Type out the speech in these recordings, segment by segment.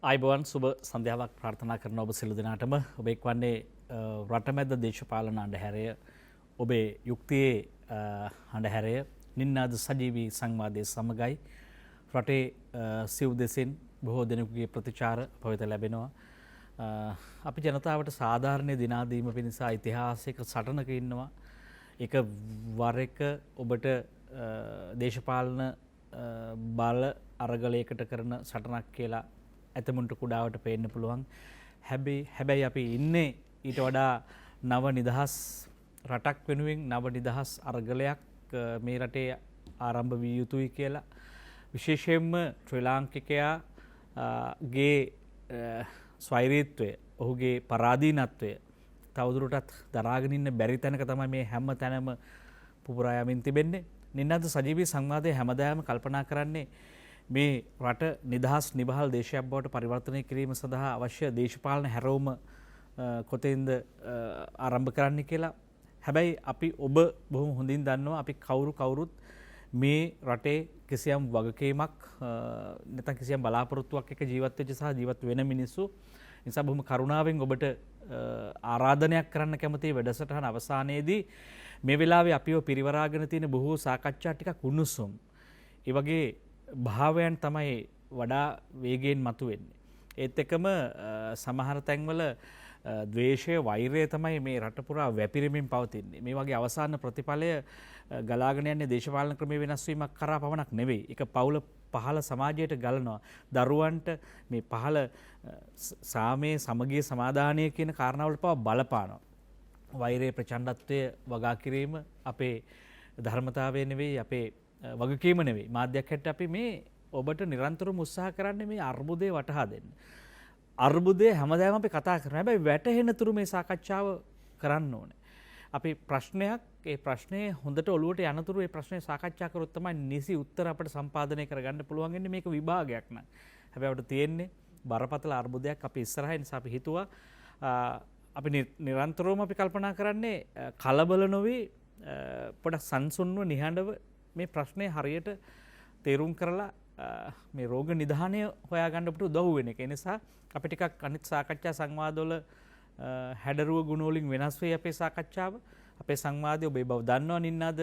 අයිබෝන් සුබ සන්ධ්‍යාවක් ප්‍රාර්ථනා කරන ඔබ සියලු දෙනාටම ඔබ එක්වන්නේ රටමැද දේශපාලන අන්ධහැරය ඔබේ යුක්තියේ අන්ධහැරය නින්නාද සජීවී සංවාදයේ සමගයි රටේ සිව් දෙසින් බොහෝ දෙනෙකුගේ ප්‍රතිචාර පවිත ලැබෙනවා. අපි ජනතාවට සාධාරණ දිනා දීම පිණිස ඓතිහාසික සටනක ඉන්නවා. එක වර එක ඔබට දේශපාලන බල අරගලයකට කරන සටනක් කියලා ඇතමුන්ට කුඩාවට පේන්න පුළුවන්. හැබැයි අපි ඉන්නේ ඊට වඩා නව නිදහස් රටක් වෙනුවෙන් නව නිදහස් අරගලයක් මේ රටේ ආරම්භ විය යුතුයි කියලා. විශේෂයෙන්ම ශ්‍රී ලාංකිකයාගේ ස්වෛරීත්වය, ඔහුගේ පරාදීනත්වය තවදුරටත් දරාගෙන ඉන්න බැරි තැනක තමයි මේ හැම තැනම පුපුරා යමින් තිබෙන්නේ. නින්නාද සජීවී සංවාදයේ හැමදාම කල්පනා කරන්නේ මේ රට නිදහස් නිබහල් දේශයක් බවට පරිවර්තනය කිරීම සඳහා අවශ්‍ය දේශපාලන හැරවුම කොතෙන්ද ආරම්භ කරන්න කියලා. හැබැයි අපි ඔබ බොහොම හොඳින් දන්නවා අපි කවුරුත් මේ රටේ කිසියම් වගකීමක් නැත්නම් කිසියම් බලාපොරොත්තුවක් එක්ක ජීවත් වෙච්ච සහ ජීවත් වෙන මිනිස්සු. නිසා බොහොම කරුණාවෙන් ඔබට ආරාධනයක් කරන්න කැමතියි වැඩසටහන අවසානයේදී මේ වෙලාවේ අපිව පිරිවරාගෙන තියෙන බොහෝ සාකච්ඡා ටිකක් උණුසුම්. ඒ වගේ භාවයන් තමයි වඩා වේගයෙන් මතුවෙන්නේ. ඒත් එක්කම සමහර තැන්වල ද්වේෂය, වෛරය තමයි මේ රට පුරා වැපිරෙමින් පවතින්නේ. මේ වගේ අවසාන ප්‍රතිඵලය ගලාගෙන යන්නේ දේශපාලන ක්‍රමයේ වෙනස් වීමක් කරා පමණක් නෙවෙයි. ඒක පවුල පහළ සමාජයට ගලනවා. දරුවන්ට මේ පහළ සාමයේ සමගිය සමාදානය කියන කාරණාවලට පවා බලපානවා. වෛරයේ ප්‍රචණ්ඩත්වය වගා කිරීම අපේ ධර්මතාවය නෙවෙයි, අපේ වගකීම නෙවෙයි. මාධ්‍යයක් හැටියට අපි මේ ඔබට නිරන්තරව උත්සාහ කරන්නේ මේ අර්බුදය වටහා දෙන්න. අර්බුදය හැමදාම අපි කතා කරනවා. හැබැයි වැටහෙන තුරු මේ සාකච්ඡාව කරන්න ඕනේ. අපි ප්‍රශ්නයක්, ඒ ප්‍රශ්නේ හොඳට ඔලුවට යනතුරු ඒ ප්‍රශ්නේ සාකච්ඡා කරොත් තමයි නිසි උත්තර අපිට සම්පාදනය කරගන්න පුළුවන් වෙන්නේ. මේක විභාගයක් නං. හැබැයි අපිට තියෙන්නේ බරපතල අර්බුදයක් අපි ඉස්සරහින්. නිසා අපි හිතුවා අපි නිරන්තරවම අපි කල්පනා කරන්නේ කලබල නොවි පොඩක් සංසුන්ව නිහඬව මේ ප්‍රශ්නය හරියට තේරුම් කරලා මේ රෝග නිධානය හොයාගන්න අපිට උදව් වෙන එක. ඒ නිසා අපි ටිකක් අනිත් සාකච්ඡා සංවාදවල හැඩරුව ගුණ වලින් වෙනස් වෙයි අපේ සාකච්ඡාව. අපේ සංවාදය ඔබේ බව දන්නවා නින්නාද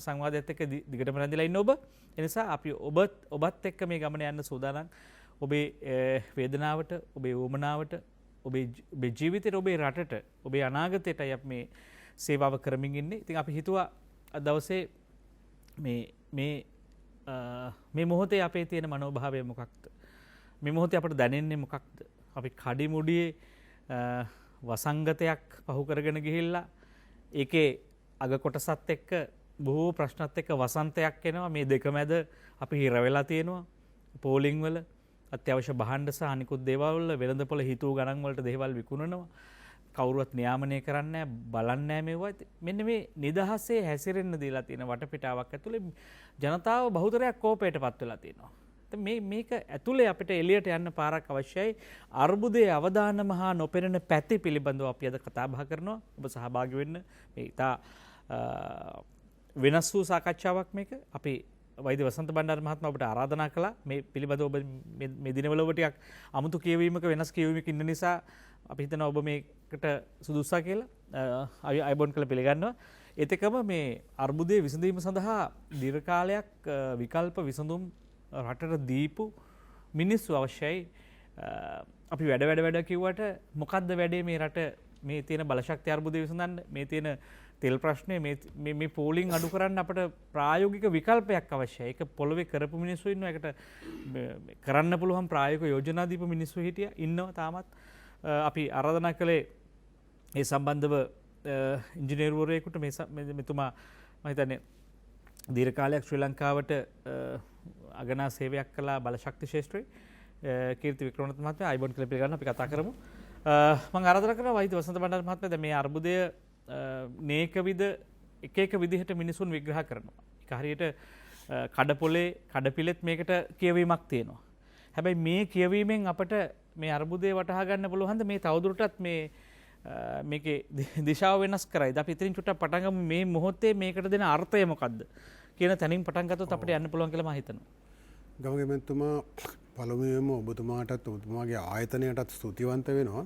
සංවාදයත් එක්ක දිගටම රැඳිලා ඉන්න ඔබ. ඒ නිසා අපි ඔබත් එක්ක මේ ගමන යන්න සූදානම්. ඔබේ වේදනාවට, ඔබේ වමනාවට, ඔබේ ජීවිතේට, ඔබේ රටට, ඔබේ අනාගතයටයි අපි මේ සේවාව කරමින් ඉන්නේ. ඉතින් අපි හිතුවා දවසේ මේ මොහොතේ අපේ තියෙන මනෝභාවය මොකක්ද? මේ මොහොතේ අපට දැනෙන්නේ මොකක්ද? අපි කඩිමුඩියේ වසංගතයක් පහු කරගෙන ගිහිල්ලා ඒකේ අග කොටසත් එක්ක බොහෝ ප්‍රශ්නත් එක්ක වසන්තයක් එනවා. මේ දෙක මැද අපි හිර වෙලා තියෙනවා. පෝලිං වල අත්‍යවශ්‍ය භාණ්ඩ සහ අනිකුත් දේවල් වල වෙළඳපොළ හිතූ ගණන් වලට දේවල් විකුණනවා. කවුරුවත් නියාමනය කරන්නේ බලන්නේ මේවා. මෙන්න මේ නිදහසේ හැසිරෙන්න දීලා තියෙන වටපිටාවක් ඇතුලේ ජනතාව බහුතරයක් කෝපයටපත් වෙලා තියෙනවා. මේක ඇතුලේ අපිට එළියට යන්න පාරක් අවශ්‍යයි. අර්බුදයේ අවදානම හා නොපෙනෙන පැති පිළිබඳව අපි අද කතා බහ කරනවා. ඔබ සහභාගී වෙන්න. මේ ඉතා වෙනස් වූ සාකච්ඡාවක් මේක. අපි වෛද්‍ය වසන්ත බණ්ඩාර මහත්මයා ඔබට ආරාධනා කළා මේ පිළිබඳව ඔබ මේ දිනවල ඔබ ටිකක් අමුතු කියවීමක වෙනස් කියවීමක ඉන්න නිසා අපි හිතනවා ඔබ මේකට සුදුස්සා කියලා. අයිබෝන් කළ පිළිගන්නවා. ඒත් එක්කම මේ අර්බුදයේ විසඳීම සඳහා දීර්ඝ කාලයක් විකල්ප විසඳුම් රටට දීපු මිනිස්සු අවශ්‍යයි. අපි වැඩ කිව්වට මොකද්ද වැඩේ මේ රට මේ තියෙන බලශක්ති අර්බුදය විසඳන්න, මේ තියෙන තෙල් ප්‍රශ්නේ, මේ පෝලිං අඩු කරන්න අපට ප්‍රායෝගික විකල්පයක් අවශ්‍යයි. ඒක පොළවේ කරපු මිනිස්සු ඉන්නවා. ඒකට කරන්න පුළුවන් ප්‍රායෝගික යෝජනා දීපු මිනිස්සු ඉන්නවා තාමත්. අපි ආරාධනා කළේ ඒ සම්බන්ධව ඉංජිනේරුවරයෙකුට. මෙතුමා මම හිතන්නේ දීර්ඝ කාලයක් ශ්‍රී ලංකාවට අගනා සේවයක් කළා බලශක්ති ශාස්ත්‍රයේ. කීර්ති වික්‍රමරත්න මහත්මයා අයිබෝන් කියලා පිළිගන්න අපි කතා කරමු. මම ආරාධනා කරනවා වෛද්‍ය වසන්ත බණ්ඩාර මහත්මයා දැන් මේ අර්බුදය එක විදිහට මිනිසුන් විග්‍රහ කරනවා. ඒක හරියට කඩපොලේ කඩපිලෙත් මේකට කියවීමක් තියෙනවා. හැබැයි මේ කියවීමෙන් අපට මේ අර්බුදය වටහා ගන්න පුළුවන්ද මේ තවදුරටත් මේකේ දිශාව වෙනස් කරයිද? අපි ඉතින් චුට්ටක් පටන් ගමු. මේ මොහොතේ මේකට දෙන අර්ථය මොකද්ද කියන තැනින් පටන් ගත්තොත් අපිට යන්න පුළුවන් කියලා මම හිතනවා. ගමගමෙන්තුමා පළමුවෙන්ම ඔබතුමාටත් ඔබතුමාගේ ආයතනයටත් ස්තුතිවන්ත වෙනවා.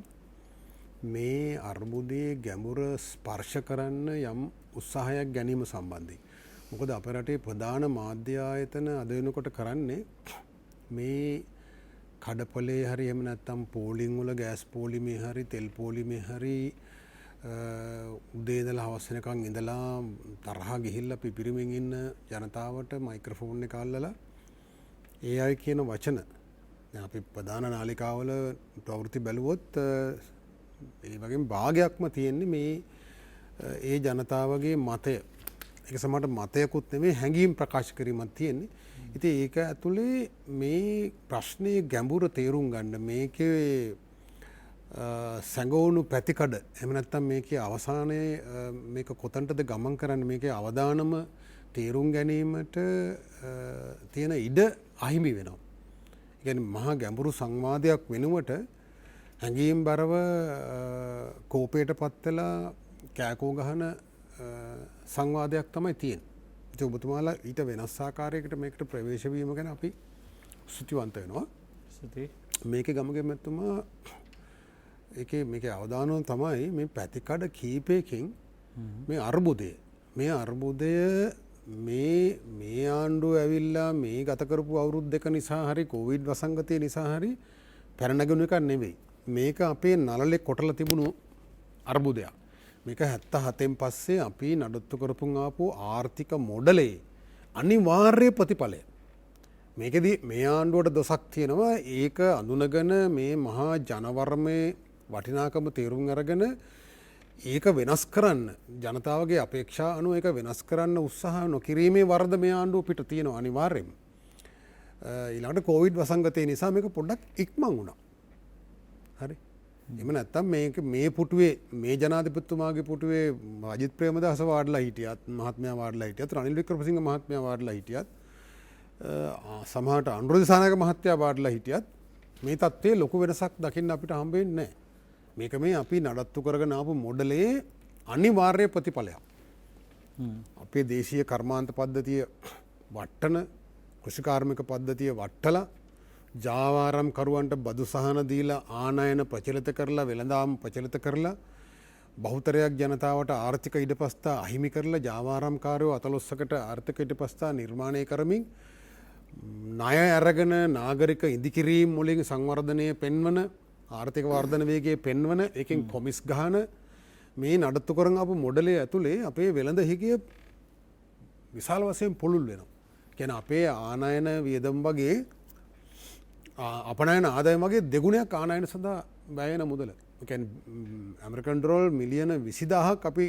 මේ අර්බුදයේ ගැඹුර ස්පර්ශ කරන්න යම් උත්සාහයක් ගැනීම සම්බන්ධයෙන්. මොකද අපේ රටේ ප්‍රධාන මාධ්‍ය ආයතන අද වෙනකොට කරන්නේ මේ කඩපලේ හරි එහෙම නැත්නම් පෝලිං වල ගෑස් පෝලිමේ හරි තෙල් පෝලිමේ හරි උදේ ඉඳලා හවස වෙනකන් ඉඳලා තරහ ගිහිල්ලා පිපිරිමින් ඉන්න ජනතාවට මයික්‍රොෆෝන් එක අල්ලලා ඒ අය කියන වචන දැන් අපි ප්‍රධාන නාලිකාවල ප්‍රවෘත්ති බැලුවොත් ඒ වගේම භාගයක්ම තියෙන්නේ මේ ඒ ජනතාවගේ මතය. ඒක සමහරට මතයකුත් නෙමෙයි හැඟීම් ප්‍රකාශ කිරීමක් තියෙන්නේ. ඉතින් ඒක ඇතුලේ මේ ප්‍රශ්නේ ගැඹුර තේරුම් ගන්න මේකේ සැඟවුණු පැතිකඩ එහෙම නැත්නම් මේකේ අවසානයේ මේක කොතනටද ගමන් කරන්නේ මේකේ අවදානම තේරුම් ගැනීමට තියෙන ඉඩ අහිමි වෙනවා. ඒ කියන්නේ මහා ගැඹුරු සංවාදයක් වෙනුවට හැඟීම් බරව කෝපයට පත් වෙලා කෑකෝ ගහන සංවාදයක් තමයි තියෙන්නේ. ඒක ඔබතුමාලා ඊට වෙනස් ආකාරයකට මේකට ප්‍රවේශ වීම ගැන අපි ස්තුතිවන්ත වෙනවා. ස්තුති. මේකේ ගමගේ මැතිතුමා මේකේ අවදානම තමයි මේ පැතිකඩ කීපයකින් මේ අර්බුදය මේ ආණ්ඩුව ඇවිල්ලා මේ ගත කරපු අවුරුදු දෙක නිසා හරි කොවිඩ් වසංගතය නිසා හරි පැනනගුණ එකක් නෙවෙයි. මේක අපේ නළලේ කොටලා තිබුණු අර්බුදයක්. මේක 77න් පස්සේ අපි නඩත්තු කරපුන් ආපු ආර්ථික මොඩලේ අනිවාර්ය ප්‍රතිඵලය. මේකෙදි මේ ආණ්ඩුවට දොසක් තියෙනවා. ඒක අඳුනගෙන මේ මහා ජනවර්මයේ වටිනාකම තේරුම් අරගෙන ඒක වෙනස් කරන්න ජනතාවගේ අපේක්ෂා අනුව ඒක වෙනස් කරන්න උත්සාහ නොකිරීමේ වරද මේ ආණ්ඩුව පිට තියෙනවා අනිවාර්යයෙන්ම. ඊළඟට කොවිඩ් වසංගතය නිසා මේක පොඩ්ඩක් ඉක්මන් වුණා. හරි. එහෙම නැත්තම් මේක මේ පුටුවේ මේ ජනාධිපතිතුමාගේ පුටුවේ අජිත් ප්‍රේමදාස වාඩිලා හිටියත් මහත්මයා වාඩිලා හිටියත් රනිල් වික්‍රමසිංහ මහත්මයා වාඩිලා හිටියත් සමහරට අනුර දිසානායක මහත්තයා වාඩිලා හිටියත් මේ තත්ත්වයේ ලොකු වෙනසක් දකින්න අපිට හම්බ වෙන්නේ නැහැ. මේක මේ අපි නඩත්තු කරගෙන ආපු මොඩලේ අනිවාර්ය ප්‍රතිඵලයක්. අපේ දේශීය කර්මාන්ත පද්ධතිය වට්ටන කෘෂිකාර්මික පද්ධතිය වට්ටලා ජාවාරම් කරුවන්ට බදු සහන දීලා ආනයන ප්‍රචලිත කරලා වෙළඳාම් ප්‍රචලිත කරලා බහුතරයක් ජනතාවට ආර්ථික ඉඩපස්ථා අහිමි කරලා ජාවාරම්කාරයෝ අතලොස්සකට ආර්ථික ඉඩපස්ථා නිර්මාණය කරමින් ණය අරගෙන නාගරික ඉදිකිරීම් වලින් සංවර්ධනය පෙන්වන ආර්ථික වර්ධන වේගයේ පෙන්වන එකෙන් කොමිස් ගහන මේ නඩත්තු කරන් ආපු මොඩලේ ඇතුලේ අපේ වෙළඳ හිගිය විශාල වශයෙන් පුළුල් වෙනවා. කියන්නේ අපේ ආනයන වියදම් වගේ අපනයන ආදායම වගේ දෙගුණයක් ආනයන සඳහා වැය වෙන මුදල. ඒ කියන්නේ ඇමරිකන් ඩොලර් මිලියන 20000ක් අපි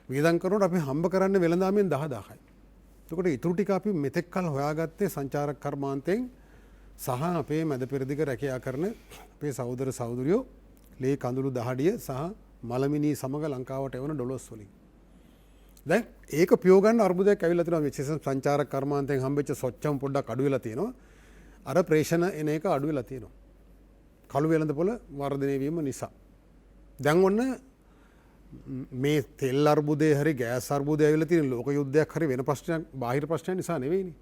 වියදම් කරනකොට අපි හම්බ කරන්නේ වෙළඳාමෙන් 10000යි. එතකොට ඊටු ටික අපි මෙතෙක් කල හොයාගත්තේ සංචාරක කර්මාන්තයෙන් සහ අපේ මැද පෙරදිග රැකියා කරන අපේ සහෝදර සහෝදරියෝ ලේ කඳුළු දහඩිය සහ මලමිනී සමග ලංකාවට එවන ඩොලර්ස් වලින්. දැන් ඒක පියව ගන්න අර්බුදයක් ඇවිල්ලා තියෙනවා. විශේෂයෙන් සංචාරක කර්මාන්තයෙන් හම්බෙච්ච සොච්චම් පොඩ්ඩක් අඩු වෙලා තියෙනවා. අර ප්‍රේෂණ එන එක අඩු වෙලා තියෙනවා. කළු වෙළඳපොළ වර්ධනය වීම නිසා. දැන් ඔන්න මේ තෙල් අර්බුදේ හරි ගෑස් අර්බුදය ඇවිල්ලා තියෙන ලෝක යුද්ධයක් හරි වෙන ප්‍රශ්නයක් බාහිර ප්‍රශ්නයක් නිසා නෙවෙයිනේ.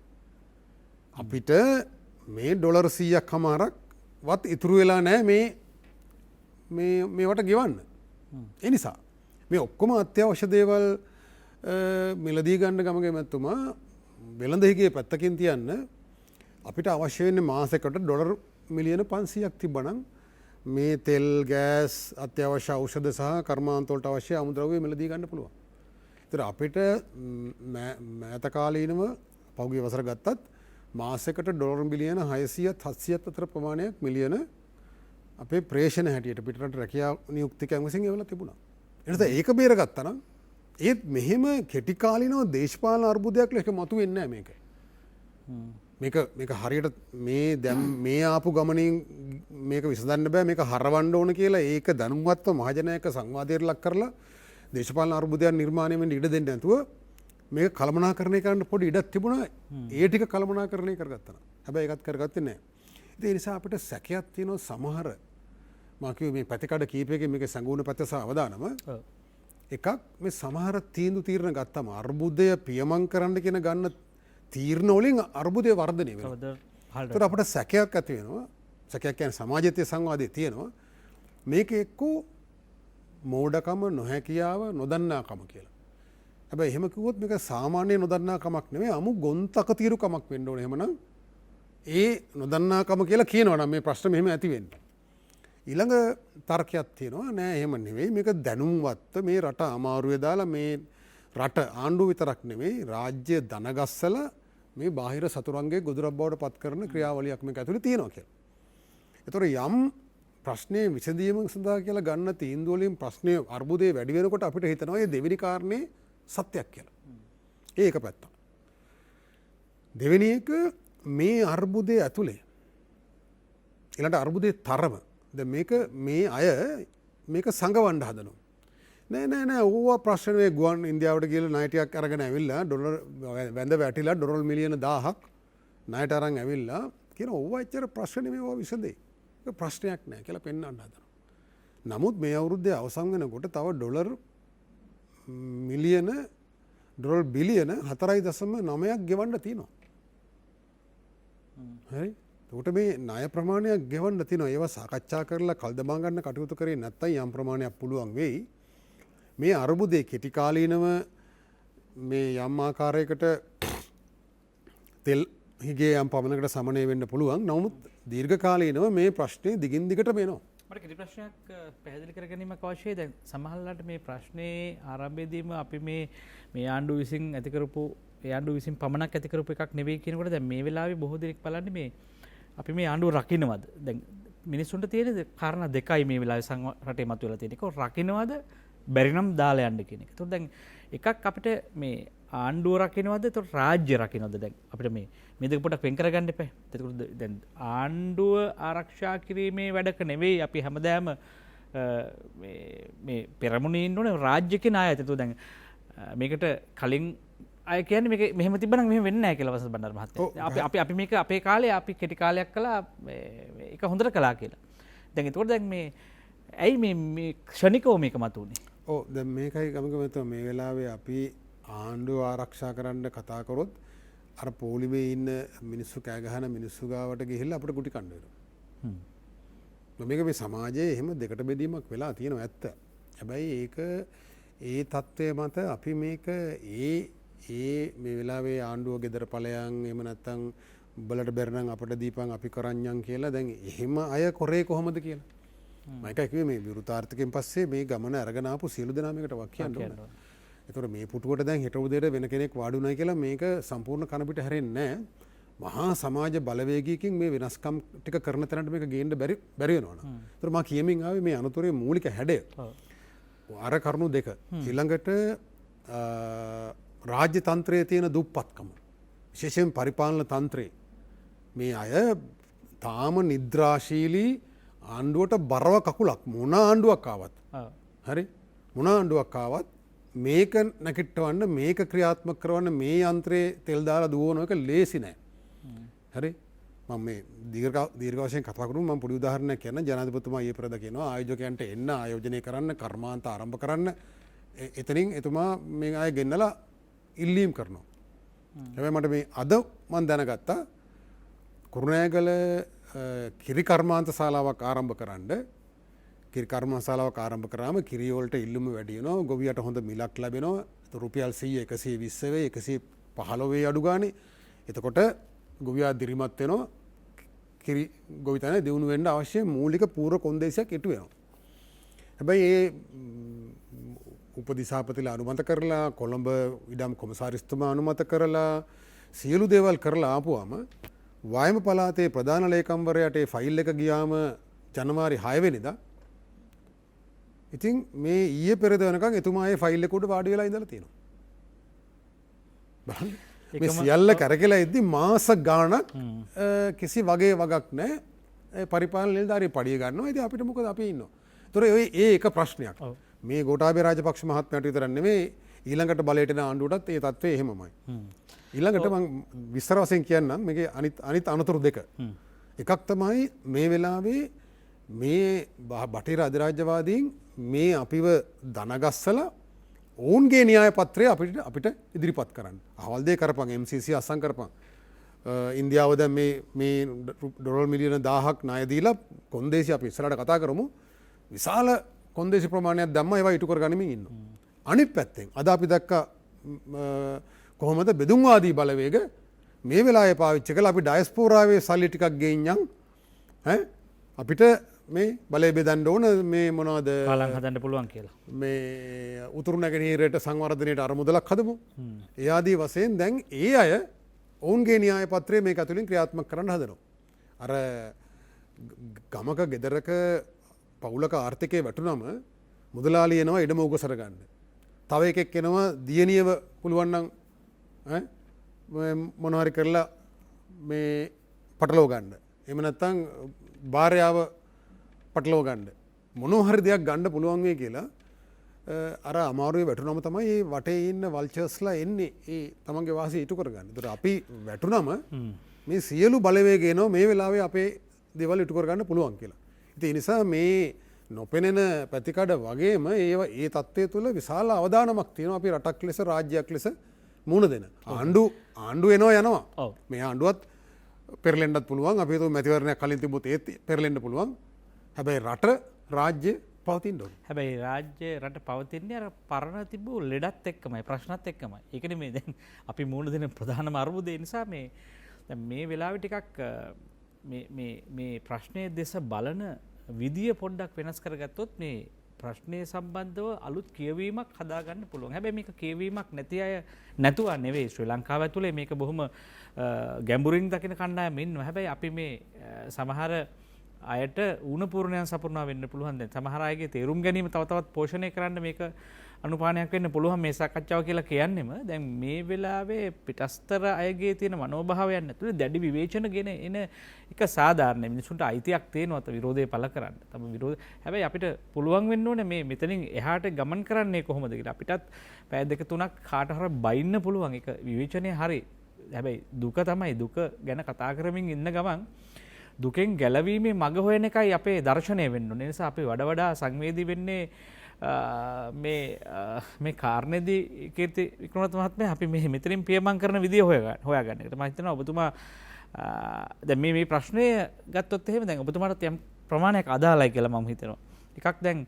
අපිට මේ ඩොලර් 100ක් හමාරක් වත් ඉතුරු වෙලා නැහැ මේවට ගෙවන්න. ඒ නිසා මේ ඔක්කොම අත්‍යවශ්‍ය දේවල් මිලදී ගන්න ගමගේ මැතිතුමා වෙළඳ හිගේ පැත්තකින් තියන්න අපිට අවශ්‍ය වෙන්නේ මාසෙකට ඩොලර් මිලියන 500ක් තිබ්බනම් මේ තෙල් ගෑස් අත්‍යවශ්‍ය ඖෂධ සහ කර්මාන්ත වලට අවශ්‍ය අමුද්‍රව්‍ය මිලදී ගන්න පුළුවන්. ඒතර අපිට මෑත කාලීනව පහුගිය වසර ගත්තත් මාසෙකට ඩොලර් මිලියන 600ත් 700ත් අතර ප්‍රමාණයක් මිලියන අපේ ප්‍රේෂණ හැටියට පිටරට රැකියා නියුක්තිකයන් විසින් එවලා තිබුණා. එනිසා ඒක බේරගත්තා නම් ඒත් මෙහෙම කෙටි කාලිනව දේශපාලන අර්බුදයක් ලෙස මතුවෙන්නේ නැහැ මේක. මේක හරියට මේ ආපු ගමනින් මේක විසඳන්න බෑ මේක හරවන්න ඕන කියලා ඒක දැනුම්වත්ව මහජනයක සංවාදයට ලක් කරලා දේශපාලන අර්බුදයක් නිර්මාණය වෙන්න ඉඩ දෙන්නේ නැතුව මේක කළමනාකරණය කරන්න පොඩි ඉඩක් තිබුණා. ඒ ටික කළමනාකරණය කරගත්තා. හැබැයි ඒකත් කරගත්තේ නැහැ. ඒ නිසා අපිට සැකයක් තියෙනවා සමහර මා කිව්වේ මේ පැතිකඩ කීපයකින් මේක සංගුණ පැත්ත සහ අවදානම එකක් මේ සමහර තීරණ ගත්තම අර්බුදය පියමන් කරන්න කියන ගන්න තීරණ වලින් අර්බුදය වර්ධනය වෙනවා. තොර අපට සැකයක් ඇති වෙනවා සැකයක් කියන්නේ සමාජයේ සංවාදයේ තියෙනවා මේක එක්කෝ මෝඩකම නොහැකියාව නොදන්නාකම කියලා. හැබැයි එහෙම කිව්වොත් මේක සාමාන්‍ය නොදන්නාකමක් නෙමෙයි අමු ගොන්තක తీරුකමක් වෙන්න ඕනේ. එහෙමනම් ඒ නොදන්නාකම කියලා කියනවා නම් මේ ප්‍රශ්න මෙහෙම ඇති වෙන්නේ. ඊළඟ තර්කයක් තියෙනවා නෑ එහෙම නෙවෙයි මේක දැනුම්වත්ව මේ රට අමාරුවේ දාලා මේ රට ආණ්ඩුව විතරක් නෙවෙයි රාජ්‍ය දනගස්සලා මේ බාහිර සතුරන්ගේ ගොදුරක් බවට පත් කරන ක්‍රියාවලියක් මේක ඇතුලේ තියෙනවා කියලා. ඒතොර යම් ප්‍රශ්නේ විසඳීම සඳහා කියලා ගන්න තීන්දුව වලින් ප්‍රශ්නේ අර්බුදේ වැඩි වෙනකොට අපිට හිතනවා මේ දෙවෙනි කාරණේ සත්‍යයක් කියලා. ඒක පැත්ත. දෙවෙනි එක මේ අර්බුදේ ඇතුලේ ඊළඟ අර්බුදේ තරම දැන් මේක මේ අය මේක සංගවන්න හදනවා. නෑ ඕවා ප්‍රශ්න මේ ගුවන් ඉන්දියාවට ගිහලා ණය ටිකක් අරගෙන ඇවිල්ලා ඩොලර් වැඳ වැටිලා ඩොලර් මිලියන 1000ක් ණයට අරන් ඇවිල්ලා කියන ඕවා එච්චර ප්‍රශ්න නෙමෙයි ඕවා විසඳේ. ඒක ප්‍රශ්නයක් නෑ කියලා පෙන්වන්න හදනවා. නමුත් මේ අවුරුද්දේ අවසන් වෙනකොට තව ඩොලර් මිලියන ඩොලර් බිලියන 4.9ක් ගෙවන්න තියෙනවා. හරි? එතකොට මේ ණය ප්‍රමාණයක් ගෙවන්න තියෙනවා. ඒවා සාකච්ඡා කරලා කල්දමා ගන්න කටයුතු කරේ නැත්නම් යම් ප්‍රමාණයක් පුළුවන් වෙයි. මේ අර්බුදේ කෙටි කාලීනව මේ යම් ආකාරයකට තෙල් හිගේ යම් පමණකට සමනය වෙන්න පුළුවන්. නමුත් දීර්ඝ කාලීනව මේ ප්‍රශ්නේ දිගින් දිගටම එනවා. මට කෙටි ප්‍රශ්නයක් පැහැදිලි කර ගැනීමක් අවශ්‍යයි. දැන් සමහරවිට මේ ප්‍රශ්නේ ආරම්භයේදීම අපි මේ ආණ්ඩුව විසින් ඇති කරපු ඒ ආණ්ඩුව විසින් පමණක් ඇති කරපු එකක් නෙවෙයි කියනකොට දැන් මේ වෙලාවේ බොහෝ දෙනෙක් බලන්නේ මේ අපි මේ ආණ්ඩුව රකින්නවද? දැන් මිනිස්සුන්ට තියෙන කාරණා දෙකයි මේ වෙලාවේ රටේ මතුවලා තියෙන එක. රකින්නවද බැරි නම් දාලා යන්න කියන එක. ඒතකොට දැන් එකක් අපිට මේ ආණ්ඩුව රකින්නවද? ඒතකොට රාජ්‍ය රකින්නවද? දැන් අපිට මේ දෙක පොඩක් වෙන් කරගන්න එපා. ඒතකොට දැන් ආණ්ඩුව ආරක්ෂා කිරීමේ වැඩක නෙවෙයි අපි හැමදාම මේ පෙරමුණේ ඉන්න ඕනේ රාජ්‍යකේ නායකයෙක්. ඒතකොට දැන් මේකට කලින් අය කියන්නේ මේක මෙහෙම තිබ්බනම් මෙහෙම වෙන්නේ නැහැ කියලා වසන්ත බණ්ඩාර මහත්තයා. අපි මේක අපේ කාලේ අපි කෙටි කාලයක් කළා ඒක හොඳට කළා කියලා. දැන් ඒතකොට දැන් මේ ඇයි මේ ක්ෂණිකව මේක මතුනේ? ඔව් දැන් මේකයි ගමගම මේ වෙලාවේ අපි ආණ්ඩුව ආරක්ෂා කරන්න කතා කරොත් අර පොලිමේ ඉන්න මිනිස්සු කෑ ගහන මිනිස්සු ගාවට ගිහිල්ලා අපිට ගුටි කන්න වෙනවා. මේක මේ සමාජයේ එහෙම දෙකට බෙදීමක් වෙලා තියෙනවා ඇත්ත. හැබැයි ඒක ඒ தත්ත්වය මත අපි මේක මේ වෙලාවේ ආණ්ඩුව ගෙදර ඵලයන් එහෙම නැත්නම් උඹලට බැරි නම් අපිට දීපන් අපි කරන්නම් කියලා දැන් එහෙම අය කරේ කොහොමද කියලා. මම කිව්වේ මේ විරුතාර්ථකෙන් පස්සේ මේ ගමන අරගෙන ආපු සියලු දෙනා මේකට වක් කියන්න ඕනේ. ඒතකොට මේ පුටුවට දැන් හෙට උදේට වෙන කෙනෙක් වාඩි වුණා කියලා මේක සම්පූර්ණ කන පිට හැරෙන්නේ නැහැ. මහා සමාජ බලවේගයකින් මේ වෙනස්කම් ටික කරන තැනට මේක ගේන්න බැරි වෙනවා. ඒතකොට මම කියමින් ආවේ මේ අනුතරේ මූලික හැඩය. අර කරුණු දෙක. ඊළඟට රාජ්‍ය තන්ත්‍රයේ තියෙන දුප්පත්කම. විශේෂයෙන් පරිපාලන තන්ත්‍රයේ මේ අය තාම නිද්‍රාශීලී ආණ්ඩුවට බරව කකුලක් මොන ආණ්ඩුවක් ආවත් හරි මොන ආණ්ඩුවක් ආවත් මේක නැකිටවන්න මේක ක්‍රියාත්මක කරවන්න මේ යන්ත්‍රයේ තෙල් දාලා දුවන එක ලේසි නෑ. හරි මම මේ දීර්ඝ වශයෙන් කතා කරුම් මම පොඩි උදාහරණයක් කියන්න. ජනාධිපතිතුමා ඊයේ පෙරේද කියනවා ආයෝජකයන්ට එන්න ආයෝජනය කරන්න කර්මාන්ත ආරම්භ කරන්න. එතනින් එතුමා මේ අය ගෙන්නලා ඉල්ලීම් කරනවා. හැබැයි මට මේ අද මම දැනගත්තා කුරුණෑගල කිරි කර්මාන්ත ශාලාවක් ආරම්භ කරන්න. කිරි කර්මාන්ත ශාලාවක් ආරම්භ කරාම කිරි වලට ඉල්ලුම වැඩි වෙනවා. ගොවියට හොඳ මිලක් ලැබෙනවා. රුපියල් 100 120 වේ 115 වේ අඩු ගානේ. එතකොට ගොවියා දිරිමත් වෙනවා. කිරි ගොවිතැන දියුණු වෙන්න අවශ්‍ය මූලික පූර්ව කොන්දේසියක් ඉටු වෙනවා. හැබැයි ඒ උපදිසාපතිලා අනුමත කරලා කොළඹ ඉඩම් කොමසාරිස්තුමා අනුමත කරලා සියලු දේවල් කරලා ආපුවාම වායම පළාතේ ප්‍රධාන ලේකම්වරයාට ඒ ෆයිල් එක ගියාම ජනවාරි 6 වෙනිදා ඉතින් මේ ඊයේ පෙරේද වෙනකන් එතුමා ඒ ෆයිල් එක උඩ වාඩි වෙලා ඉඳලා තියෙනවා. බලන්න මේ සියල්ල කරකලා ඉද්දි මාස ගාණක් කිසි වගේ වගක් නැහැ. පරිපාලන නිලධාරිය පඩිය ගන්නවා. ඉතින් අපිට මොකද අපි ඉන්නවා. ඒතොර ඒ එක ප්‍රශ්නයක්. මේ ගෝඨාභය රාජපක්ෂ මහත්මයාට විතරක් නෙමෙයි ඊළඟට බලයට එන ආණ්ඩුවටත් ඒ තත්ත්වය එහෙමමයි. ඊළඟට මම විස්තර වශයෙන් කියන්නම් මේකේ අනිත් අනතුරු දෙක. එකක් තමයි මේ වෙලාවේ මේ බටහිර අධිරාජ්‍යවාදීන් මේ අපිව දනගස්සලා ඔවුන්ගේ න්‍යාය පත්‍රය අපිට ඉදිරිපත් කරන්න. අහවල් දේ කරපන් MCC අස්සම් කරපන්. ඉන්දියාව දැන් මේ ඩොලර් මිලියන 1000ක් ණය දීලා කොන්දේසි අපි ඉස්සරහට කතා කරමු. විශාල කොන්දේසි ප්‍රමාණයක් දැම්ම ඒවා ඉටු කරගනිමින් ඉන්නවා. අනිත් පැත්තෙන් අද අපි දැක්ක කොහොමද බෙදුම්වාදී බලවේග මේ වෙලාවේ පාවිච්චි කරලා අපි ඩයස්පෝරාවේ සල්ලි ටිකක් ගෙයින්නම් අපිට මේ බලය බෙදන්න ඕන මේ මොනවද පාලම් හදන්න පුළුවන් කියලා. මේ උතුරු නැගෙනහිරට සංවර්ධනයට අරමුදලක් හදමු. ඒ ආදී වශයෙන් දැන් ඒ අය ඔවුන්ගේ න්‍යාය පත්‍රය මේක ඇතුලින් ක්‍රියාත්මක කරන්න හදනවා. අර ගමක ගෙදරක පවුලක ආර්ථිකය වැටුනම මුදලාලි එනවා ඉඩම උගසර ගන්න. තව එකෙක් එනවා දියණියව පුළුවන් නම් මොනවා හරි කරලා මේ පටලව ගන්න. එහෙම නැත්නම් භාර්යාව පටලව ගන්න. මොනවා හරි දෙයක් ගන්න පුළුවන් වෙයි කියලා අර අමාරුවේ වැටුනම තමයි මේ වටේ ඉන්න වල්චර්ස්ලා එන්නේ ඒ තමන්ගේ වාසිය ඉටු කරගන්න. ඒතර අපි වැටුනම මේ සියලු බලවේග එනවා මේ වෙලාවේ අපේ දේවල් ඉටු කරගන්න පුළුවන් කියලා. ඉතින් ඒ නිසා මේ නොපෙනෙන පැතිකඩ වගේම ඒ තත්ත්වය තුළ විශාල අවදානමක් තියෙනවා අපි රටක් ලෙස රාජ්‍යයක් ලෙස මුණ දෙන. ආණ්ඩු එනවා යනවා. මේ ආණ්ඩුවත් පෙරලෙන්නත් පුළුවන්. අපි හිතුව මැතිවරණයක් කලින් තිබුත් ඒත් පෙරලෙන්න පුළුවන්. හැබැයි රට රාජ්‍ය පවතින්න ඕනේ. හැබැයි රාජ්‍ය රට පවතින්නේ අර පරණ තිබූ ලෙඩත් එක්කමයි ප්‍රශ්නත් එක්කමයි. ඒකනේ මේ දැන් අපි මුණ දෙන ප්‍රධානම අරුබුදේ නිසා මේ දැන් මේ වෙලාවේ ටිකක් මේ ප්‍රශ්නයේ දෙස බලන විදිය පොඩ්ඩක් වෙනස් කරගත්තොත් මේ ප්‍රශ්නය සම්බන්ධව අලුත් කියවීමක් හදාගන්න පුළුවන්. හැබැයි මේක කියවීමක් නැති අය නැතුව නෙවෙයි ශ්‍රී ලංකාව ඇතුලේ මේක බොහොම ගැඹුරින් දකින කණ්ඩායම් ඉන්නවා. හැබැයි අපි මේ සමහර අයට ඌණ පූර්ණයන් සපුරනවා වෙන්න පුළුවන්. දැන් සමහර අයගේ තේරුම් ගැනීම තව තවත් පෝෂණය කරන්න මේක අනුපානයක් වෙන්න පුළුවන් මේ සාකච්ඡාව කියලා කියන්නෙම. දැන් මේ වෙලාවේ පිටස්තර අයගේ තියෙන මනෝභාවයන් ඇතුලේ දැඩි විවේචන ගෙන එන එක සාධාරණයි. මිනිසුන්ට අයිතියක් තියෙනවා විරෝධය පළ කරන්න. තම විරෝධ හැබැයි අපිට පුළුවන් වෙන්න ඕනේ මේ මෙතනින් එහාට ගමන් කරන්නේ කොහොමද කියලා. අපිටත් පැය දෙක තුනක් කාට හරි බයින්න පුළුවන්. ඒක විවේචනය හරි. හැබැයි දුක තමයි දුක ගැන කතා කරමින් ඉන්න ගමන් දුකෙන් ගැලවීමේ මඟ හොයන එකයි අපේ දර්ශනය වෙන්න ඕනේ. ඒ නිසා අපි වඩා සංවේදී වෙන්නේ මේ කාරණේදී කීර්ති වික්‍රමරත්න මහත්මයා අපි මේ මෙතනින් පියමන් කරන විදිය හොයාගන්න එකට මම හිතනවා ඔබතුමා දැන් මේ ප්‍රශ්නය ගත්තොත් එහෙම දැන් ඔබතුමාට යම් ප්‍රමාණයක් අදාළයි කියලා මම හිතනවා. එකක් දැන්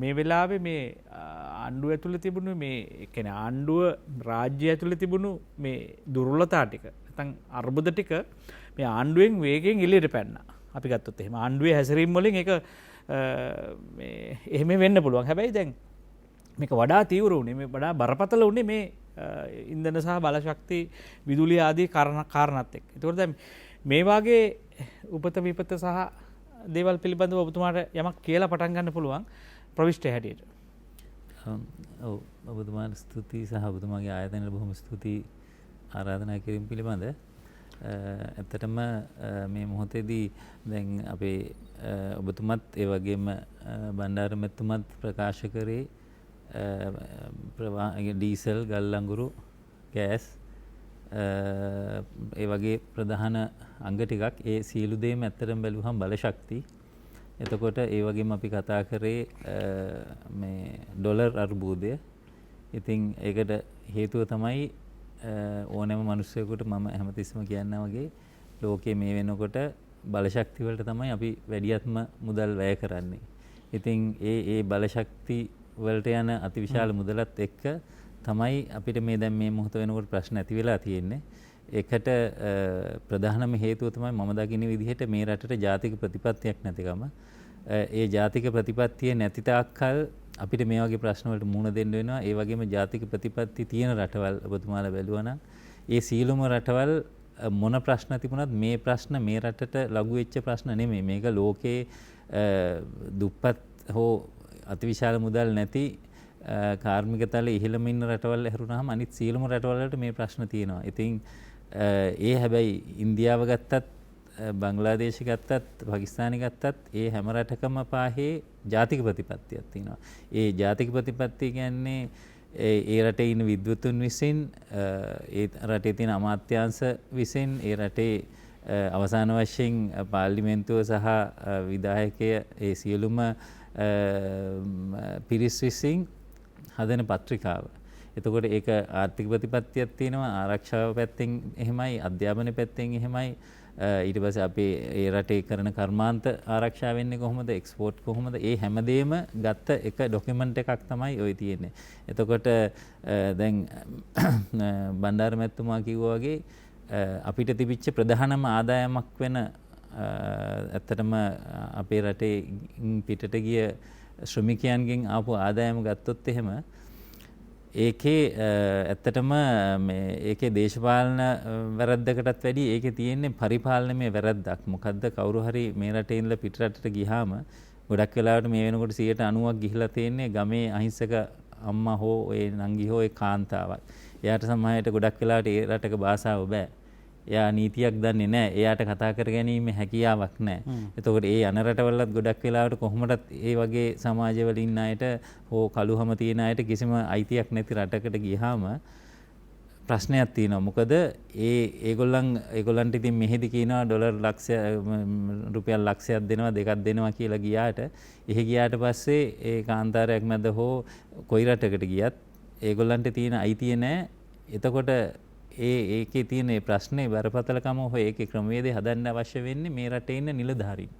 මේ වෙලාවේ මේ ආණ්ඩුව ඇතුළේ තිබුණු මේ කියන්නේ ආණ්ඩුව රාජ්‍ය ඇතුළේ තිබුණු මේ දුර්වලතා ටික නැත්නම් අර්බුද ටික මේ ආණ්ඩුවෙන් වේගෙන් එළියට පැන්නා. අපි ගත්තොත් එහෙම ආණ්ඩුවේ හැසිරීම් වලින් ඒක එහෙම වෙන්න පුළුවන්. හැබැයි දැන් මේක වඩා තීව්‍ර වුණේ මේ වඩා බරපතල වුණේ මේ ඉන්ධන සහ බලශක්ති විදුලිය ආදී කාරණාත් එක්ක. ඒකෝර දැන් මේ වාගේ උපත විපත සහ දේවල් පිළිබඳව ඔබතුමාට යමක් කියලා පටන් ගන්න පුළුවන් ප්‍රවිෂ්ඨය හැටියට. ඔව් ඔබතුමාට ස්තුතියි සහ ඔබතුමාගේ ආයතනයට බොහොම ස්තුතියි ආරාධනා කිරීම පිළිබඳ. ඇත්තටම මේ මොහොතේදී දැන් අපේ ඔබතුමත් ඒ වගේම බණ්ඩාර මැතිතුමත් ප්‍රකාශ කරේ ඩීසල් ගල් අඟුරු ගෑස් ඒ වගේ ප්‍රධාන අංග ටිකක් ඒ සියලු දේම ඇත්තටම බැලුවහම බලශක්ති. එතකොට ඒ වගේම අපි කතා කරේ මේ ඩොලර් අර්බුදය. ඉතින් ඒකට හේතුව තමයි ඕනෑම මනුස්සයෙකුට මම හැමතිස්සම කියන්නා වගේ ලෝකයේ මේ වෙනකොට බලශක්ති වලට තමයි අපි වැඩියත්ම මුදල් වැය කරන්නේ. ඉතින් ඒ බලශක්ති වලට යන අතිවිශාල මුදලත් එක්ක තමයි අපිට මේ දැන් මේ මොහොත වෙනකොට ප්‍රශ්න ඇති වෙලා තියෙන්නේ. ඒකට ප්‍රධානම හේතුව තමයි මම දකින විදිහට මේ රටට ජාතික ප්‍රතිපත්තියක් නැතිකම. ඒ ජාතික ප්‍රතිපත්තිය නැති තාක්කල් අපිට මේ වගේ ප්‍රශ්න වලට මුහුණ දෙන්න වෙනවා. ඒ වගේම ජාතික ප්‍රතිපත්ති තියෙන රටවල් ඔබතුමාලා බැලුවා නම් ඒ සීලුම රටවල් මොන ප්‍රශ්න තිබුණත් මේ ප්‍රශ්න මේ රටට ලඝු වෙච්ච ප්‍රශ්න නෙමෙයි. මේක ලෝකේ දුප්පත් හෝ අතිවිශාල මුදල් නැති කාර්මික තල ඉහළම ඉන්න රටවල් හැරුණාම අනිත් සීලුම රටවල් වලට මේ ප්‍රශ්න තියෙනවා. ඉතින් ඒ හැබැයි ඉන්දියාව ගත්තත් බංග්ලාදේශ ගත්තත් පාකිස්තානය ගත්තත් ඒ හැම රටකම පාහේ ජාතික ප්‍රතිපත්තියක් තියෙනවා. ඒ ජාතික ප්‍රතිපත්තිය කියන්නේ ඒ රටේ ඉන්න විද්වතුන් විසින් ඒ රටේ තියෙන අමාත්‍යාංශ විසින් ඒ රටේ අවසාන වශයෙන් පාර්ලිමේන්තුව සහ විධායකය ඒ සියලුම පිරිස් විසින් හදන පත්‍රිකාව. එතකොට ඒක ආර්ථික ප්‍රතිපත්තියක් තියෙනවා, ආරක්ෂාව පැත්තෙන් එහෙමයි, අධ්‍යාපන පැත්තෙන් එහෙමයි. ඊට පස්සේ අපි ඒ රටේ කරන කර්මාන්ත ආරක්ෂා වෙන්නේ කොහොමද, එක්ස්පෝර්ට් කොහොමද, ඒ හැමදේම ගත්ත එක ඩොකියුමන්ට් එකක් තමයි ওই තියෙන්නේ. එතකොට දැන් බණ්ඩාර මැතිතුමා කිව්වා වගේ අපිට තිබිච්ච ප්‍රධානම ආදායමක් වෙන ඇත්තටම අපේ රටේ පිටට ගිය ශ්‍රමිකයන්ගෙන් ආපු ආදායම ගත්තොත් එහෙම ඒකේ ඇත්තටම ඒකේ දේශපාලන වැරද්දකටත් වැඩි ඒකේ තියෙන්නේ පරිපාලනමය වැරද්දක්. මොකද්ද, කවුරු හරි මේ රටේ ඉඳලා පිට රටට ගියාම ගොඩක් වෙලාවට මේ වෙනකොට 90% ගිහිලා තියෙන්නේ ගමේ අහිංසක අම්මා හෝ ඒ නංගි හෝ ඒ කාන්තාවක්. එයාට සමහරවිට ගොඩක් වෙලාවට ඒ රටක භාෂාව බෑ. එයා නීතියක් දන්නේ නැහැ. එයාට කතා කර ගැනීම හැකියාවක් නැහැ. එතකොට ඒ යන රටවලත් ගොඩක් වෙලාවට කොහොමදත් ඒ වගේ සමාජවල ඉන්න අයට හෝ කළුහම තියෙන අයට කිසිම අයිතියක් නැති රටකට ගියාම ප්‍රශ්නයක් තියෙනවා. මොකද ඒගොල්ලන්ට ඉතින් මෙහෙදි කියනවා රුපියල් ලක්ෂයක් දෙනවා, දෙකක් දෙනවා කියලා ගියාට එහෙ ගියාට පස්සේ ඒ කාන්තාරයක් මැද හෝ කොයි රටකට ගියත් ඒගොල්ලන්ට තියෙන අයිතිය නැහැ. එතකොට ඒකේ තියෙන ප්‍රශ්නේ බරපතලකම හෝ ඒකේ ක්‍රමවේදය හදන්න අවශ්‍ය වෙන්නේ මේ රටේ ඉන්න නිලධාරීන්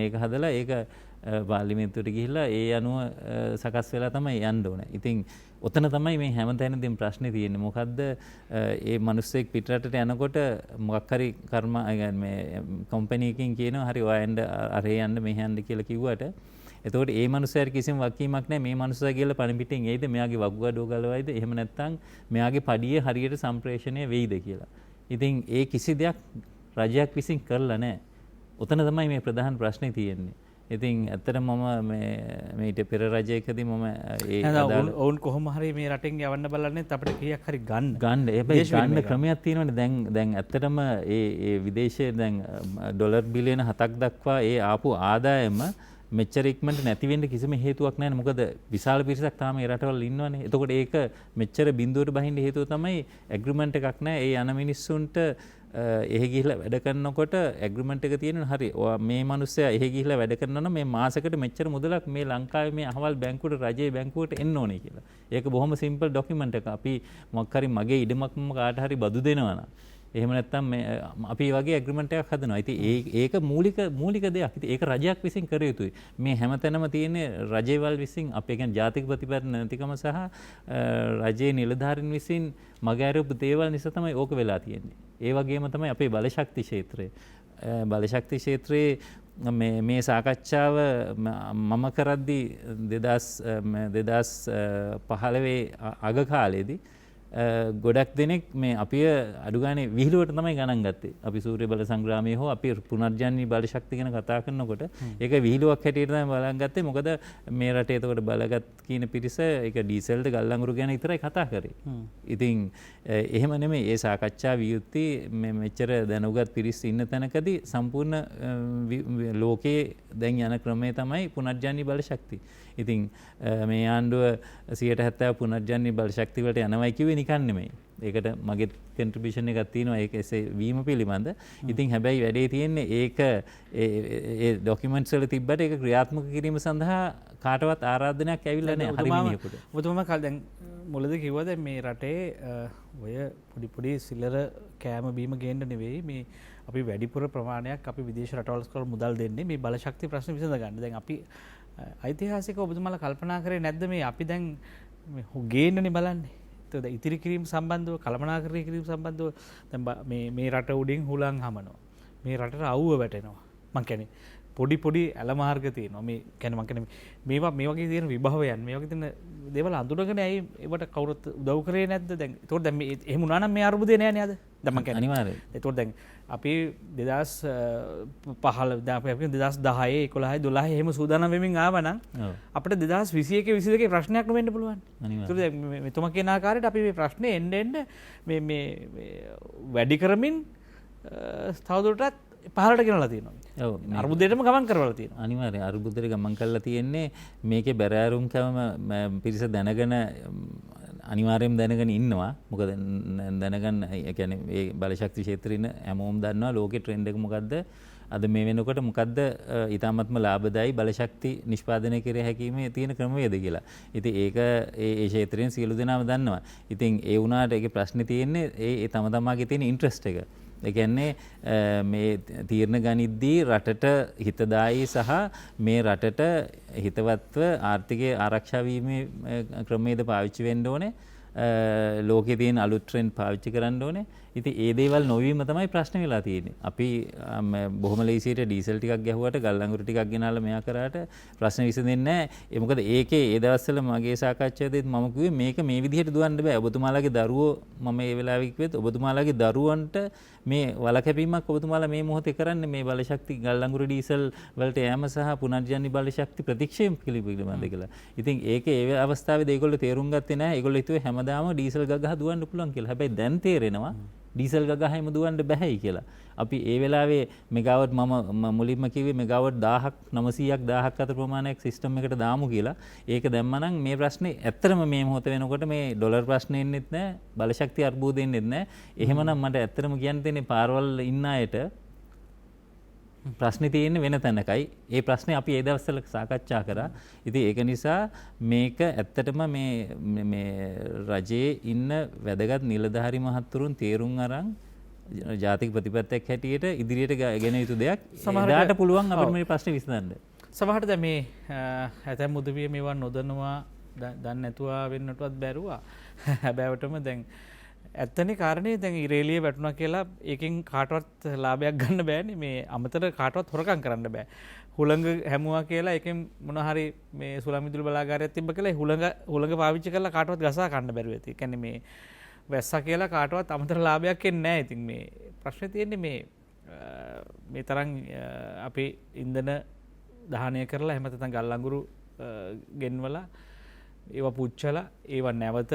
ඒක හදලා ඒක පාර්ලිමේන්තුවට ගිහිල්ලා ඒ අනුව සකස් වෙලා තමයි යන්න ඕනේ. ඉතින් ඔතන තමයි මේ හැමතැනදීම ප්‍රශ්නේ තියෙන්නේ. මොකද්ද ඒ මිනිස්සෙක් පිටරටට යනකොට මොකක් හරි මේ කම්පැනි එකකින් කියනවා හරි ඔයා අරේ යන්න මෙහෙ යන්න කියලා කිව්වට එතකොට ඒ මනුස්සයාට කිසිම වගකීමක් නැහැ. මේ මනුස්සයා කියලා පණිපිටින් එයිද, මෙයාගේ වගුවඩුව ගලවයිද, එහෙම නැත්නම් මෙයාගේ පඩිය හරියට සම්ප්‍රේෂණය වෙයිද කියලා. ඉතින් ඒ කිසි දෙයක් රජයක් විසින් කරලා නැහැ. ඔතන තමයි මේ ප්‍රධාන ප්‍රශ්නේ තියෙන්නේ. ඉතින් ඇත්තටම මම මේ ඊට පෙර රජයකදී මම ඔවුන් කොහොම හරි මේ රටෙන් යවන්න බලන්නේ අපිට කීයක් හරි ගන්න ගන්න ක්‍රමයක් තියෙනවනේ. දැන් ඇත්තටම ඒ විදේශයේ දැන් ඩොලර් බිලියන 7ක් දක්වා ඒ ආපු ආදායම මෙච්චර ඉක්මනට නැති වෙන්න කිසිම හේතුවක් නැහැ. මොකද විශාල පිරිසක් තාම ඒ රටවල ඉන්නවනේ. එතකොට ඒක මෙච්චර බිඳුවට බහින්න හේතුව තමයි ඇග්‍රීමන්ට් එකක් නැහැ. ඒ යන මිනිස්සුන්ට එහෙ ගිහිල්ලා වැඩ කරනකොට ඇග්‍රීමන්ට් එක තියෙනවා. හරි මේ මිනිස්සයා එහෙ ගිහිල්ලා වැඩ කරනවා නම් මේ මාසෙකට මෙච්චර මුදලක් මේ ලංකාවේ මේ අහවල් බැංකුවට රජයේ බැංකුවට එන්න ඕනේ කියලා. ඒක බොහොම සිම්පල් ඩොකියුමන්ට් එකක්. අපි මොකක් හරි මගේ ඉඩමක් කාට හරි බදු දෙනවා නම් එහෙම නැත්නම් අපි වගේ ඇග්‍රීමන්ට් එකක් හදනවා. ඉතින් ඒක මූලික දෙයක්. ඉතින් ඒක රජයක් විසින් කර යුතුයි. මේ හැමතැනම තියෙන රජේවල් විසින් අපේ කියන්නේ ජාතික ප්‍රතිපත්ති නැතිකම සහ රජයේ නිලධාරීන් විසින් මගහැරපු දේවල් නිසා තමයි ඕක වෙලා තියෙන්නේ. ඒ වගේම තමයි අපේ බලශක්ති ක්ෂේත්‍රය. බලශක්ති ක්ෂේත්‍රයේ මේ සාකච්ඡාව මම කරද්දී 2015 අග කාලේදී ගොඩක් දෙනෙක් මේ අපි අඩු ගානේ විහිළුවට තමයි ගණන් ගත්තේ. අපි සූර්ය බල සංග්‍රාමයේ හෝ අපි පුනර්ජන්‍ය බලශක්තිය ගැන කතා කරනකොට ඒක විහිළුවක් හැටියට තමයි බලන් ගත්තේ. මොකද මේ රටේ එතකොට බලගත් කියන පිරිස ඒක ඩීසල්ද ගල් අඟුරු ගැන විතරයි කතා කරේ. ඉතින් එහෙම නෙමෙයි. ඒ සාකච්ඡා වියුක්ති මෙච්චර දැනුගත් පිරිස් ඉන්න තැනකදී සම්පූර්ණ ලෝකයේ දැන් යන ක්‍රමය තමයි පුනර්ජන්‍ය බලශක්තිය. ඉතින් මේ ආණ්ඩුව 70% පුනර්ජන්‍ය බලශක්තිය වලට යනවයි කිව්වේ නිකන් නෙමෙයි. ඒකට මගේ කන්ට්‍රිබියුෂන් එකක් තියෙනවා ඒක එසේ වීම පිළිබඳ. ඉතින් හැබැයි වැඩේ තියෙන්නේ ඒක ඒ ඩොකියුමන්ට්ස් වල තිබ්බට ඒක ක්‍රියාත්මක කිරීම සඳහා කාටවත් ආරාධනයක් ඇවිල්ලා නැහැ හරි මිනිහෙකුට. ඔබතුමා කල් දැන් මුලදී කිව්වා දැන් මේ රටේ ඔය පොඩි සිල්ලර කෑම බීම ගේන්න නෙවෙයි මේ අපි වැඩිපුර ප්‍රමාණයක් අපි විදේශ රටවල් මුදල් දෙන්නේ මේ බලශක්ති ප්‍රශ්න විසඳ ගන්න. දැන් අපි ඓතිහාසික ඔබතුමාලා කල්පනා කරේ නැද්ද මේ අපි දැන් ගේන්නනේ බලන්නේ. ඒතකොට ඉතිරි කිරීම සම්බන්ධව කළමනාකරණය කිරීම සම්බන්ධව දැන් මේ රට උඩින් හුලං හමනවා. මේ රටට අවුව වැටෙනවා. මං කියන්නේ පොඩි ඇල මාර්ග තියෙනවා. මේ කියන්නේ මං කියන්නේ මේ වගේ තියෙන විභවයන් මේ වගේ තියෙන දේවල් අඳුරගෙන ඇයි ඒවට කවුරුත් උදව් කරේ නැද්ද? දැන් ඒතකොට දැන් මේ එහෙම වුණා නම් මේ අරුබුදේ නෑ නේද? දැන් මං කියන්නේ අනිවාර්යයෙන්. ඒතකොට දැන් අපි 2015 දැන් අපි 2010 11 12 එහෙම සූදානම් වෙමින් ආවනම් අපිට 2021 22 ප්‍රශ්නයක් නොවෙන්න පුළුවන්. ඒතකොට දැන් මෙතුමා කියන ආකාරයට අපි මේ ප්‍රශ්නේ එන්න මේ වැඩි කරමින් තවදුරටත් පහලට ගෙනලා තියෙනවා. ඔව් අරුබුදයටම ගමන් කරවලා තියෙනවා. අනිවාර්යයෙන් අරුබුදයට ගමන් කරලා තියෙන්නේ මේකේ බැරෑරුම් කම පිරිස දැනගෙන අනිවාර්යයෙන්ම දැනගෙන ඉන්නවා. මොකද දැනගන්න ඒ කියන්නේ මේ බලශක්ති ක්ෂේත්‍රේ ඉන්න හැමෝම දන්නවා ලෝකේ ට්‍රෙන්ඩ් එක මොකද්ද? අද මේ වෙනකොට මොකද්ද ඊටාත්ම ලාභදායී බලශක්ති නිෂ්පාදනය කර හැකීමේ තියෙන ක්‍රමවේද කියලා. ඉතින් ඒක ඒ ක්ෂේත්‍රයෙන් සියලු දෙනාම දන්නවා. ඉතින් ඒ වුණාට ඒකේ ප්‍රශ්නේ තියෙන්නේ ඒ තම තමාගේ තියෙන ඉන්ට්‍රස්ට් එක. ඒ කියන්නේ මේ තීරණ ගනිද්දී රටට හිතදායී සහ මේ රටට හිතවත්ව ආර්ථිකය ආරක්ෂා වීමේ ක්‍රමවේද පාවිච්චි වෙන්න ඕනේ. ලෝකේ තියෙන අලුත් ට්‍රෙන්ඩ් පාවිච්චි කරන්න ඕනේ. ඉතින් ඒ දේවල් නොවීම තමයි ප්‍රශ්න වෙලා තියෙන්නේ. අපි බොහොම ලේසියට ඩීසල් ටිකක් ගැහුවට ගල් අඟුරු ටිකක් ගෙනාලා මෙයා කරාට ප්‍රශ්න විසඳෙන්නේ නැහැ. ඒ මොකද ඒකේ ඒ දවස්වල මගේ සාකච්ඡාවේදීත් මම කිව්වේ මේක මේ විදිහට දුවන්න බෑ. ඔබතුමාලාගේ දරුවෝ මම ඒ වෙලාවේ කිව්වෙත් ඔබතුමාලාගේ දරුවන්ට මේ වලකැපීමක් ඔබතුමාලා මේ මොහොතේ කරන්නේ මේ බලශක්ති ගල් අඟුරු ඩීසල් වලට යෑම සහ පුනර්ජනන බලශක්ති ප්‍රතික්ෂේප පිළිබඳ කියලා. ඉතින් ඒක ඒ අවස්ථාවේදී ඒගොල්ලෝ තේරුම් ගත්තේ නැහැ. ඒගොල්ලෝ හිතුවේ හැමදාම ඩීසල් ගගහ දුවන්න පුළුවන් කියලා. හැබැයි දැන් තේරෙනවා ඩීසල් ගගහම දුවන්න බැහැයි කියලා. අපි ඒ වෙලාවේ මෙගාවට් මම මුලින්ම කිව්වේ මෙගාවට් 1000ක් 900ක් 1000ක් අතර ප්‍රමාණයක් සිස්ටම් එකට දාමු කියලා. ඒක දැම්මනම් මේ ප්‍රශ්නේ ඇත්තටම මේ මොහොත වෙනකොට මේ ඩොලර් ප්‍රශ්නේ එන්නෙත් නැහැ, බලශක්ති අර්බුදෙ එන්නෙත් නැහැ. එහෙමනම් මට ඇත්තටම කියන්න තියෙන්නේ පාරවල් ඉන්න අයට ප්‍රශ්නේ තියෙන්නේ වෙන තැනකයි. ඒ ප්‍රශ්නේ අපි ඒ දවස්වල සාකච්ඡා කරා. ඉතින් ඒක නිසා මේක ඇත්තටම මේ රජයේ ඉන්න වැදගත් නිලධාරි මහත්තුරුන් තේරුම් අරන් ජාතික ප්‍රතිපත්තියක් හැටියට ඉදිරියට ගෙන යුතු දෙයක්. සමහරවිට පුළුවන් අපිට මේ ප්‍රශ්නේ විසඳන්න. සමහරට දැන් මේ ඇතැම් උදවිය මේවා නොදන්නවා, දන්නේ නැතුවා වෙන්නටවත් බැරුවා. හැබැයිවටම දැන් ඇත්තනේ කාරණේ දැන් ඉරේලිය වැටුණා කියලා ඒකෙන් කාටවත් ලාභයක් ගන්න බෑනේ. මේ අමතර කාටවත් හොරකම් කරන්න බෑ. හුළඟ හැමුවා කියලා ඒකෙන් මොන හරි මේ සුළමිදුළු බලාගාරයක් තිබ්බ කියලා හුළඟ පාවිච්චි කරලා කාටවත් ගසා ගන්න බැරුව ඇති. ඒ කියන්නේ මේ වැස්සා කියලා කාටවත් අමතර ලාභයක් එන්නේ නැහැ. ඉතින් මේ ප්‍රශ්නේ තියෙන්නේ මේ තරම් අපි ඉන්ධන දහනය කරලා එහෙම නැත්නම් ගල් අඟුරු ගෙන්වලා ඒවා පුච්චලා ඒවා නැවත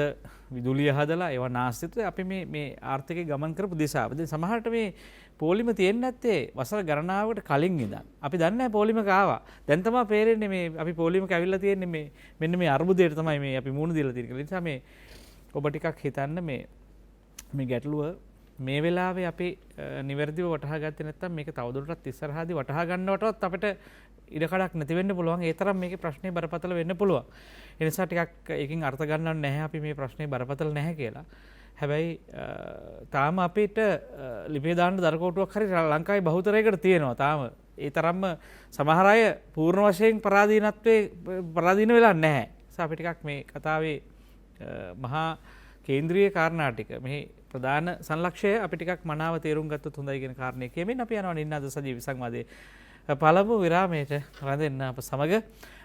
විදුලිය හදලා ඒවා නාස්තිත්වය අපි මේ ආර්ථිකය ගමන් කරපු දිශාව. දැන් සමහරට මේ පොලිම තියෙන්නේ නැත්තේ වසර ගණනාවකට කලින් ඉඳන්. අපි දන්නේ නැහැ පොලිමක ආවා. දැන් තමයි පේරෙන්නේ මේ අපි පොලිමක ඇවිල්ලා තියෙන්නේ මේ මෙන්න මේ අර්බුදයට තමයි මේ අපි මුහුණ දීලා තියෙන්නේ. ඒ නිසා මේ ඔබ ටිකක් හිතන්න මේ ගැටලුව මේ වෙලාවේ අපි නිවැරදිව වටහා ගත්තේ නැත්නම් මේක තවදුරටත් ඉස්සරහදී වටහා ගන්නවටවත් අපිට ඉඩකඩක් නැති වෙන්න පුළුවන්. ඒ තරම් මේකේ ප්‍රශ්නේ බරපතල වෙන්න පුළුවන්. ඒ නිසා ටිකක් ඒකෙන් අර්ථ ගන්නව නැහැ අපි මේ ප්‍රශ්නේ බරපතල නැහැ කියලා. හැබැයි තාම අපිට ලිපේ දාන්න දරකෝටුවක් හරි ලංකාවේ බහුතරයකට තියෙනවා. තාම ඒ තරම්ම සමහර අය පූර්ණ වශයෙන් පරාදීන වෙලා නැහැ. ඒ නිසා අපි ටිකක් මේ කතාවේ මහා කේන්ද්‍රීය කාරණා ටික මේ ප්‍රධාන සංලක්ෂය අපි ටිකක් මනාව තේරුම් ගත්තොත් හොඳයි කියන කාරණේ කියමින් අපි යනවා නින්නාද සජීවී සංවාදයේ පළමු විරාමයට රැඳෙන්න අප සමග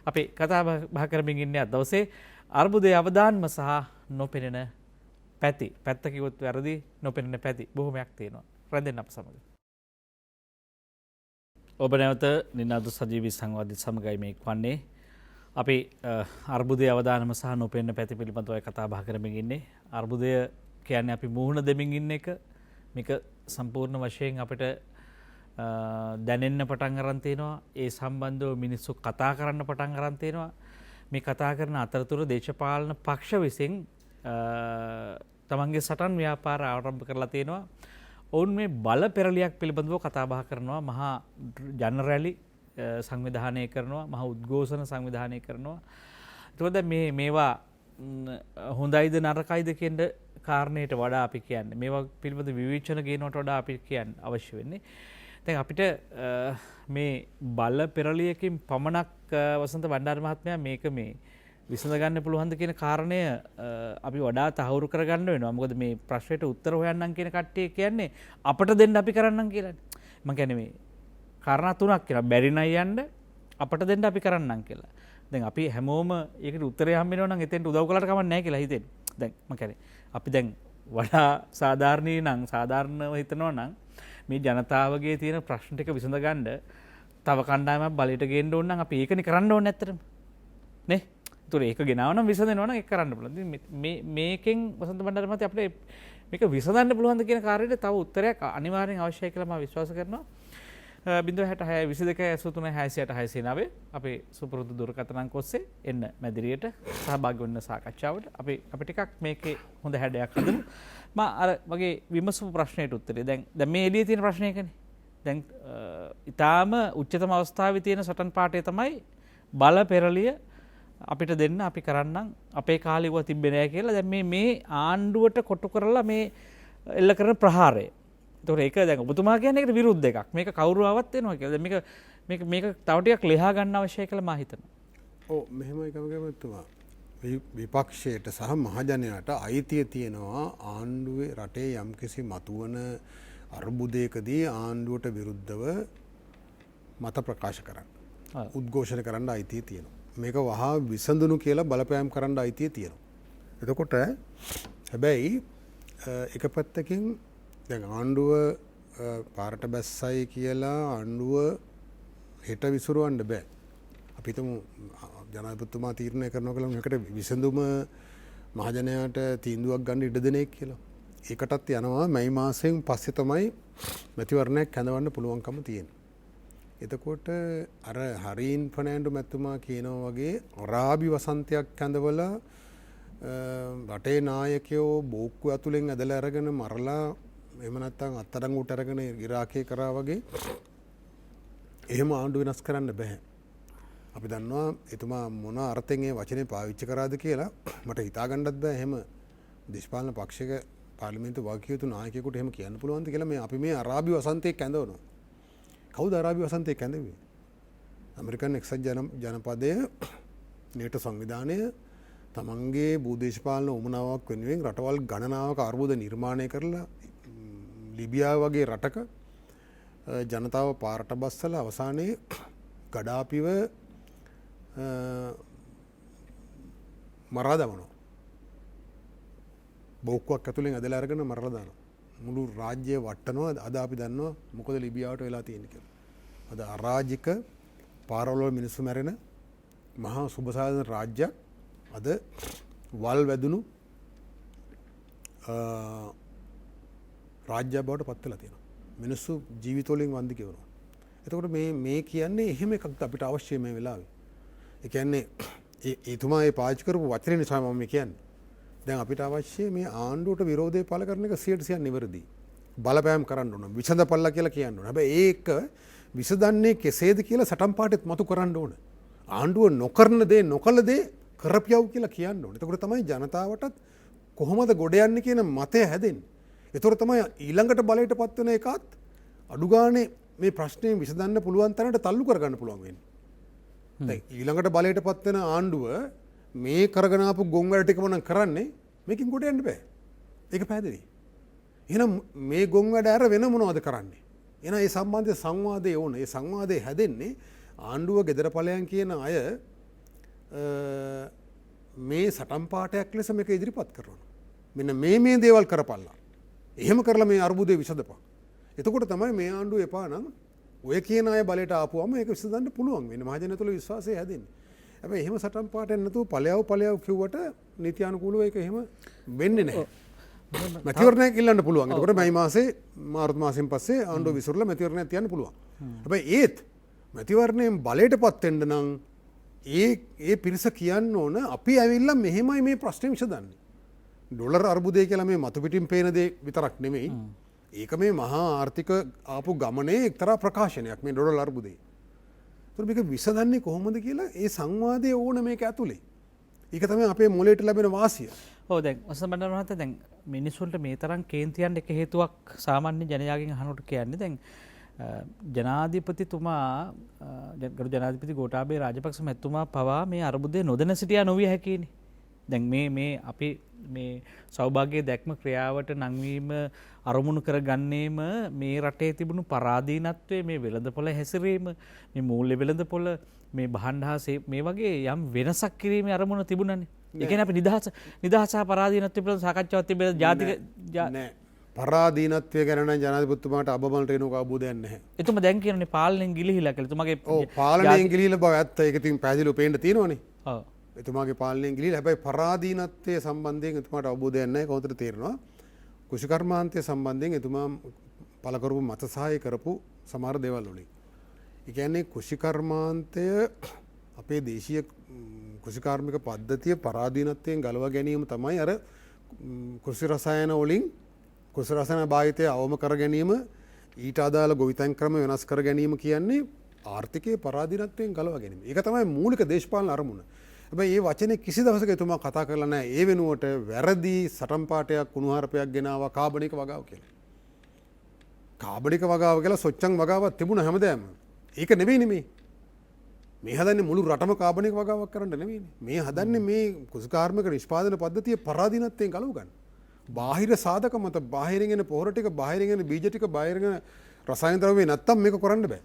අපි කතා බහ කරමින් ඉන්නේ අද දවසේ අර්බුදයේ අවදාන්ම සහ නොපෙනෙන පැත්ත කිව්වොත් වැරදි නොපෙනෙන පැති බොහොමයක් තියෙනවා. රැඳෙන්න අප සමග. ඔබ නැවත නින්නාද සජීවී සංවාදයේ සමගයි මේ වන්නේ. අපි අර්බුදයේ අවදානම සහ නොපෙනෙන පැති පිළිබඳව කතා බහ කරමින් ඉන්නේ. අර්බුදය කියන්නේ අපි මුහුණ දෙමින් ඉන්න එක. මේක සම්පූර්ණ වශයෙන් අපිට දැනෙන්න පටන් අරන් තියෙනවා. ඒ සම්බන්ධව මිනිස්සු කතා කරන්න පටන් අරන් තියෙනවා. මේ කතා කරන අතරතුර දේශපාලන පක්ෂ විසින් තමන්ගේ සටන් ව්‍යාපාර ආරම්භ කරලා තියෙනවා. ඔවුන් මේ බල පෙරලියක් පිළිබඳව කතා බහ කරනවා. මහා ජන රැලි සංවිධානය කරනවා, මහා උද්ඝෝෂණ සංවිධානය කරනවා. එතකොට මේවා හොඳයිද නරකයිද කියන කාරණයට වඩා අපි කියන්නේ මේවා පිළිබඳ විවේචන ගේනවට වඩා අපි කියන්නේ අවශ්‍ය වෙන්නේ. දැන් අපිට මේ බල පෙරලියකින් පමණක් වසන්ත බණ්ඩාර මහත්මයා මේක මේ විසඳ ගන්න පුළුවන්ද කියන කාරණය අපි වඩා තහවුරු කරගන්න වෙනවා. මොකද මේ ප්‍රශ්නෙට උත්තර හොයන්නම් කියන කට්ටිය කියන්නේ අපට දෙන්න අපි කරන්නම් කියලානේ. මම කියන්නේ මේ කාරණා තුනක් කියලා බැරි නම් යන්න අපට දෙන්න අපි කරන්නම් කියලා. දැන් අපි හැමෝම ඒකට උත්තරය හම්බ වෙනවා නම් එතෙන්ට උදව් කළාට කමක් නැහැ කියලා හිතෙන්නේ. දැන් මම කියන්නේ අපි දැන් වඩා සාධාරණී නම් සාධාරණව හිතනවා නම් මේ ජනතාවගේ තියෙන ප්‍රශ්න ටික විසඳ ගන්න තව කණ්ඩායමක් බලයට ගේන්න ඕන නම් අපි ඒකනේ කරන්න ඕනේ ඇත්තටම. නේ? ඒතොර ඒක ගෙනාව නම් විසඳෙනවා නම් ඒක කරන්න පුළුවන්. මේකෙන් වසන්ත බණ්ඩාර මහත්තයා අපිට මේක විසඳන්න පුළුවන්ද කියන කාර්යයට තව උත්තරයක් අනිවාර්යෙන් අවශ්‍යයි කියලා මම විශ්වාස කරනවා. 066 අපේ සුපුරුදු දුරකථන අංක ඔස්සේ එන්න මැදිරියට සහභාගී වෙන්න සාකච්ඡාවට අපි ටිකක් මේකේ හොඳ හැඩයක් හදමු. මම අර වගේ විමසපු ප්‍රශ්නෙට උත්තරේ දැන් මේ එළියේ තියෙන ප්‍රශ්නයකනේ දැන් ඉතාම උච්චතම අවස්ථාවේ තියෙන සටන් පාඨය තමයි බල පෙරලිය අපිට දෙන්න අපි කරන්නම් අපේ කාලේ ඉව තිබ්බේ නැහැ කියලා. දැන් මේ ආණ්ඩුවට කොටු කරලා මේ එල්ල කරන ප්‍රහාරය. ඒතකොට ඒක දැන් ඔබතුමා කියන්නේ ඒකට විරුද්ධ එකක්. මේක කවුරු ආවත් වෙනවා කියලා. දැන් මේක තව ටිකක් ලියා ගන්න අවශ්‍යයි කියලා මම හිතනවා. ඔව් මෙහෙමයි කමකමතුමා. විපක්ෂයට සහ මහජනයාට අයිතිය තියෙනවා ආණ්ඩුවේ රටේ යම්කිසි මතුවන අර්බුදයකදී ආණ්ඩුවට විරුද්ධව මත ප්‍රකාශ කරන්න. උද්ඝෝෂණ කරන්න අයිතිය තියෙනවා. මේක වහා විසඳුණු කියලා බලපෑම් කරන්න අයිතිය තියෙනවා. එතකොට හැබැයි එක පැත්තකින් දැන් ආණ්ඩුව පාරට බැස්සයි කියලා ආණ්ඩුව හෙට විසුරුවන්න බෑ. අපි හිතමු ජනාධිපතිතුමා තීරණය කරනවා කියලා මේකට විසඳුම මහජනයාට තීන්දුවක් ගන්න ඉඩ දෙන එක කියලා. ඒකටත් යනවා මැයි මාසයෙන් පස්සේ තමයි මැතිවරණයක් කැඳවන්න පුළුවන්කම තියෙන්නේ. එතකොට අර හරීන් ෆර්නෑන්ඩෝ මැතිතුමා කියනවා වගේ අරාබි වසන්තයක් කැඳවලා රටේ නායකයෝ බෝක්කුව ඇතුලෙන් ඇදලා අරගෙන මරලා එහෙම නැත්නම් අත්අඩංගුවට අරගෙන ඉරාකේ කරා වගේ එහෙම ආණ්ඩුව වෙනස් කරන්න බෑ. අපි දන්නවා එතුමා මොන අර්ථයෙන් ඒ වචනේ පාවිච්චි කරාද කියලා මට හිතා ගන්නත් බෑ. එහෙම දේශපාලන පක්ෂයක පාර්ලිමේන්තු වාක්‍ය යුතු නායකයෙකුට එහෙම කියන්න පුළුවන්ද කියලා. මේ අපි මේ අරාබි වසන්තයක් කැඳවනවා. කවුද අරාබි වසන්තයක් කැඳවුවේ? ඇමරිකන් එක්සත් ජනපදය නේටෝ සංවිධානය තමන්ගේ භූදේශපාලන උමනාවක් වෙනුවෙන් රටවල් ගණනාවක අර්බුද නිර්මාණය කරලා ලිබියාව වගේ රටක ජනතාව පාරට බස්සලා අවසානයේ ගඩාපිව මරා දමනවා. බෝක්කුවක් ඇතුලෙන් ඇදලා අරගෙන මරලා දානවා. මුළු රාජ්‍යය වටනවා. අද අපි දන්නවා මොකද ලිබියාවට වෙලා තියෙන්නේ කියලා. අද අරාජික පාරවල මිනිස්සු මැරෙන මහා සුබසාධන රාජ්‍යයක් අද වල් වැදුණු රාජ්‍යයක් බවට පත් වෙලා තියෙනවා. මිනිස්සු ජීවිතවලින් වන්දි ගෙවනවා. එතකොට මේ කියන්නේ එහෙම එකක් අපිට අවශ්‍යයි මේ වෙලාවේ. ඒ කියන්නේ එතුමා ඒ පාවිච්චි කරපු වචනේ නිසා මම මේ කියන්නේ. දැන් අපිට අවශ්‍ය මේ ආණ්ඩුවට විරෝධය පළ කරන එක 100% නිවැරදි. බලපෑම් කරන්න ඕන. විසඳපල්ලා කියලා කියන්න ඕන. හැබැයි ඒක විසඳන්නේ කෙසේද කියලා සටන් පාටෙත් මතු කරන්න ඕන. ආණ්ඩුව නොකරන දේ නොකළ දේ කරපියව් කියලා කියන්න ඕන. එතකොට තමයි ජනතාවටත් කොහොමද ගොඩ යන්නේ කියන මතය හැදෙන්නේ. එතකොට තමයි ඊළඟට බලයට පත් වෙන එකත් අඩු ගානේ මේ ප්‍රශ්නේ විසඳන්න පුළුවන් තැනට තල්ලු කරගන්න පුළුවන් වෙන්නේ. දැන් ඊළඟට බලයට පත් වෙන ආණ්ඩුව මේ කරගෙන ආපු ගොන් වැඩ ටිකම නම් කරන්නේ මේකෙන් ගොඩ යන්න බෑ. ඒක පැහැදිලි. එහෙනම් මේ ගොන් වැඩ අර වෙන මොනවද කරන්නේ? එහෙනම් මේ සම්බන්ධ සංවාදයේ ඕන. ඒ සංවාදයේ හැදෙන්නේ ආණ්ඩුව ගෙදර ඵලයන් කියන අය මේ සටන් පාඨයක් ලෙස මේක ඉදිරිපත් කරනවා. මෙන්න මේ දේවල් කරපල්ලා. එහෙම කරලා මේ අර්බුදේ විසඳපන්. එතකොට තමයි මේ ආණ්ඩුව එපා නම් ඔය කියන අය බලයට ආපුවම ඒක විසඳන්න පුළුවන් වෙන්නේ. මහජනයා තුළ විශ්වාසය හැදෙන්නේ. හැබැයි එහෙම සටන් පාඨයක් නැතුව ඵලයව කිව්වට නීතියානුකූලව ඒක එහෙම වෙන්නේ නැහැ. මැතිවරණයක් ඉල්ලන්න පුළුවන්. එතකොට මැයි මාසේ මාර්තු මාසෙන් පස්සේ ආණ්ඩුව විසිරලා මැතිවරණයක් තියන්න පුළුවන්. හැබැයි ඒත් මැතිවරණයෙන් බලයටපත් වෙන්න නම් ඒ පිරිස කියන්න ඕන අපි ඇවිල්ලා මෙහෙමයි මේ ප්‍රශ්නේ විසඳන්නේ. ඩොලර් අර්බුදය කියලා මේ මතු පිටින් පේන දේ විතරක් නෙමෙයි. ඒක මේ මහා ආර්ථික ආපු ගමනේ එක්තරා ප්‍රකාශනයක් මේ ඩොලර් අර්බුදේ. ඒතර මේක විසඳන්නේ කොහොමද කියලා ඒ සංවාදයේ ඕන මේක ඇතුලේ. ඒක තමයි අපේ මොලේට ලැබෙන වාසිය. ඔව් දැන් වසන්ත මහත්තයා දැන් මිනිස්සුන්ට මේ තරම් කේන්තියන් එක හේතුවක් සාමාන්‍ය ජනයාගෙන් අහනකොට කියන්නේ දැන් ජනාධිපතිතුමා ගරු ජනාධිපති ගෝඨාභය රාජපක්ෂ මැතිතුමා පවා මේ අර්බුදය නොදැන සිටියා නොවිය හැකියිනේ. දැන් මේ අපි මේ සෞභාග්‍ය දැක්ම ක්‍රියාවට නංවීම අරමුණු කරගන්නේම මේ රටේ තිබුණු පරාදීනත්වය, මේ වෙළඳපොළ හැසිරීම, මේ මූල්‍ය වෙළඳපොළ, මේ භාණ්ඩ මේ වගේ යම් වෙනසක් කිරීමේ අරමුණ තිබුණනේ. ඒ කියන්නේ අපි නිදහස සහ පරාදීනත්වය පිළිබඳ සාකච්ඡාවක් තිබෙන ජාතික නෑ. පරාදීනත්වය ගැන නම් ජනාධිපතිතුමාට අබමල් රේණුක අවබෝධයක් නැහැ. එතුමා දැන් කියනනේ පාලනයෙන් ගිලිහිලා කියලා. එතුමාගේ පාලනයෙන් ගිලිහිලා බව ඇත්ත. ඒක ඉතින් පැහැදිලිව පේන්න තියෙනවනේ. ඔව්. එතුමාගේ පාලනයෙන් ගිලිහිලා. හැබැයි පරාදීනත්වයේ සම්බන්ධයෙන් එතුමාට අවබෝධයක් නැහැ. කොහොමද තේරෙනවා? කෘෂිකර්මාන්තය සම්බන්ධයෙන් එතුමා පළ කරපු මත සහාය කරපු සමහර දේවල් වලින්. ඒ කියන්නේ කෘෂිකර්මාන්තය අපේ දේශීය කෘෂිකාර්මික පද්ධතිය පරාදීනත්වයෙන් ගලවා ගැනීම තමයි අර කෘෂි රසායන වලින් කෘෂි රසායන භාවිතය අවම කර ගැනීම ඊට අදාළ ගොවිතැන් ක්‍රම වෙනස් කර ගැනීම කියන්නේ ආර්ථිකයේ පරාධීනත්වයෙන් ගලවා ගැනීම. ඒක තමයි මූලික දේශපාලන අරමුණ. හැබැයි මේ වචනේ කිසි දවසක එතුමා කතා කරලා නැහැ. ඒ වෙනුවට වැරදි සටන් පාටයක් කුණුහරුපයක් ගෙනාවා කාබනික වගාව කියලා. කාබනික වගාව කියලා සොච්චම් වගාවක් තිබුණ හැමදාම. ඒක නෙවෙයිනේ මේ. මේ හදන්නේ මුළු රටම කාබනික වගාවක් කරන්න නෙවෙයිනේ. මේ හදන්නේ මේ කුසකාර්මික නිෂ්පාදන පද්ධතිය පරාධීනත්වයෙන් ගලව ගන්න. බාහිර සාධක මත බාහිරින් එන පොහොර ටික බාහිරින් එන බීජ ටික බාහිරින් එන රසායන ද්‍රව්‍ය නැත්තම් මේක කරන්න බෑ.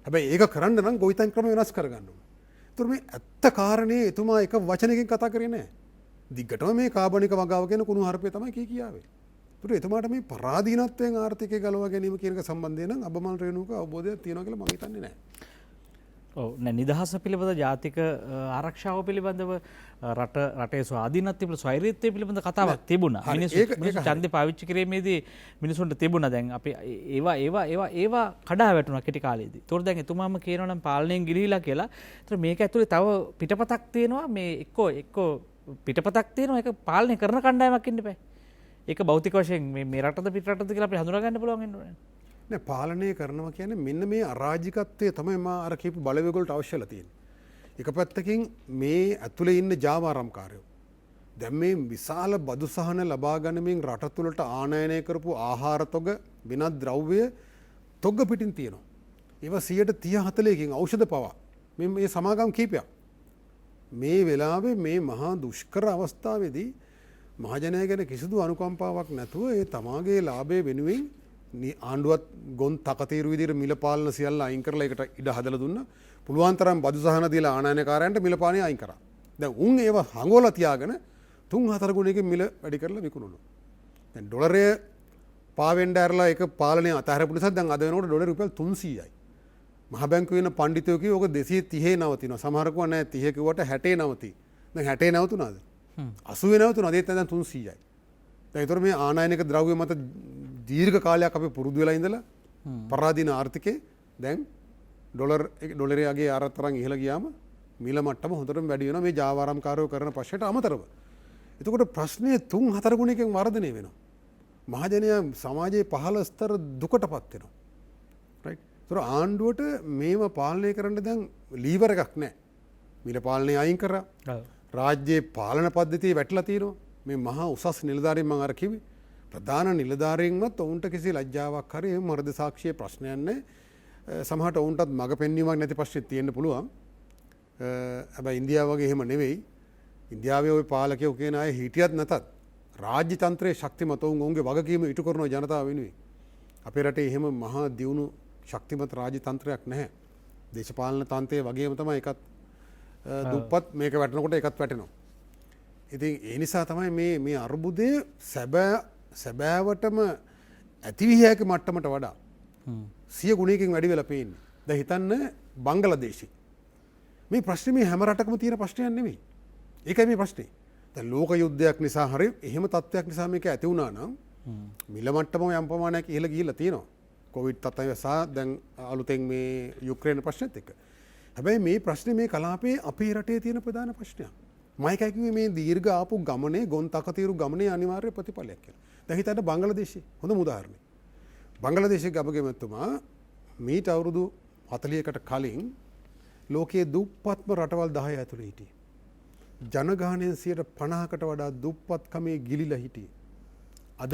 හැබැයි ඒක කරන්න නම් ගොවිතැන් ක්‍රම වෙනස් කරගන්න ඕනේ. ඒතර මේ ඇත්ත කාරණේ එතුමා එක වචනකින් කතා කරේ නෑ. දිග්ගටම මේ කාබනික වගාව කියන කුණු හarpේ තමයි කියාවේ. ඒතර එතුමාට මේ පරාධීනත්වයෙන් ආර්ථිකය ගලවා ගැනීම කියන එක සම්බන්ධයෙන් නම් අබමල් රේණුක අවබෝධයක් තියෙනවා කියලා මම හිතන්නේ නෑ. ඔව් නිදහස පිළිබඳ ජාතික ආරක්ෂාව පිළිබඳව රටේ ස්වාධීනත්වය පිළිබඳ ස්වෛරීත්වය පිළිබඳ කතාවක් තිබුණා. මිනිස්සු ඡන්දේ පාවිච්චි කිරීමේදී මිනිසුන්ට තිබුණා. දැන් අපි ඒවා කඩා වැටුණා කෙටි කාලෙදී. ඒතකොට දැන් එතුමාම කියනවා නම් පාලනයෙන් ගිලිහිලා කියලා. ඒතර මේක ඇතුලේ තව පිටපතක් තියෙනවා. මේ එක්කෝ පිටපතක් තියෙනවා. ඒක පාලනය කරන කණ්ඩායමක් ඉන්න බෑ. ඒක භෞතික වශයෙන් මේ රටද පිට රටද කියලා අපි හඳුනා ගන්න පුළුවන් වෙන්න ඕනේ. නෑ පාලනය කරනවා කියන්නේ මෙන්න මේ අරාජිකත්වය තමයි මා අර කියපු බලවේග වලට අවශ්‍යලා තියෙන්නේ. එක පැත්තකින් මේ ඇතුලේ ඉන්න ජාවාරම්කාරයෝ දැන් මේ විශාල බදු සහන ලබා ගනිමින් රට තුළට ආනයනය කරපු ආහාර තොග වෙනත් ද්‍රව්‍ය තොග පිටින් තියෙනවා. ඒවා 130-40කින් ඖෂධ පවා මේ සමාගම් කීපයක්. මේ වෙලාවේ මේ මහා දුෂ්කර අවස්ථාවේදී මහජනය ගැන කිසිදු අනුකම්පාවක් නැතුව ඒ තමාගේ ලාභය වෙනුවෙන් ආණ්ඩුවත් ගොන් තකතීරු විදිහට මිල පාලන සියල්ල අයින් කරලා ඒකට ඉඩ හදලා දුන්නා. පුළුවන් තරම් බදු සහන දීලා ආනයනකාරයන්ට මිල පාලනය අයින් කරා. දැන් උන් ඒව හංගෝලා තියාගෙන 3-4 ගුණයකින් මිල වැඩි කරලා විකුණනවා. දැන් ඩොලරය පාවෙන්න ඇරලා ඒක පාලනය අතහැරපු නිසා දැන් අද වෙනකොට ඩොලර් රුපියල් 300යි. මහ බැංකුවේ ඉන්න පඬිතුයෝ කිව්ව ඔක 230 නවතිනවා. සමහර කව නැහැ 30 කිව්වට 60 නවති. දැන් 60 නවතුනාද? 80 නවතුනාද? ඒත් දැන් 300යි. දැන් ඒතර මේ ආනයනික ද්‍රව්‍ය මත දීර්ඝ කාලයක් අපි පුරුදු වෙලා ඉඳලා පරාදීන ආර්ථිකේ දැන් ඩොලරයගේ අර තරම් ඉහළ ගියාම මිල මට්ටම හොඳටම වැඩි වෙනවා මේ ජාවාරම්කාරයෝ කරන ප්‍රශ්නයට අමතරව. එතකොට ප්‍රශ්නේ 3-4 ගුණයකින් වර්ධනය වෙනවා. මහජනයා සමාජයේ පහළ ස්තර දුකටපත් වෙනවා. රයිට්. ඒතර ආණ්ඩුවට මේව පාලනය කරන්න දැන් ලීවර් එකක් නැහැ. මිල පාලනය අයින් කරා. රාජ්‍යයේ පාලන පද්ධතිය වැටලා තියෙනවා. මේ මහා උසස් නිලධාරීන් මම අර කිව්වේ ප්‍රධාන නිලධාරීන්වත් ඔවුන්ට කිසි ලැජ්ජාවක් හරි මර්ධ සාක්ෂියේ ප්‍රශ්නයක් නැහැ. සමහරට ඔවුන්ටත් මග පෙන්වීමක් නැති ප්‍රශ්නෙත් තියෙන්න පුළුවන්. හැබැයි ඉන්දියාව වගේ එහෙම නෙවෙයි. ඉන්දියාවේ ওই පාලකයෝ කියන අය හිටියත් නැතත් රාජ්‍ය තන්ත්‍රයේ ශක්තිමත් ඔවුන්ගේ වගකීම ඉටු කරන ජනතාව වෙනුවෙන්. අපේ රටේ එහෙම මහා දියුණු ශක්තිමත් රාජ්‍ය තන්ත්‍රයක් නැහැ. දේශපාලන තන්ත්‍රයේ වගේම තමයි එකත් දුප්පත් මේක වැටෙනකොට එකත් වැටෙනවා. ඉතින් ඒ නිසා තමයි මේ අර්බුදය සැබෑවටම ඇතිවිය හැකි මට්ටමට වඩා 100 ගුණයකින් වැඩි වෙලා පේන්නේ. දැන් හිතන්න බංගලාදේශي. මේ ප්‍රශ්නේ මේ හැම රටකම තියෙන ප්‍රශ්නයක් නෙමෙයි. ඒකයි මේ ප්‍රශ්නේ. දැන් ලෝක යුද්ධයක් නිසා හරි එහෙම තත්ත්වයක් නිසා මේක ඇති වුණා නම් මිල මට්ටම යම් ප්‍රමාණයක් ඉහළ ගිහිල්ලා තියෙනවා. කොවිඩ් තත්ත්වය සහ දැන් අලුතෙන් මේ යුක්‍රේන ප්‍රශ්නෙත් එක්ක. හැබැයි මේ ප්‍රශ්නේ මේ කලාපයේ අපේ රටේ තියෙන ප්‍රධාන ප්‍රශ්නයක්. මයිකයි කිව්වේ මේ දීර්ඝ ආපු ගමනේ ගොන් තකතිරු ගමනේ අනිවාර්ය ප්‍රතිඵලයක් කියලා. දැන් හිතන්න බංගලාදේශي හොඳම උදාහරණයක්. බංගලාදේශයේ ගමගෙමතුමා මීට අවුරුදු 40කට කලින් ලෝකයේ දුප්පත්ම රටවල් 10 ඇතුළේ හිටියේ. ජනගහනයෙන් 50%කට වඩා දුප්පත්කමේ ගිලිලා හිටියේ. අද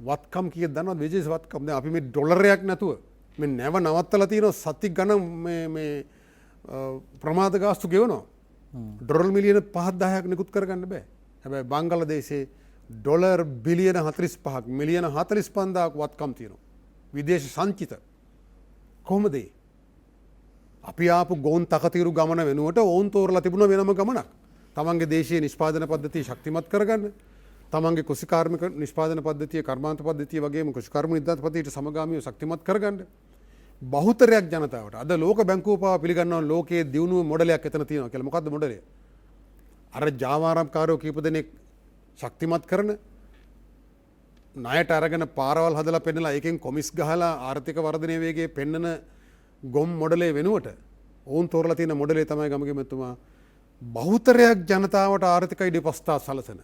වත්කම් කීයද දන්නවද? විශේෂ වත්කම්. දැන් අපි මේ ඩොලරයක් නැතුව මේ නැව නවත්තලා තියෙන සති ගණන් මේ ප්‍රමාද ගාස්තු ගෙවනවා. ඩොලර් මිලියන 5-10ක් නිකුත් කරගන්න බෑ. හැබැයි බංගලාදේශයේ ඩොලර් බිලියන 45ක් මිලියන 45000ක් වත්කම් තියෙනවා. විදේශ සංචිත. කොහොමද ඒ? අපි ආපු ගෝන් තකතිරු ගමන වෙනුවට ඕන් තෝරලා තිබුණ වෙනම ගමනක්. තමන්ගේ දේශීය නිෂ්පාදන පද්ධතිය ශක්තිමත් කරගන්න. තමන්ගේ කුසිකාර්මික නිෂ්පාදන පද්ධතිය කර්මාන්ත පද්ධතිය වගේම කුසිකාර්ම නිර්ධාත පද්ධතියට සමගාමීව ශක්තිමත් කරගන්න. බහුතරයක් ජනතාවට අද ලෝක බැංකුව පවා පිළිගන්නවා ලෝකයේ දියුණුව මොඩලයක් එතන තියෙනවා කියලා. මොකද්ද මොඩලය? අර ජාවාරම්කාරයෝ කීප දෙනෙක් ශක්තිමත් කරන ණයට අරගෙන පාරවල් හදලා පෙන්නලා ඒකෙන් කොමිස් ගහලා ආර්ථික වර්ධනයේ වේගයේ පෙන්නන ගොම් මොඩලේ වෙනුවට ඕන් තෝරලා තියෙන මොඩලේ තමයි ගමගෙමතුමා බහුතරයක් ජනතාවට ආර්ථික ඉඩපස්ථා සලසන.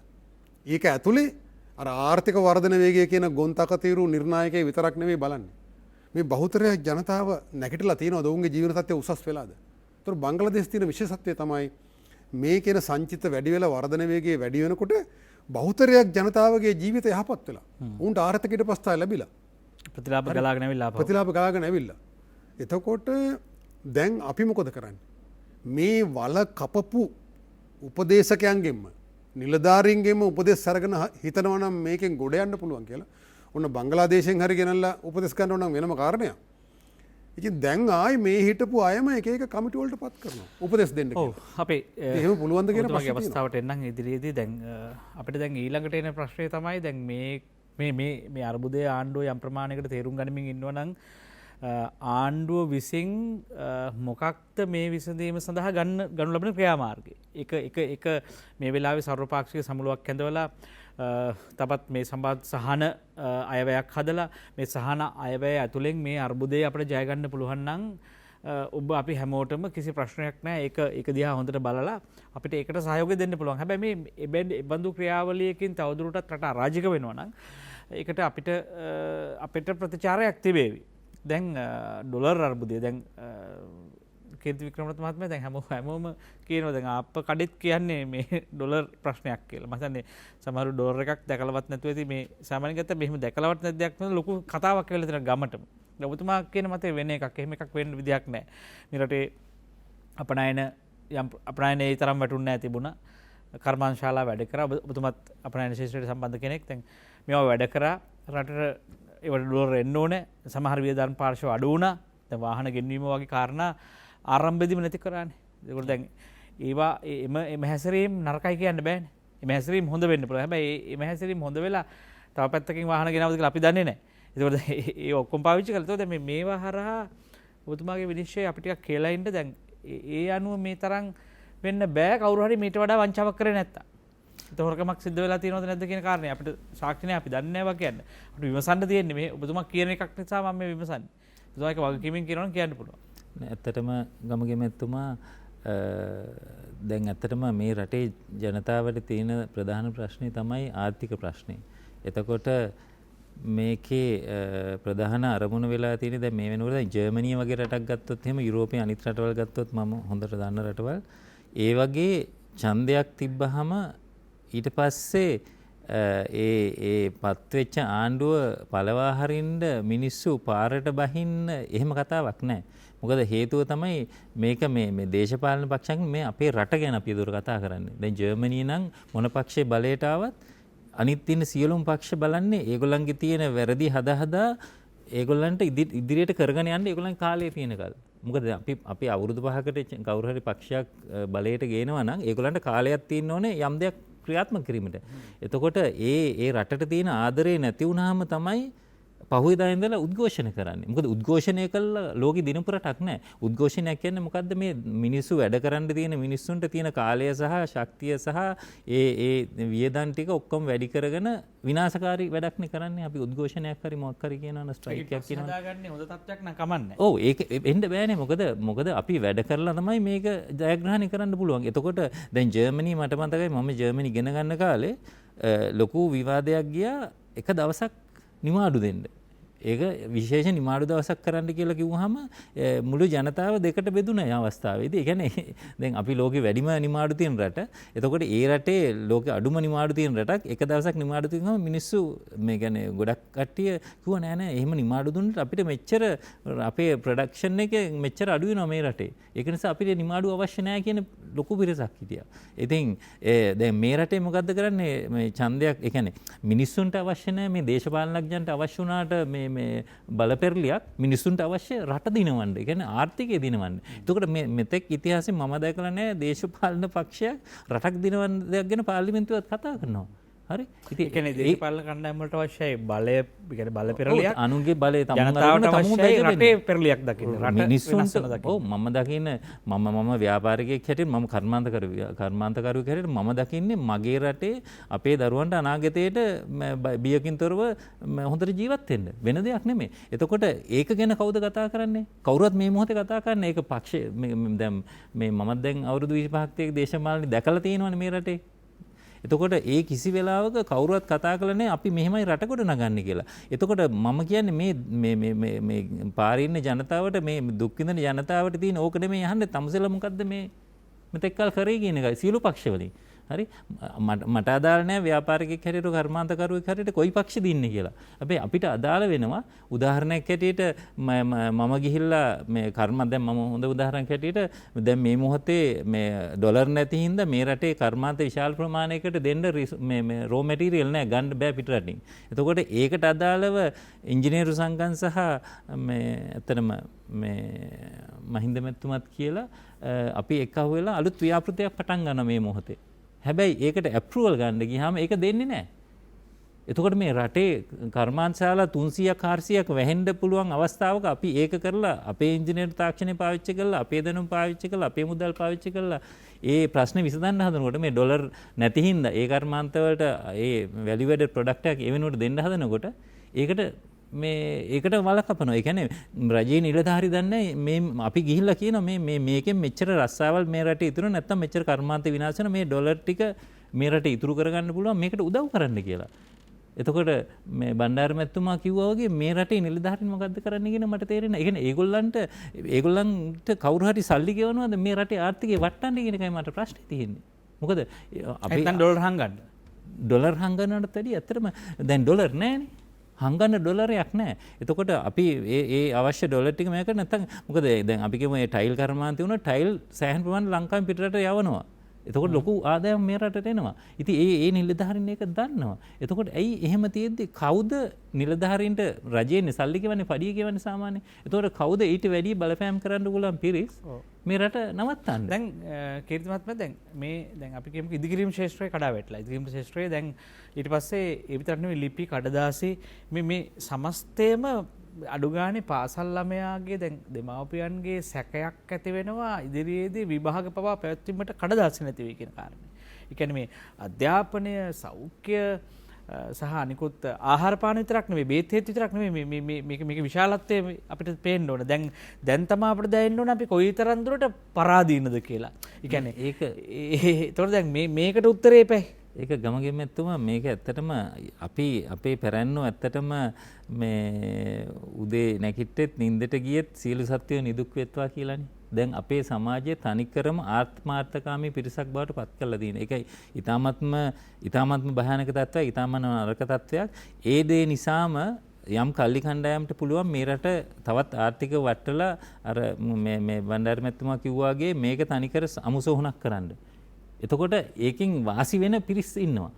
ඒක ඇතුලේ අර ආර්ථික වර්ධන වේගය කියන ගොන්තකතීරු නිර්ණායකය විතරක් නෙවෙයි බලන්නේ. මේ බහුතරයක් ජනතාව නැගිටලා තියෙනවද ඔවුන්ගේ ජීවන තත්ත්වය උසස් වෙලාද? ඒතර බංග්ලාදේශ තියෙන විශේෂත්වය තමයි මේ කියන සංචිත වැඩි වෙලා වර්ධන වේගය වැඩි වෙනකොට බහුතරයක් ජනතාවගේ ජීවිතය යහපත් වෙලා. උන්ට ආර්ථික ඊටපස්ථාය ලැබිලා. ප්‍රතිලාභ ගලාගෙන ඇවිල්ලා ආපහු. ප්‍රතිලාභ ගලාගෙන ඇවිල්ලා. එතකොට දැන් අපි මොකද කරන්නේ? මේ වල කපපු උපදේශකයන්ගෙන්ම නිලධාරීන්ගෙන්ම උපදෙස් අරගෙන හිතනවා නම් මේකෙන් ගොඩ යන්න පුළුවන් කියලා. ඔන්න බංගලාදේශයෙන් හරි ගෙනල්ලා උපදෙස් ගන්නව නම් වෙනම කාරණයක්. ඉතින් දැන් ආයි මේ හිටපු අයම එක එක කමිටු වලට පත් කරනවා. උපදෙස් දෙන්න කියලා. ඔව් අපේ එහෙම පුළුවන්ද කියන ප්‍රශ්නේ අවස්ථාවට එන්නම් ඉදිරියේදී දැන් අපිට දැන් ඊළඟට එන ප්‍රශ්නේ තමයි දැන් මේ අර්බුදය ආණ්ඩුව යම් ප්‍රමාණයකට තේරුම් ගනිමින් ඉන්නවා නම් ආණ්ඩුව විසින් මොකක්ද මේ විසඳීම සඳහා ගනු ලබන ක්‍රියාමාර්ගය. එක මේ වෙලාවේ සර්වපාක්ෂික සමුළුවක් ඇඳවලා තවත් මේ සම්බන්ධ සහන අයවැයක් හදලා මේ සහන අයවැය ඇතුළෙන් මේ අර්බුදය අපිට ජය ගන්න පුළුවන් නම් ඔබ අපි හැමෝටම කිසි ප්‍රශ්නයක් නැහැ. ඒක දිහා හොඳට බලලා අපිට ඒකට සහයෝගය දෙන්න පුළුවන්. හැබැයි මේ බඳු ක්‍රියාවලියකින් තවදුරටත් රට අරාජික වෙනවා නම් ඒකට අපිට ප්‍රතිචාරයක් තිබේවි. දැන් ඩොලර් අර්බුදය දැන් කීර්ති වික්‍රමරත්න මහත්මයා දැන් හැමෝම කියනවා දැන් අප කඩෙත් කියන්නේ මේ ඩොලර් ප්‍රශ්නයක් කියලා. මම හිතන්නේ සමහර ඩොලර් එකක් දැකලවත් නැතුව ඇති මේ සාමාන්‍යයෙන් ගත්තා මෙහෙම දැකලවත් නැති දෙයක් නෙවෙයි ලොකු කතාවක් වෙලා තියෙන ගමටම. ඔබතුමා කියන මතේ වෙන එකක්. එහෙම එකක් වෙන්න විදියක් නැහැ. මේ රටේ අපනයනයේ තරම් වැටුන්නේ නැහැ තිබුණා. කර්මාන්තශාලා වැඩ කරා. ඔබතුමත් අපනයන ශිෂ්ටයට සම්බන්ධ කෙනෙක්. දැන් මේවා වැඩ කරා රටට ඒවට ඩොලර් එන්න ඕනේ. සමහර වියදම් පාර්ශ්ව අඩු වුණා. දැන් වාහන ගෙන්වීම වගේ කාරණා ආරම්භයේදීම නැති කරානේ. ඒකට දැන් ඒවා එම හැසිරීම් නරකයි කියන්න බෑනේ. එම හැසිරීම් හොඳ වෙන්න පුළුවන්. හැබැයි එම හැසිරීම් හොඳ වෙලා තව පැත්තකින් වාහන ගෙනවද කියලා අපි දන්නේ නැහැ. ඒකට ඒ ඔක්කොම පාවිච්චි කළා. ඒතකොට දැන් මේවා හරහා ඔබතුමාගේ විනිශ්චය අපි ටිකක් කියලා ඉන්න දැන් ඒ අනුව මේ තරම් වෙන්න බෑ කවුරු හරි මීට වඩා වංචාවක් කරේ නැත්තම්. ඒක හොරකමක් සිද්ධ වෙලා තියෙනවද නැද්ද කියන කාරණේ අපිට සාක්ෂි නැහැ අපි දන්නේ නැහැ වා කියන්නේ. අපිට විමසන්න තියෙන්නේ මේ ඔබතුමා කියන එකක් නිසා මම මේ විමසන්නේ. ඔබතුමා ඒක වගකීමෙන් කියනවනම් කියන්න පුළුවන්. ඇත්තටම ගමගෙමැත්තුමා දැන් ඇත්තටම මේ රටේ ජනතාවට තියෙන ප්‍රධාන ප්‍රශ්නය තමයි ආර්ථික ප්‍රශ්නය. එතකොට මේකේ ප්‍රධාන අරමුණ වෙලා තියෙන දැන් මේ වෙනකොට දැන් ජර්මනිය වගේ රටක් ගත්තොත් එහෙම යුරෝපයේ අනිත් රටවල් ගත්තොත් මම හොඳට දන්න රටවල් ඒ වගේ ඡන්දයක් තිබ්බහම ඊට පස්සේ ඒ පත්වෙච්ච ආණ්ඩුව පළවා හරින්න මිනිස්සු පාරට බහින්න එහෙම කතාවක් නැහැ. මොකද හේතුව තමයි මේක මේ දේශපාලන පක්ෂයන් මේ අපේ රට ගැන අපි දුර කතා කරන්නේ. දැන් ජර්මනිය නම් මොන පක්ෂේ බලයට ආවත් අනිත් තියෙන සියලුම පක්ෂ බලන්නේ ඒගොල්ලන්ගේ තියෙන වැරදි හදා ඒගොල්ලන්ට ඉදිරියට කරගෙන යන්න ඒගොල්ලන්ගේ කාලය තියෙනකල්. මොකද අපි අවුරුදු 5කට කවුරු හරි පක්ෂයක් බලයට ගේනවා නම් ඒගොල්ලන්ට කාලයක් තියෙන්න ඕනේ යම් දෙයක් ක්‍රියාත්මක කිරීමට. එතකොට ඒ රටට තියෙන ආදරේ නැති වුනහම තමයි පහුවෙදා ඉඳලා උද්ඝෝෂණ කරන්නේ. මොකද උද්ඝෝෂණය කළා ලෝකෙ දිනපු රටක් නැහැ. උද්ඝෝෂණයක් කියන්නේ මොකද්ද මේ මිනිස්සු වැඩ කරන්න තියෙන මිනිස්සුන්ට තියෙන කාලය සහ ශක්තිය සහ ඒ වියදම් ටික ඔක්කොම වැඩි කරගෙන විනාශකාරී වැඩක් නේ කරන්නේ. අපි උද්ඝෝෂණයක් හරි මොකක් හරි කියනවනේ ස්ට්‍රයික් එකක් කියනවා. හදාගන්නේ හොඳ තත්ත්වයක් නම් කමන්නේ. ඔව් ඒක එන්න බෑනේ. මොකද අපි වැඩ කරලා තමයි මේක ජයග්‍රහණය කරන්න පුළුවන්. එතකොට දැන් ජර්මනිය මට මතකයි මම ජර්මනි ඉගෙන ගන්න කාලේ ලොකු විවාදයක් ගියා එක දවසක් නිමාඩු දෙන්න. ඒක විශේෂ නිමාඩු දවසක් කරන්න කියලා කිව්වහම මුළු ජනතාව දෙකට බෙදුණා ඒ අවස්ථාවේදී. ඒ කියන්නේ දැන් අපි ලෝකේ වැඩිම නිමාඩු තියෙන රට. එතකොට ඒ රටේ ලෝකේ අඩුම නිමාඩු තියෙන රටක් එක දවසක් නිමාඩු තියෙනම මිනිස්සු මේ කියන්නේ ගොඩක් කට්ටිය කිව්වා නෑ එහෙම නිමාඩු දුන්නට අපිට මෙච්චර අපේ ප්‍රොඩක්ෂන් එක මෙච්චර අඩු වෙනවා මේ රටේ. ඒක නිසා අපිට නිමාඩු අවශ්‍ය නෑ කියන ලොකු පිරිසක් හිටියා. ඉතින් දැන් මේ රටේ මොකද්ද කරන්නේ මේ ඡන්දයක් ඒ කියන්නේ මිනිස්සුන්ට අවශ්‍ය නෑ මේ දේශපාලනඥයන්ට අවශ්‍ය වුණාට මේ බලපෙරලියක් මිනිස්සුන්ට අවශ්‍ය රට දිනවන්න. ඒ කියන්නේ ආර්ථිකය දිනවන්න. එතකොට මෙතෙක් ඉතිහාසයේ මම දැකලා නැහැ දේශපාලන පක්ෂයක් රටක් දිනවන්න දෙයක් ගැන පාර්ලිමේන්තුවත් කතා කරනවා. හරි? ඉතින් ඒ කියන්නේ දේශපාලන කණ්ඩායම් වලට අවශ්‍යයි බලය, කියන්නේ බල පෙරලියක්. අනුන්ගේ බලය ජනතාවට අවශ්‍යයි රටේ පෙරලියක් දකින්න. රට මිනිස්සුන්ට ඔව් මම දකින්න මම ව්‍යාපාරිකයෙක් හැටියට මම කර්මාන්තකරුවෙක් හැටියට මම දකින්නේ මගේ රටේ අපේ දරුවන්ට අනාගතයට බියකින් තොරව හොඳට ජීවත් වෙන්න. වෙන දෙයක් නෙමෙයි. එතකොට ඒක ගැන කවුද කතා කරන්නේ? කවුරුත් මේ මොහොතේ කතා කරන්නේ ඒක පක්ෂ දැන් මේ මම දැන් අවුරුදු 25ක් දේශපාලනේ දැකලා තියෙනවනේ මේ රටේ. එතකොට ඒ කිසි වෙලාවක කවුරුවත් කතා කළා නෑ අපි මෙහෙමයි රට ගොඩ නගන්නේ කියලා. එතකොට මම කියන්නේ මේ පාරේ ඉන්න ජනතාවට මේ දුක් විඳින ජනතාවට තියෙන ඕක නෙමෙයි අහන්නේ තමුසෙලා මොකද්ද මේ මෙතෙක්කල් කරේ කියන එකයි සියලු පක්ෂවලින්. හරි මට අදාළ නැහැ ව්‍යාපාරිකයෙක් හැටියට කර්මාන්තකරුවෙක් හැටියට කොයි පක්ෂෙද ඉන්නේ කියලා. හැබැයි අපිට අදාළ වෙනවා උදාහරණයක් හැටියට මම ගිහිල්ලා මේ දැන් මම හොඳ උදාහරණයක් හැටියට දැන් මේ මොහොතේ මේ ඩොලර් නැති හින්දා මේ රටේ කර්මාන්ත විශාල ප්‍රමාණයකට දෙන්න මේ රෝ මැටීරියල් නැහැ ගන්න බෑ පිට රටින්. එතකොට ඒකට අදාළව ඉංජිනේරු සංഘම් සහ මේ ඇත්තටම මේ මහින්ද මැතිතුමත් කියලා අපි එක්කහුව වෙලා අලුත් ව්‍යාපෘතියක් පටන් ගන්නවා මේ මොහොතේ. හැබැයි ඒකට ඇප්‍රූවල් ගන්න ගියාම ඒක දෙන්නේ නැහැ. එතකොට මේ රටේ කර්මාන්තශාලා 300ක් 400ක් වැහෙන්න පුළුවන් අවස්ථාවක අපි ඒක කරලා අපේ ඉංජිනේරු තාක්ෂණය පාවිච්චි කරලා අපේ දැනුම පාවිච්චි කරලා අපේ මුදල් පාවිච්චි කරලා ඒ ප්‍රශ්නේ විසඳන්න හදනකොට මේ ඩොලර් නැති හින්දා ඒ කර්මාන්තවලට ඒ වැලියු ඇඩඩ් ප්‍රොඩක්ට් එකක් ඒ වෙනුවට දෙන්න හදනකොට ඒකට වලකපනවා. ඒ කියන්නේ රජයේ නිලධාරි දන්නේ මේ අපි ගිහිල්ලා කියනවා මේකෙන් මෙච්චර රස්සාවල් මේ රටේ ඉතුරු නැත්තම් මෙච්චර කර්මාන්ත විනාශ වෙන මේ ඩොලර් ටික මේ රටේ ඉතුරු කරගන්න පුළුවන් මේකට උදව් කරන්න කියලා. එතකොට මේ බණ්ඩාර මැතිතුමා කිව්වා වගේ මේ රටේ නිලධාරීන් මොකද්ද කරන්නේ කියන මට තේරෙන්නේ. ඒ කියන්නේ ඒගොල්ලන්ට කවුරු හරි සල්ලි ගෙවනවද මේ රටේ ආර්ථිකය වටන්නේ කියන එකයි මට ප්‍රශ්නේ තියෙන්නේ. මොකද අපි නැත්නම් ඩොලර් හංගන්න. ඩොලර් හංගනනට වැඩිය ඇත්තටම දැන් ඩොලර් නැහැනේ. හංගන්න ඩොලරයක් නැහැ. එතකොට අපි ඒ අවශ්‍ය ඩොලර් ටික මේක නැත්තම් මොකද දැන් අපි කියමු මේ ටයිල් කර්මාන්තය වුණා ටයිල් සෑහෙන ප්‍රමාණයක් ලංකාවෙන් පිටරට යවනවා. එතකොට ලොකු ආදායම් මේ රටට එනවා. ඉතින් ඒ නිලධාරීන් ඒක දන්නවා. එතකොට ඇයි එහෙම තියෙද්දි කවුද නිලධාරීන්ට රජයේ සල්ලි ගෙවන්නේ පඩිය ගෙවන්නේ සාමාන්‍යයෙන්? එතකොට කවුද ඊට වැඩි බලපෑම් කරන්න උගලන් පිරිස් මේ රට නවත්තන්න? දැන් කීර්ති මහත්මයා දැන් අපි කියමු ඉදිකිරීම ශාස්ත්‍රය කඩා වැටලා. ඉදිකිරීම ශාස්ත්‍රය දැන් ඊට පස්සේ ඒ විතරක් නෙවෙයි ලිපි කඩදාසි මේ සමස්තයම අඩු ගානේ පාසල් ළමයාගේ දැන් දෙමාපියන්ගේ සැකයක් ඇති වෙනවා ඉදිරියේදී විභාග පවා පැවැත්වීමට කඩදාසි නැති වෙයි කියන කාරණේ. ඒ කියන්නේ මේ අධ්‍යාපනය සෞඛ්‍ය සහ අනිකුත් ආහාර පාන විතරක් නෙවෙයි බේත් හේත් විතරක් නෙවෙයි මේක විශාලත්වය අපිට පේන්න ඕන. දැන් තමයි අපිට දැනෙන්න ඕන අපි කොයිතරම් දුරට පරාදීනද කියලා. ඒ කියන්නේ ඒතකොට දැන් මේකට උත්තරේ එපැයි. ඒක ගමගේ මැතිතුමා මේක ඇත්තටම අපේ පැරැන්නෝ ඇත්තටම මේ උදේ නැගිට්ටෙත් නින්දට ගියෙත් සියලු සත්වයෝ නිදුක් වෙත්වා කියලානේ. දැන් අපේ සමාජයේ තනිකරම ආත්මාර්ථකාමී පිරිසක් බවට පත් කරලා තියෙනවා. ඒකයි ඊ타මත්ම භයානක තත්ත්වයක්, ඊ타මත්ම නරක තත්ත්වයක්. ඒ දේ නිසාම යම් කල්ලි කණ්ඩායමට පුළුවන් මේ රට තවත් ආර්ථික වටලා අර මේ බණ්ඩාර මැතිතුමා කිව්වා වගේ මේක තනිකර අමුසොහුණක් කරන්න. එතකොට ඒකෙන් වාසි වෙන පිරිස් ඉන්නවා.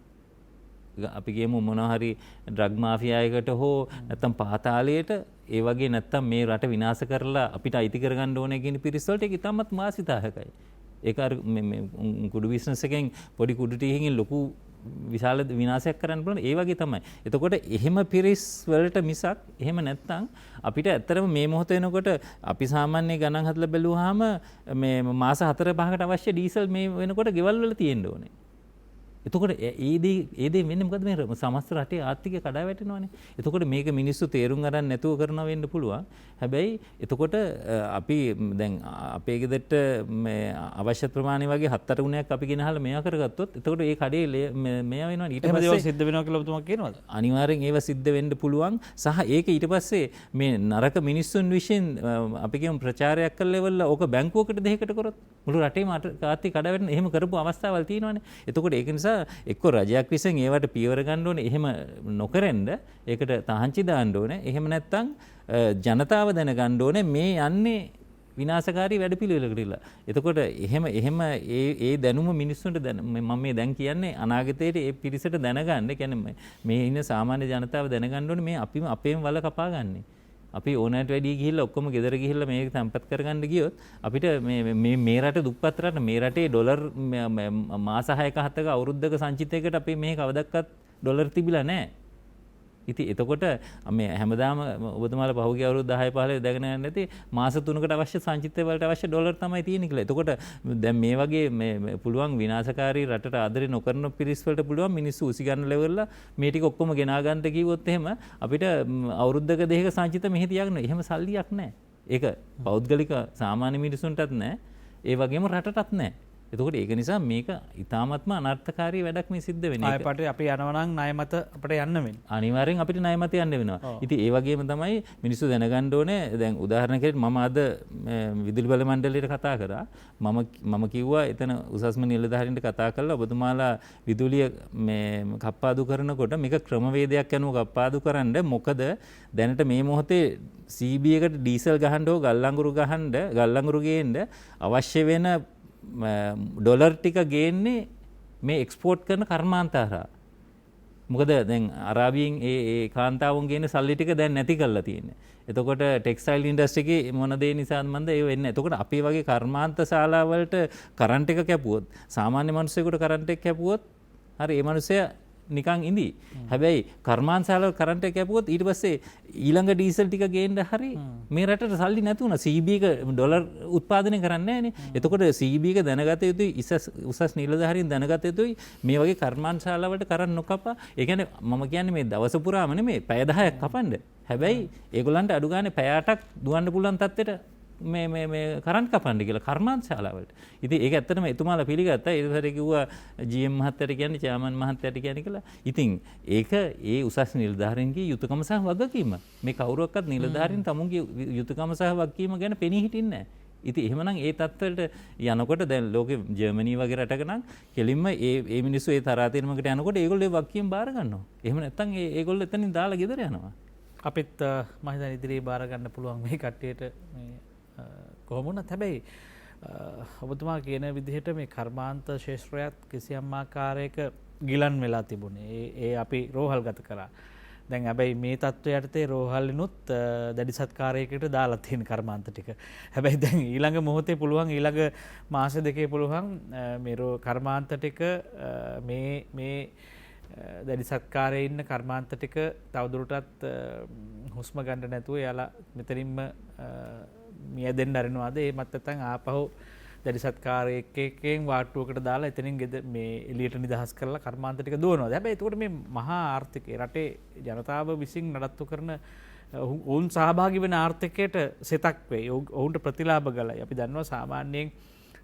අපි කියමු මොනවා හරි ඩ්‍රග් මාෆියායකට හෝ නැත්තම් පාතාලයට ඒ වගේ නැත්තම් මේ රට විනාශ කරලා අපිට අයිති කරගන්න ඕනේ කියන පිරිස් වලට ඒක ඉතාමත් වාසිදායකයි. ඒක අර මේ කුඩු බිස්නස් එකෙන් පොඩි කුඩු ටිකකින් ලොකු විශාල විනාශයක් කරන්න පුළුවන් ඒ වගේ තමයි. එතකොට එහෙම පිරිස් වලට මිසක් එහෙම නැත්තම් අපිට ඇත්තටම මේ මොහොත වෙනකොට අපි සාමාන්‍ය ගණන් හදලා බැලුවාම මේ මාස 4-5කට අවශ්‍ය ඩීසල් මේ වෙනකොට ගෙවල් වල තියෙන්න ඕනේ. එතකොට ඒ දේ වෙන්නේ මොකද මේ සමස්ත රටේ ආර්ථිකය කඩා වැටෙනවනේ. එතකොට මේක මිනිස්සු තේරුම් ගන්න නැතුව කරනවා වෙන්න පුළුවන්. හැබැයි එතකොට අපි දැන් අපේ ගෙදරට මේ අවශ්‍ය ප්‍රමාණය වගේ 7-8 ගුණයක් අපි ගෙනහලා මෙයා කරගත්තොත් එතකොට ඒ කඩේ මෙයා වෙනවා. ඊට පස්සේ ඒවා සිද්ධ වෙනවා කියලා ඔබතුමා කියනවාද? අනිවාර්යෙන් ඒව සිද්ධ වෙන්න පුළුවන්. සහ ඒක ඊට පස්සේ මේ නරක මිනිස්සුන් විසින් අපි කියමු ප්‍රචාරයක් කළේවල ඕක බැංකුවකට දෙයකට කරොත් මුළු රටේම ආර්ථික කඩා වැටෙන එහෙම කරපු අවස්ථාවල් තියෙනවානේ. එතකොට ඒක නිසා එක්ක රජයක් විසින් ඒවට පියවර ගන්න ඕනේ. එහෙම නොකරෙන්න ඒකට තහංචි දාන්න ඕනේ. එහෙම නැත්නම් ජනතාව දැනගන්න ඕනේ මේ යන්නේ විනාශකාරී වැඩපිළිවෙලකට ඉලා. එතකොට එහෙම ඒ දැනුම මිනිස්සුන්ට මම මේ දැන් කියන්නේ අනාගතයේට ඒ පිරිසට දැනගන්න. කියන්නේ මේ ඉන්න සාමාන්‍ය ජනතාව දැනගන්න ඕනේ මේ අපේම වල කපා ගන්නේ. අපි ඕනෑමට වැඩි ගිහිල්ලා ඔක්කොම ගෙදර ගිහිල්ලා මේක තැම්පත් කරගන්න ගියොත් අපිට මේ රට දුප්පත් රට මේ රටේ ඩොලර් මාස 6-7ක අවුරුද්දක සංචිතයකට අපි මේ කවදක්වත් ඩොලර් තිබිලා නැහැ. ඉතින් එතකොට මේ හැමදාම ඔබතුමාලා පහුගිය අවුරුදු 10-15 දැගෙන යන්න නැති මාස 3කට අවශ්‍ය සංචිතය වලට අවශ්‍ය ඩොලර් තමයි තියෙන්නේ කියලා. එතකොට දැන් මේ වගේ මේ පුළුවන් විනාශකාරී රටට ආදරේ නොකරන පිරිස් වලට පුළුවන් මිනිස්සු උසි ගන්න ලෙවල්ලා මේ ටික ඔක්කොම ගෙනා ගන්නට කිව්වොත් එහෙම අපිට අවුරුද්දක දෙකක සංචිත මෙහි තියාගන්න එහෙම සල්ලියක් නැහැ. ඒක පෞද්ගලික සාමාන්‍ය මිනිසුන්ටත් නැහැ. ඒ වගේම රටටත් නැහැ. එතකොට ඒක නිසා මේක ඉතාමත්ම අනර්ථකාරී වැඩක් මේ සිද්ධ වෙන එක. ආයපට අපි යනවනම් ණය මත අපිට යන්න වෙන්නේ. අනිවාර්යෙන් අපිට ණය මත යන්න වෙනවා. ඉතින් ඒ වගේම තමයි මිනිස්සු දැනගන්න ඕනේ. දැන් උදාහරණයක් මම අද විදුලි බල මණ්ඩලයට කතා කරා. මම කිව්වා එතන උසස්ම නිලධාරීන්ට කතා කරලා ඔබතුමාලා විදුලිය මේ කප්පාදු කරනකොට මේක ක්‍රමවේදයක් යනුව කප්පාදු කරන්න. මොකද දැනට මේ මොහොතේ CB එකට ඩීසල් ගහන්න හෝ ගල්ලංගුරු ගේන්න අවශ්‍ය වෙන ඩොලර් ටික ගේන්නේ මේ එක්ස්පෝර්ට් කරන කර්මාන්ත හරහා. මොකද දැන් අරාබියෙන් ඒ කාන්තාවුන් ගේන සල්ලි ටික දැන් නැති කරලා තියෙන්නේ. එතකොට ටෙක්ස්ටයිල් ඉන්ඩස්ට්‍රි එකේ මොන දේ නිසාද මන්ද ඒ වෙන්නේ. එතකොට අපේ වගේ කර්මාන්ත ශාලා වලට කරන්ට් එක කැපුවොත් සාමාන්‍ය මිනිස්සුෙකුට කරන්ට් එක කැපුවොත් හරි ඒ මිනිස්සයා නිකන් ඉඳී. හැබැයි කර්මාන්තශාලාවල කරන්ට් එක කැපුවොත් ඊට පස්සේ ඊළඟ ඩීසල් ටික ගේන්න හරි මේ රටට සල්ලි නැති වුණා. CB එක ඩොලර් උත්පාදනය කරන්නේ නැහනේ. එතකොට CB එක දැනගත යුතුයි උසස් නිලධාරීන් දැනගත යුතුයි මේ වගේ කර්මාන්තශාලාවලට කරන්ට් නොකපා. ඒ කියන්නේ මම කියන්නේ මේ දවස පුරාම නෙමෙයි පැය 10ක් කපන්න. හැබැයි ඒගොල්ලන්ට අඩු ගානේ පැය 8ක් දුවන්න පුළුවන් තත්ත්වෙට මේ කරන්ට් කපන්න කියලා කර්මාන්තශාලාවලට. ඉතින් ඒක ඇත්තටම එතුමාලා පිළිගත්තා. ඊට පස්සේ කිව්වා GM මහත්තයාට කියන්නේ චේර්මන් මහත්තයාට කියන්නේ කියලා. ඉතින් ඒක ඒ උසස් නිලධාරීන්ගේ යුතුයකම සහ වගකීම. මේ කවුරුවක්වත් නිලධාරීන් තමුන්ගේ යුතුයකම සහ වගකීම ගැන පෙනී හිටින්නේ නැහැ. ඉතින් එහෙමනම් ඒ තත්ත්වයට යනකොට දැන් ලෝකෙ ජර්මනි වගේ රටක නම් කෙලින්ම ඒ මිනිස්සු ඒ තරාතිරමකට යනකොට ඒගොල්ලෝ ඒ වගකීම් බාර ගන්නවා. එහෙම නැත්නම් ඒගොල්ලෝ එතනින් දාලා ගෙදර යනවා. අපිත් මම හිතන්නේ ඉදිරියේ බාර ගන්න පුළුවන් මේ කට්ටියට මේ කොහොම වුණත්. හැබැයි ඔබතුමා කියන විදිහට මේ කර්මාන්ත ශේෂ්ත්‍රයත් කිසියම් ආකාරයක ගිලන් වෙලා තිබුණේ. ඒ අපි රෝහල් ගත කරා. දැන් හැබැයි මේ තත්ත්වය යටතේ රෝහල්ලිනුත් දැඩි සත්කාරයකට දාලා තියෙන කර්මාන්ත ටික. හැබැයි දැන් ඊළඟ මොහොතේ පුළුවන් ඊළඟ මාස දෙකේ පුළුවන් මේ කර්මාන්ත ටික මේ දැඩි සත්කාරයේ ඉන්න කර්මාන්ත ටික තවදුරටත් හුස්ම ගන්න නැතුව එයාලා මෙතනින්ම මිය දෙන්න අරිනවාද ඒ මත් නැත්නම් ආපහු දැඩි සත්කාරයකකින් වාට්ටුවකට දාලා එතනින් මේ එළියට නිදහස් කරලා කර්මාන්ත ටික දුවනවා. හැබැයි ඒකට මේ මහා ආර්ථිකය රටේ ජනතාව විසින් නඩත්තු කරන ඔවුන් සහභාගී වෙන ආර්ථිකයට සෙතක් වෙයි. ඔවුන්ට ප්‍රතිලාභ ගලයි. අපි දන්නවා සාමාන්‍යයෙන්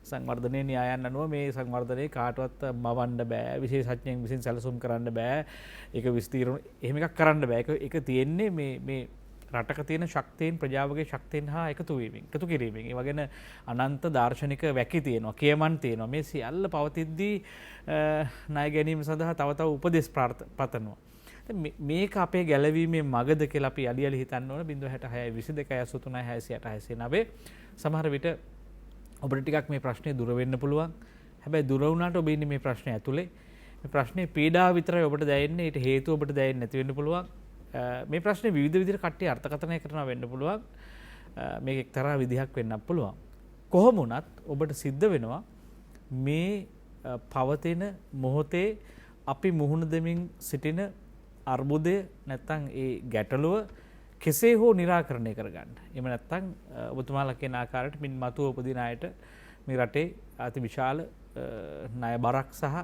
සංවර්ධනයේ න්‍යායයන් අනුව මේ සංවර්ධනයේ කාටවත් මවන්න බෑ. විශේෂඥයන් විසින් සැලසුම් කරන්න බෑ. ඒක විස්තීර්ණ එහෙම එකක් කරන්න බෑ. ඒක තියෙන්නේ මේ රටක තියෙන ශක්තියෙන් ප්‍රජාවගේ ශක්තියෙන් හා එකතු කිරීමෙන්. ඒ වගේන අනන්ත දාර්ශනික වැකි තියෙනවා, කියමන් තියෙනවා. මේ සියල්ල පවතිද්දී ණය ගැනීම සඳහා තව තව උපදෙස් පතනවා. මේක අපේ ගැලවීමේ මගද කියලා අපි අලියලි හිතන්න ඕන. 066 22 83 66 69 සමහර විට ඔබට ටිකක් මේ ප්‍රශ්නේ දුර වෙන්න පුළුවන්. හැබැයි දුර වුණාට ඔබ ඉන්නේ මේ ප්‍රශ්නේ ඇතුලේ. මේ ප්‍රශ්නේ පීඩාව විතරයි ඔබට දැනෙන්නේ. ඊට හේතුව ඔබට දැනෙන්නේ නැති වෙන්න පුළුවන්. මේ ප්‍රශ්නේ විවිධ විදිහට කට්ටිය අර්ථකථනය කරනවා වෙන්න පුළුවන්. මේක එක්තරා විදිහක් වෙන්නත් පුළුවන්. කොහොම වුණත් ඔබට සිද්ධ වෙනවා මේ පවතින මොහොතේ අපි මුහුණ දෙමින් සිටින අර්බුදය නැත්නම් ඒ ගැටලුව කෙසේ හෝ निराකරණය කරගන්න. එහෙම නැත්නම් ඔබතුමාලා කියන ආකාරයට මින් මතුව උපදින අයට මේ රටේ අති විශාල ණය බරක් සහ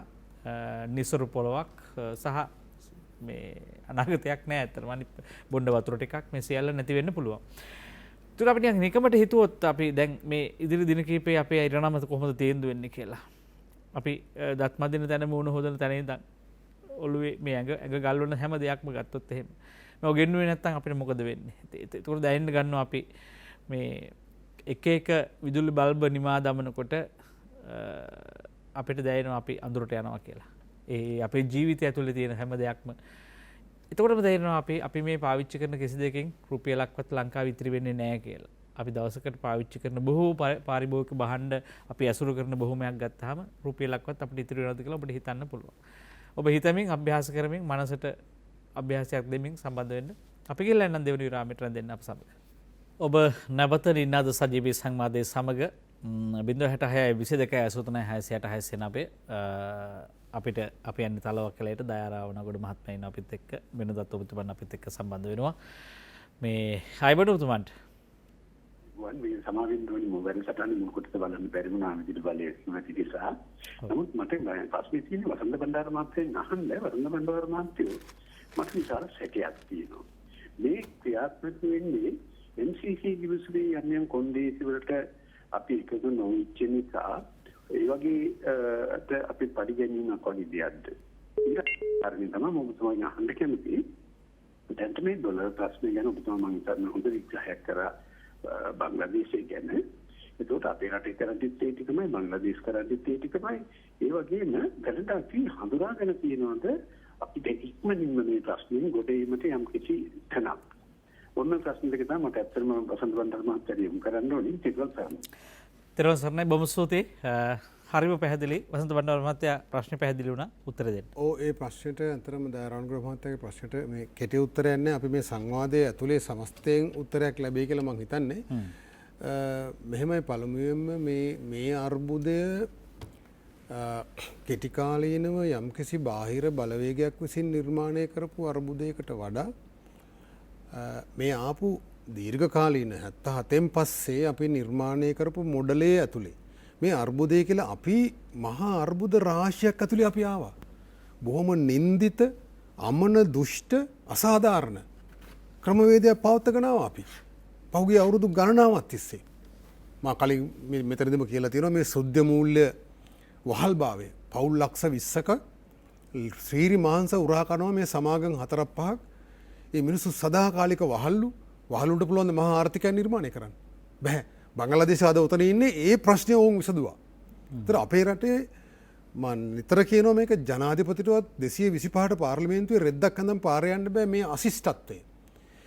නිසරු පොලවක් සහ මේ අනාගතයක් නෑ. ඇත්තටම අනිත් බොණ්ඩ වතුර ටිකක් මේ සියල්ල නැති වෙන්න පුළුවන්. ඒත් අපි නිකන් නිකමට හිතුවොත් අපි දැන් මේ ඉදිරි දින කිහිපේ අපේ ඉරණම කොහොමද තේන්දු වෙන්නේ කියලා. අපි දත් මදින තැන මූණ හොදන තැන ඉඳන් ඔළුවේ මේ ඇඟ ගල් වන හැම දෙයක්ම ගත්තොත් එහෙම මේක ගෙන්නුවේ නැත්නම් අපිට මොකද වෙන්නේ? ඒක දැනෙන්න ගන්නවා අපි මේ එක විදුලි බල්බ නිමා දමනකොට අපිට දැනෙනවා අපි අඳුරට යනවා කියලා. ඒ අපේ ජීවිතය ඇතුලේ තියෙන හැම දෙයක්ම එතකොටම තේරෙනවා අපි මේ පාවිච්චි කරන කිසි දෙයකින් රුපියලක්වත් ලංකාවේ ඉතිරි වෙන්නේ නැහැ කියලා. අපි දවසකට පාවිච්චි කරන බොහෝ පාරිභෝගික භාණ්ඩ අපි ඇසුරු කරන බොහොමයක් ගත්තාම රුපියලක්වත් අපිට ඉතිරි වෙනවද කියලා ඔබට හිතන්න පුළුවන්. ඔබ හිතමින් අභ්‍යාස කරමින් මනසට අභ්‍යාසයක් දෙමින් සම්බන්ධ වෙන්න. අපි කියලා යන දෙවෙනි විරාමයට දෙන්න අප සමග. ඔබ නැවත නිනාද සජීවී සංවාදයේ සමග 066 22 83 66 අපිට අපි යන්නේ තලවකලයට දයාරාව නගොඩ මහත්මයා ඉන්න අපිත් එක්ක වෙනදත් ඔබතුමන් අපිත් එක්ක සම්බන්ධ වෙනවා. මේ හයිබඩ ඔබතුමන්ට මේ සමාවෙන්න මොබයිල් සටහනේ මුල් කොටස බලන්න බැරි වුණා විදිහට බලයේ නැති නිසා. නමුත් මට ප්‍රශ්නේ තියෙන්නේ වසන්ත බණ්ඩාර මහත්තයන් අහන්න වසන්ත බණ්ඩාර මහත්තයෝ මට විශාල සැකයක් තියෙනවා. මේ ක්‍රියාත්මක වෙන්නේ MCC දිවිසුවේ යම් කොන්දේසි වලට අපි එකතු නොවිච්ච නිසා ඒ වගේ අපි පරිගැනීමක් වගේ දෙයක්ද ඊට අරගෙන තමයි මම ඔබතුමාගෙන් අහන්න කැමතියි දැන් මේ ඩොලර් ප්‍රශ්නය ගැන ඔබතුමා මම හිතන්නේ හොඳ විග්‍රහයක් කරා බංග්ලාදේශය ගැන ඒකට අපේ රටේ කරද්දිත් ඒ ටිකමයි බංග්ලාදේශ කරද්දිත් ඒ ටිකමයි ඒ වගේම දැනට අපි හඳුනාගෙන තියෙනවද අපිට ඉක්මනින්ම මේ ප්‍රශ්නේ ගොඩේීමට යම් කිසි තැනක් ඔන්න ප්‍රශ්න දෙක තමයි මට ඇත්තටම වසන්ත බණ්ඩාර මහත්තයා යොමු කරන්න ඕනේ තෙරුවන් සරණයි බොහොම ස්තුතියි හරිම පැහැදිලි වසන්ත බණ්ඩාර මහත්තයා ප්‍රශ්නේ පැහැදිලි වුණා උත්තර දෙන්න. ඔව් ඒ ප්‍රශ්නෙට අතරම දයාරාණ්ගුර මහත්තයාගේ ප්‍රශ්නෙට මේ කෙටි උත්තරයක් නැහැ. අපි මේ සංවාදයේ ඇතුලේ සමස්තයෙන් උත්තරයක් ලැබෙයි කියලා මම හිතන්නේ. මෙහෙමයි පළමුවෙන්ම මේ අර්බුදය කෙටි කාලීනව යම්කිසි බාහිර බලවේගයක් විසින් නිර්මාණය කරපු අර්බුදයකට වඩා මේ ආපු දීර්ඝ කාලීන 77න් පස්සේ අපි නිර්මාණය කරපු මොඩලේ ඇතුලේ මේ අර්බුදය කියලා අපි මහා අර්බුද රාශියක් ඇතුලේ අපි ආවා. බොහොම නින්දිත, අමන, දුෂ්ට, අසාධාරණ ක්‍රමවේදයක් පවත්වාගෙන ආවා අපි. පහුගිය අවුරුදු ගණනාවක් තිස්සේ. මා කලින් මෙතනදිම කියලා තියෙනවා මේ සුද්ධ මූල්‍ය වහල්භාවය. පවුල් ලක්ෂ 20ක ශ්‍රීරි මාංශ උරා කරනවා මේ සමාගම් 4-5ක්. මේ මිනිස්සු සදාකාලික වහල්ලුන්ට පුළුවන් මහා ආර්ථිකයක් නිර්මාණය කරන්න. බෑ. බංගලාදේශ අද උතන ඉන්නේ ඒ ප්‍රශ්නය වුන් විසඳුවා. ඒතර අපේ රටේ මම නිතර කියනවා මේක ජනාධිපතිටවත් 225ට පාර්ලිමේන්තුවේ රෙද්දක් හඳන් පාරේ යන්න බෑ මේ අසිෂ්ටත්වය.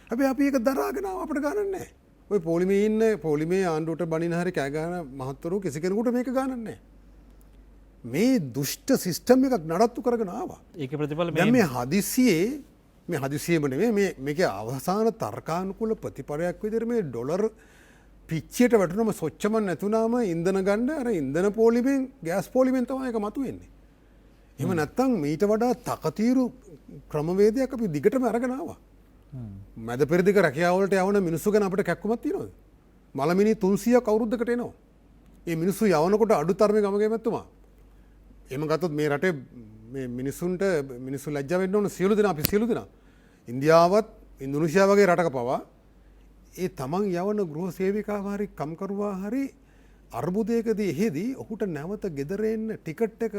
හැබැයි අපි ඒක දරාගෙන අපිට ගන්නන්නේ නැහැ. ඔය පොලිමේ ඉන්න පොලිමේ ආණ්ඩුවට බණින හැරි කෑ ගහන මහත්වරු කිසි කෙනෙකුට මේක ගන්නන්නේ නැහැ. මේ දුෂ්ට සිස්ටම් එකක් නඩත්තු කරගෙන ආවා. ඒකේ ප්‍රතිඵල දැන් මේ හදිසියෙම නෙමෙයි මේකේ අවසාන තර්කානුකූල ප්‍රතිපලයක් විදිහට මේ ඩොලර් පිච්චියට වැටුනම සොච්චම නැතුණාම ඉන්ධන ගන්න අර ඉන්ධන පොලිමෙන් ගෑස් පොලිමෙන් තමයි ඒක මතුවෙන්නේ. එහෙම නැත්නම් මීට වඩා තකතිරු ක්‍රමවේදයක් අපි දිගටම අරගෙන ආවා. මැද පෙරදිග රැකියාව වලට යවන මිනිස්සු ගැන අපිට කැක්කුමක් තියෙනවද? මලමිනි 300ක් අවුරුද්දකට එනවා. මේ මිනිස්සු යවනකොට අඩු තරමේ ගමගේ මැතුමා. එහෙම ගත්තොත් මේ රටේ මේ මිනිස්සු ලැජ්ජා වෙන්න ඕන සියලු දෙනා අපි සියලු දෙනා. ඉන්දියාවත් ඉන්දුනීසියාව වගේ රටක පවා ඒ තමන් යවන ගෘහ සේවිකාව හරි කම්කරුවා හරි අර්බුදයකදී එහෙදී ඔහුට නැවත ගෙදර එන්න ටිකට් එක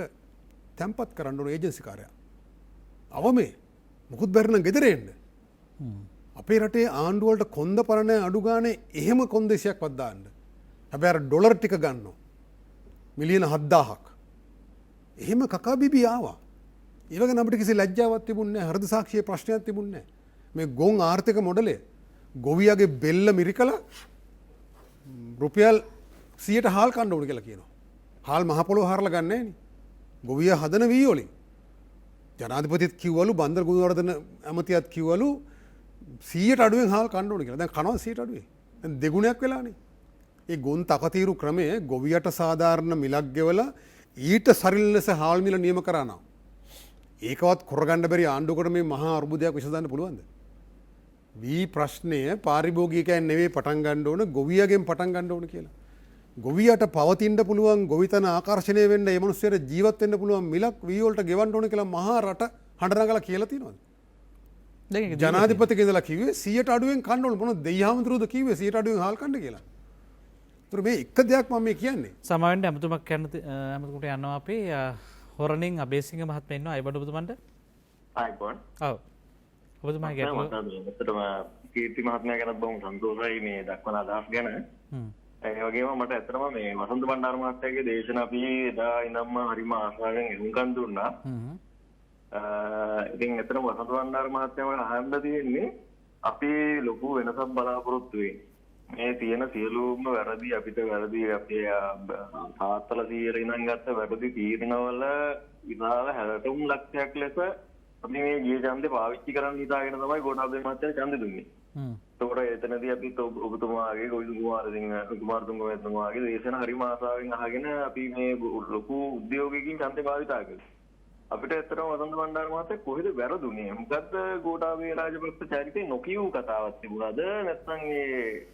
තැන්පත් කරන්න ඕන ඒජන්සි කාර්යය. අවමේ මොකුත් බැරි නම් ගෙදර එන්න. අපේ රටේ ආණ්ඩුව වලට කොන්ද පරණ අඩු ගානේ එහෙම කොන්දේසියක්වත් දාන්න. හැබැයි අර ඩොලර් ටික ගන්නවා. මිලියන 7000ක්. එහෙම කකා බිබී ආවා. ඒ වගේ අපිට කිසි ලැජ්ජාවක් තිබුණේ නැහැ. හෘද සාක්ෂියේ ප්‍රශ්නයක් තිබුණේ නැහැ. මේ ගොන් ආර්ථික මොඩලේ ගොවියගේ බෙල්ල මිරිකලා රුපියල් 100ට හාල් කන්න ඕන කියලා කියනවා. හාල් මහ පොළොව හරලා ගන්න නැහැ නේ. ගොවිය හදන වී වලින්. ජනාධිපතිත් කිව්වලු බන්දර ගුණවර්ධන ඇමතියත් කිව්වලු 100ට අඩුවෙන් හාල් කන්න ඕන කියලා. දැන් කනවා 100ට අඩුවෙන්. දැන් දෙගුණයක් වෙලානේ. ඒ ගොන් තකතිරු ක්‍රමය ගොවියට සාධාරණ මිලක් ගෙවලා ඊට සරිලන ලෙස හාල් මිල නියම කරනවා. ඒකවත් කරගන්න බැරි ආණ්ඩුවකට මේ මහා අර්බුදයක් විසඳන්න පුළුවන්ද? වී ප්‍රශ්නය පාරිභෝගිකයන් නෙවෙයි පටන් ගන්න ඕන ගොවියගෙන් පටන් ගන්න ඕන කියලා. ගොවියට පවතින්න පුළුවන් ගොවිතන ආකර්ෂණය වෙන්න මේ මිනිස්සුන්ට ජීවත් වෙන්න පුළුවන් මිලක් වී වලට ගෙවන්න ඕන කියලා මහා රට හඬනගලා කියලා තියෙනවද? දැන් ජනාධිපතිගෙ ඉඳලා කිව්වේ 100ට අඩුවෙන් කන්න ඕන මොනවද දෙයිහාමුදුරුවෝද කිව්වේ 100ට අඩුවෙන් හාල් කන්න කියලා. ඒතර මේ එක දෙයක් මම මේ කියන්නේ. සමාවෙන්න අමතුමක් යන්නට යනවා අපි හොරණින් අබේසිංහ මහත්මයා ඉන්නවා අයබඩ ඔබතුමන්ට. ආයිබෝන්. ඔව්. ඔබතුමා ගැටලුව මම කීර්ති මහත්මයා ගැන බොහොම සන්තෝෂයි මේ දක්වන අදහස් ගැන. ඒ වගේම මට ඇත්තටම මේ වසන්ත බණ්ඩාර මහත්තයාගේ දේශන අපි එදා ඉඳන්ම හරිම ආසාවෙන් එහුම්කන් දුන්නා. ඉතින් ඇත්තටම වසන්ත බණ්ඩාර මහත්තයාම අහන්න තියෙන්නේ අපි ලොකු වෙනසක් බලාපොරොත්තු වෙන්නේ. මේ තියෙන සියලුම වැරදි අපිට වැරදි අපේ තාත්තලා 100 ඉඳන් ගත්ත වැරදි තීරණවල විනාල 63 ලක්ෂයක් ලෙස අපි මේ ගිය ඡන්දේ පාවිච්චි කරන්න හිතාගෙන තමයි ගෝඨාභය මහත්තයා ඡන්දෙ දුන්නේ. ඒකට එතනදී අපි ඔබතුමාගේ කුමාරතුංග මහත්මයාගේ දේශන හරිම ආසාවෙන් අහගෙන අපි මේ ලොකු උද්‍යෝගයකින් ඡන්දේ භාවිතා කළා. අපිට ඇත්තටම වසන්ත බණ්ඩාර මහත්තයා කොහෙද වැරදුනේ? මොකද්ද ගෝඨාභය රාජපක්ෂ චරිතේ නොකියූ කතාවක් තිබුණාද? නැත්නම් මේ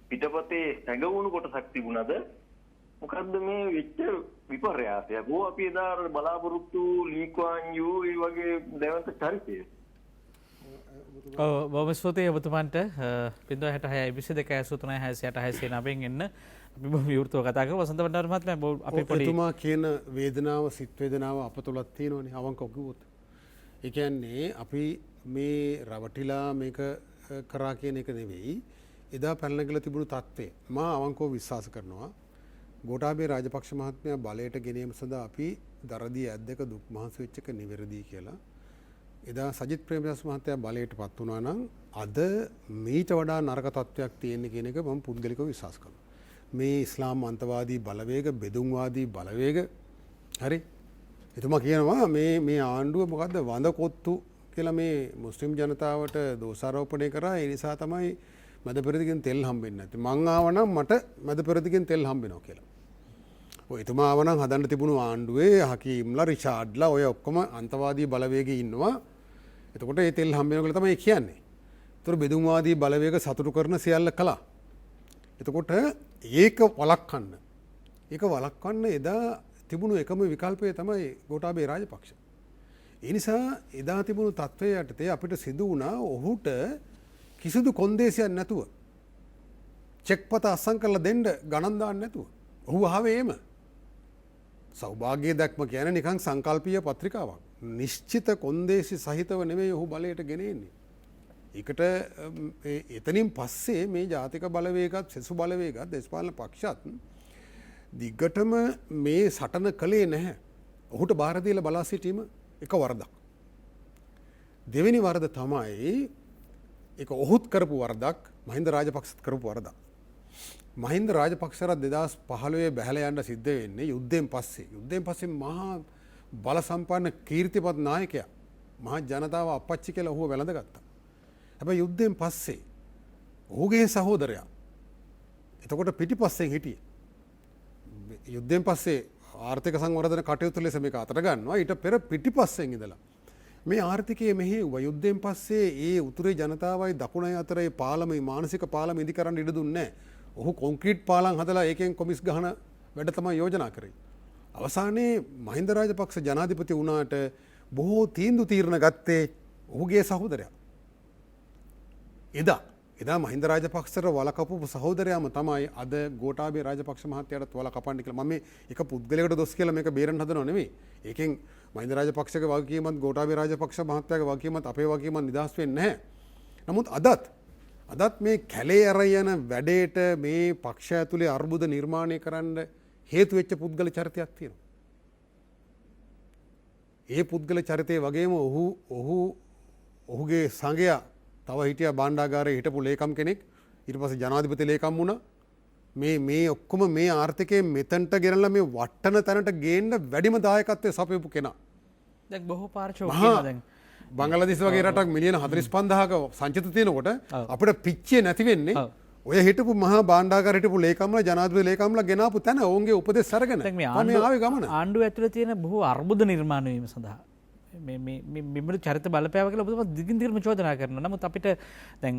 පිටපතේ හැඟවුණු කොටසක් තිබුණාද? මොකද්ද මේ වෙච්ච විපර්යාසයක්? ඕ අපි එදා බලාපොරොත්තු ලීක්වාන් යූ ඒ වගේ දෙවන්ත චරිතය. බොහොම ස්තුතියි ඔබතුමන්ට 066 22 83 66 69 එන්න අපි බොහොම විවෘතව කතා කරමු. වසන්ත බණ්ඩාර මහත්මයා අපි පොඩි එතුමා කියන වේදනාව සිත් වේදනාව අප තුළත් තියෙනවනේ අවංකව කිව්වොත්. ඒ කියන්නේ අපි මේ රවටිලා මේක කරා කියන එක නෙවෙයි. එදා පැනනගලා තිබුණු තත්ත්වය මා අවංකව විශ්වාස කරනවා. ගෝඨාභය රාජපක්ෂ මහත්මයා බලයට ගෙනීම සඳහා අපි දරදී ඇද්දක දුක් මහන්සි වෙච්ච එක නිවැරදි කියලා. එදා සජිත් ප්‍රේමදාස මහත්තයා බලයට පත් වුණා නම් අද මීට වඩා නරක තත්ත්වයක් තියෙන කියන එක මම පුද්ගලිකව විශ්වාස කරනවා. මේ ඉස්ලාම් අන්තවාදී බලවේග බෙදුම්වාදී බලවේග හරි එතුමා කියනවා මේ ආණ්ඩුව මොකද්ද වඳකොත්තු කියලා මේ මුස්ලිම් ජනතාවට දෝෂාරෝපණය කරා. ඒ නිසා තමයි මැද පෙරදිගෙන් තෙල් හම්බෙන්නේ නැත්තේ. මං ආවනම් මට මැද පෙරදිගෙන් තෙල් හම්බෙනවා කියලා. ඔය එතුමා ආවනම් හදන්න තිබුණු ආණ්ඩුවේ හකීම්ලා රිචාඩ්ලා ඔය ඔක්කොම අන්තවාදී බලවේගයේ ඉන්නවා. එතකොට ඒ තෙල් හම්බෙනවා කියලා තමයි කියන්නේ. ඒතර බෙදුම්වාදී බලවේග සතුටු කරන සියල්ල කළා. එතකොට ඒක වළක්වන්න එදා තිබුණු එකම විකල්පය තමයි ගෝඨාභය රාජපක්ෂ. ඒ නිසා එදා තිබුණු තත්ත්වය යටතේ අපිට සිදු වුණා ඔහුට කිසිදු කොන්දේසියක් නැතුව චෙක්පත අස්සම් කරලා දෙන්න ගණන් දාන්න නැතුව ඔහු ආවේ එම සෞභාග්‍ය දැක්ම කියන්නේ නිකන් සංකල්පීය පත්‍රිකාවක්. නිශ්චිත කොන්දේසි සහිතව නෙවෙයි ඔහු බලයට ගෙන එන්නේ. ඒකට එතනින් පස්සේ මේ ජාතික බලවේගත් සෙසු බලවේගත් දේශපාලන පක්ෂත් දිගටම මේ සටන කළේ නැහැ. ඔහුට බාර දීලා බලා සිටීම එක වරදක්. දෙවෙනි වරද තමයි ඒක ඔහුත් කරපු වරදක් මහින්ද රාජපක්ෂත් කරපු වරදක්. මහින්ද රාජපක්ෂට 2015 බැහැලා යන්න සිද්ධ වෙන්නේ යුද්ධයෙන් පස්සේ. යුද්ධයෙන් පස්සේ මහා බල සම්පන්න කීර්තිපත් නායකයා මහා ජනතාව අපච්චි කියලා ඔහුව වැළඳගත්තා. හැබැයි යුද්ධයෙන් පස්සේ ඔහුගේ සහෝදරයා එතකොට පිටිපස්සෙන් හිටියේ. යුද්ධයෙන් පස්සේ ආර්ථික සංවර්ධන කටයුතු ලෙස මේක අතට ගන්නවා. ඊට පෙර පිටිපස්සෙන් ඉඳලා මේ ආර්ථිකයේ මෙහෙයුවා. යුද්ධයෙන් පස්සේ ඒ උතුරේ ජනතාවයි දකුණයි අතර ඒ පාලම මානසික පාලම ඉදි කරන්න ඉඩ දුන්නේ නැහැ. ඔහු කොන්ක්‍රීට් පාලම් හදලා ඒකෙන් කොමිස් ගහන වැඩ තමයි යෝජනා කරේ. අවසානයේ මහින්ද රාජපක්ෂ ජනාධිපති වුණාට බොහෝ තීරණ ගත්තේ ඔහුගේ සහෝදරයා. එදා මහින්ද රාජපක්ෂට වලකපු සහෝදරයාම තමයි අද ගෝඨාභය රාජපක්ෂ මහත්තයාටත් වලකපන්න කියලා. මම එක පුද්ගලයෙකුට දොස් කියලා මේක බේරන්න හදනව නෙමෙයි. ඒකෙන් මහින්ද රාජපක්ෂගේ වගකීමත් ගෝඨාභය රාජපක්ෂ මහත්තයාගේ වගකීමත් අපේ වගකීමත් නිදහස් වෙන්නේ නැහැ. නමුත් අදත් මේ කැලේ අරයන වැඩේට මේ පක්ෂ ඇතුලේ අර්බුද නිර්මාණය කරන්න හේතු වෙච්ච පුද්ගල චරිතයක් තියෙනවා. ඒ පුද්ගල චරිතයේ වගේම ඔහුගේ සංගයා තව හිටියා භාණ්ඩාගාරයේ හිටපු ලේකම් කෙනෙක්. ඊට පස්සේ ජනාධිපති ලේකම් වුණා. මේ ඔක්කොම මේ ආර්ථිකයේ මෙතනට ගෙනලා මේ වටන තැනට ගේන්න වැඩිම දායකත්වයේ සපයපු කෙනා. දැන් බොහෝ පාර්ශ්ව කියනවා දැන් බංගලාදේශ වගේ රටක් මිලියන 45000ක සංචිත තියෙනකොට අපිට පිච්චේ නැති වෙන්නේ ඔය හිටපු මහා භාණ්ඩාගාර හිටපු ලේකම්ලා ජනාධිපති ලේකම්ලා ගෙනාපු තැන ඔවුන්ගේ උපදෙස් අරගෙන දැන් මේ ආණ්ඩුව ඇතුලේ තියෙන බොහෝ අර්බුද නිර්මාණය වීම සඳහා මෙමට චරිත බලපෑව කියලා ඔබතුමා දිගින් දිගටම චෝදනා කරනවා. නමුත් අපිට දැන්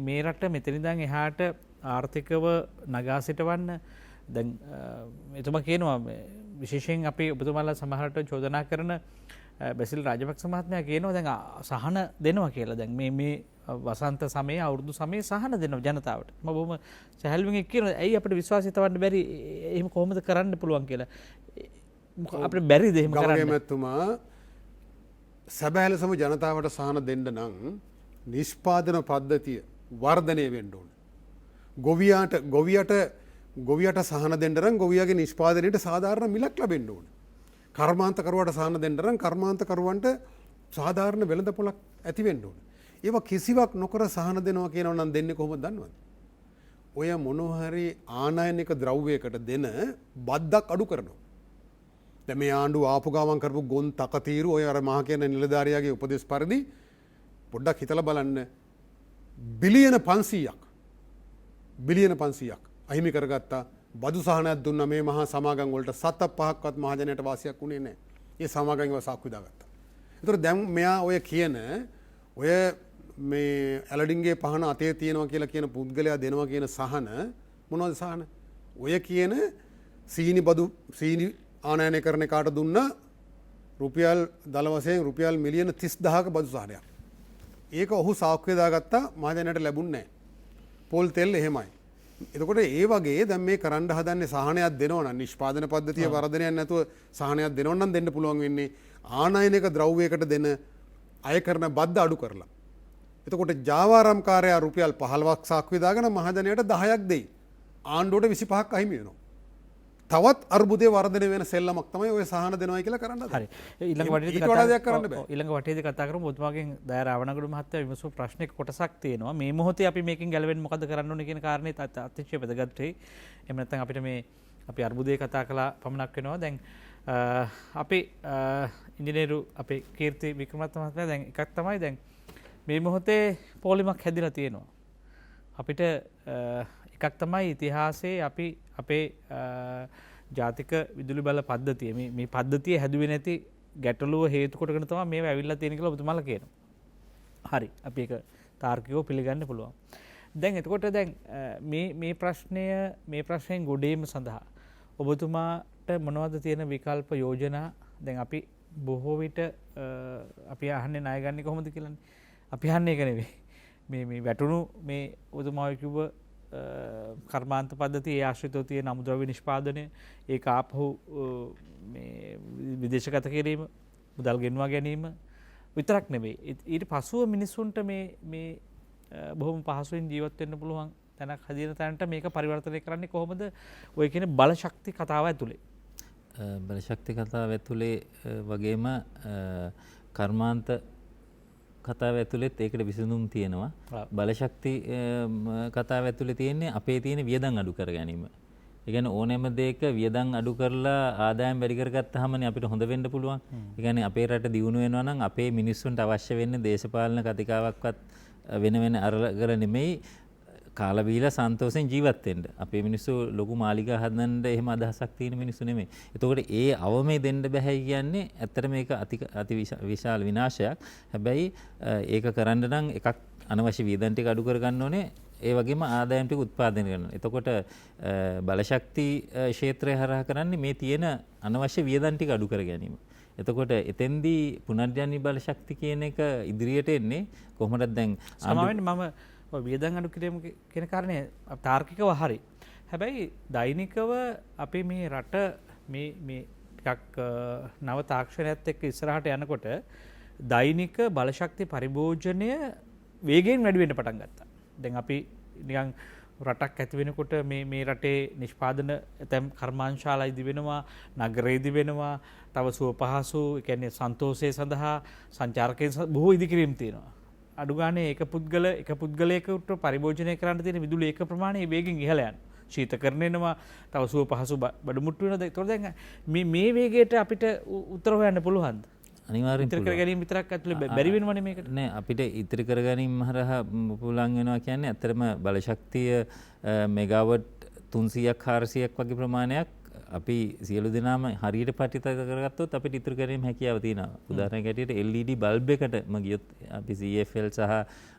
මේ රට මෙතන ඉඳන් එහාට ආර්ථිකව නගා සිටවන්න දැන් එතුමා කියනවා විශේෂයෙන් අපි ඔබතුමාලා සමහරට චෝදනා කරන බැසිල් රාජපක්ෂ මහත්මයා කියනවා දැන් සහන දෙනවා කියලා. දැන් මේ වසන්ත සමයේ අවුරුදු සමයේ සහන දෙනවා ජනතාවට. මම බොහොම සැහැල්ලුවෙන් කියනවා ඇයි අපිට විශ්වාසය තවන්න බැරි එහෙම කොහොමද කරන්න පුළුවන් කියලා. අපිට බැරිද එහෙම කරන්න? ගෞරවමත්තුමා සැබෑ ලෙසම ජනතාවට සහන දෙන්න නම් නිෂ්පාදන පද්ධතිය වර්ධනය වෙන්න ඕන. ගොවියට සහන දෙන්න නම් ගොවියාගේ නිෂ්පාදනයට සාධාරණ මිලක් ලැබෙන්න ඕන. කර්මාන්තකරුවාට සහන දෙන්න නම් කර්මාන්තකරුවන්ට සාධාරණ වෙළඳපොළක් ඇති වෙන්න ඕන. ඒවා කිසිවක් නොකර සහන දෙනවා කියනවා නම් දෙන්නේ කොහොමද දන්නවද? ඔය මොනවා හරි ආනයනික ද්‍රව්‍යයකට දෙන බද්දක් අඩු කරනවා. දැන් මේ ආණ්ඩුව ආපු ගමන් කරපු ගොන් තකතිරු ඔය අර මහ කියන නිලධාරියාගේ උපදෙස් පරිදි පොඩ්ඩක් හිතලා බලන්න බිලියන 500ක් අහිමි කරගත්තා. බදු සහනයක් දුන්නා මේ මහා සමාගම් වලට 7-5ක්වත් මහජනයට වාසියක් උනේ නැහැ. ඒ සමාගම් ඒවා සාක්කු දාගත්තා. ඒතර දැන් මෙයා ඔය කියන ඔය මේ ඇලඩින්ගේ පහන අතේ තියෙනවා කියලා කියන පුද්ගලයා දෙනවා කියන සහන මොනවද සහන? ඔය කියන සීනි ආනයනය කරන කාට දුන්න රුපියල් දල වශයෙන් රුපියල් මිලියන 30000ක බදු සහනයක්. ඒක ඔහු සාක්කුවේ දාගත්තා මහජනයට ලැබුණේ නැහැ. පොල් තෙල් එහෙමයි. එතකොට ඒ වගේ දැන් මේ කරන්න හදන්නේ සහනයක් දෙනවා නම් නිෂ්පාදන පද්ධතිය වර්ධනයක් නැතුව සහනයක් දෙනවා නම් දෙන්න පුළුවන් වෙන්නේ ආනයනික ද්‍රව්‍යයකට දෙන අය කරන බද්ද අඩු කරලා. එතකොට ජාවාරම්කාරයා රුපියල් 15ක් සාක්කුවේ දාගෙන මහජනයට 10ක් දෙයි. ආණ්ඩුවට 25ක් අහිමි වෙනවා. තවත් අර්බුදය වර්ධනය වෙන සෙල්ලමක් තමයි ඔය සහන දෙනවා කියලා කරන්න හදන්නේ. හරි. ඊළඟ වටේදී කතා කරමු. ඔබතුමාගෙන් දයා රාවණගොඩ මහත්තයා විමසු ප්‍රශ්නයක කොටසක් තියෙනවා. මේ මොහොතේ අපි මේකෙන් ගැලවෙන්න මොකද කරන්න ඕනේ කියන කාරණේ අතිශය වැදගත් වෙයි. එහෙම නැත්නම් අපිට මේ අපි අර්බුදේ කතා කළා පමණක් වෙනවා. දැන් අපි ඉංජිනේරු අපේ කීර්ති වික්‍රමරත්න මහත්මයා දැන් එකක් තමයි දැන් මේ මොහොතේ පොලිමක් හැදිලා තියෙනවා. අපිට එකක් තමයි ඉතිහාසයේ අපි අපේ ජාතික විදුලි බල පද්ධතිය මේ පද්ධතිය හැදුවේ නැති ගැටලුව හේතු කොටගෙන තමයි මේවා ඇවිල්ලා තියෙන කියලා ඔබතුමාලා කියනවා. හරි. අපි ඒක තාර්කිකව පිළිගන්න පුළුවන්. දැන් එතකොට දැන් මේ ප්‍රශ්නයෙන් ගොඩේම සඳහා ඔබතුමාට මොනවද තියෙන විකල්ප යෝජනා? දැන් අපි බොහෝ විට අපි අහන්නේ ණය ගන්න කොහොමද කියලානේ. අපි අහන්නේ ඒක නෙවෙයි. මේ වැටුණු මේ ඔබතුමා කිව්ව කර්මාන්ත පද්ධතිය ඒ ආශ්‍රිතව තියෙන අමුද්‍රව්‍ය නිෂ්පාදනය ඒක ආපහු මේ විදේශගත කිරීම මුදල් ගෙන්වා ගැනීම විතරක් නෙවෙයි ඊට පසුව මිනිස්සුන්ට මේ බොහොම පහසුවෙන් ජීවත් වෙන්න පුළුවන් තැනක් හදින තැනට මේක පරිවර්තනය කරන්නේ කොහොමද ඔය කියන බලශක්ති කතාව ඇතුලේ බලශක්ති කතාව ඇතුලේ වගේම කර්මාන්ත කතාව ඇතුළෙත් ඒකට විසඳුම් තියෙනවා. බලශක්ති කතාව ඇතුළේ තියෙන්නේ අපේ තියෙන වියදම් අඩු කර ගැනීම. ඒ කියන්නේ ඕනෑම දෙයක වියදම් අඩු කරලා ආදායම් වැඩි කරගත්තාමනේ අපිට හොඳ වෙන්න පුළුවන්. ඒ කියන්නේ අපේ රට දියුණු වෙනවා නම් අපේ මිනිස්සුන්ට අවශ්‍ය වෙන්නේ දේශපාලන කතිකාවක්වත් වෙන අරගල නෙමෙයි කාලා බීලා සන්තෝෂෙන් ජීවත් වෙන්න. අපේ මිනිස්සු ලොකු මාලිගා හදන්න එහෙම අදහසක් තියෙන මිනිස්සු නෙමෙයි. එතකොට ඒ අවමේ දෙන්න බෑ කියන්නේ ඇත්තට මේක අති විශාල විනාශයක්. හැබැයි ඒක කරන්න නම් එකක් අනවශ්‍ය වියදම් ටික අඩු කර ගන්න ඕනේ. ඒ වගේම ආදායම් ටික උත්පාදනය කරනවා. එතකොට බලශක්ති ක්ෂේත්‍රය හරහා කරන්නේ මේ තියෙන අනවශ්‍ය වියදම් ටික අඩු කර ගැනීම. එතකොට එතෙන්දී පුනර්ජනනීය බලශක්ති කියන එක ඉදිරියට එන්නේ කොහොමද දැන් සමාවෙන්න මම වියදම් අඩු කිරීම කියන කාරණේ තාර්කිකව හරි. හැබැයි දෛනිකව අපි මේ රට මේ ටිකක් නව තාක්ෂණයත් එක්ක ඉස්සරහට යනකොට දෛනික බලශක්ති පරිභෝජනය වේගයෙන් වැඩි වෙන්න පටන් ගත්තා. දැන් අපි නිකන් රටක් ඇති වෙනකොට මේ රටේ නිෂ්පාදන ඇතැම් කර්මාන්තශාලා ඉදි වෙනවා, නගර ඉදි වෙනවා, තව සුව පහසු, ඒ කියන්නේ සන්තෝෂය සඳහා සංචාරකයන් බොහෝ ඉදිකිරීම් තියෙනවා. අඩු ගානේ එක පුද්ගලයෙකුට පරිභෝජනය කරන්න තියෙන විදුලි ඒක ප්‍රමාණය වේගෙන් ඉහළ යනවා. ශීතකරණය වෙනවා, තව සුව පහසු බඩමුට්ටු වෙනවා. ඒතකොට දැන් මේ වේගයට අපිට උත්තර හොයන්න පුළුවන්ද? අනිවාර්යෙන් ඉතිරි කර ගැනීම විතරක් ඇතුලේ බැරි වෙනවනේ මේකට. නෑ අපිට ඉතිරි කර ගැනීම හරහා පුළුවන් වෙනවා කියන්නේ ඇත්තටම බලශක්තිය මෙගාවට් 300ක් 400ක් වගේ ප්‍රමාණයක් අපි සියලු දෙනාම හරියට පටිත කරගත්තොත් අපිට ඉතුරු කිරීම හැකියාව තියෙනවා. උදාහරණයක් ඇටියට LED බල්බ් එකටම ගියොත් අපි CFL සහ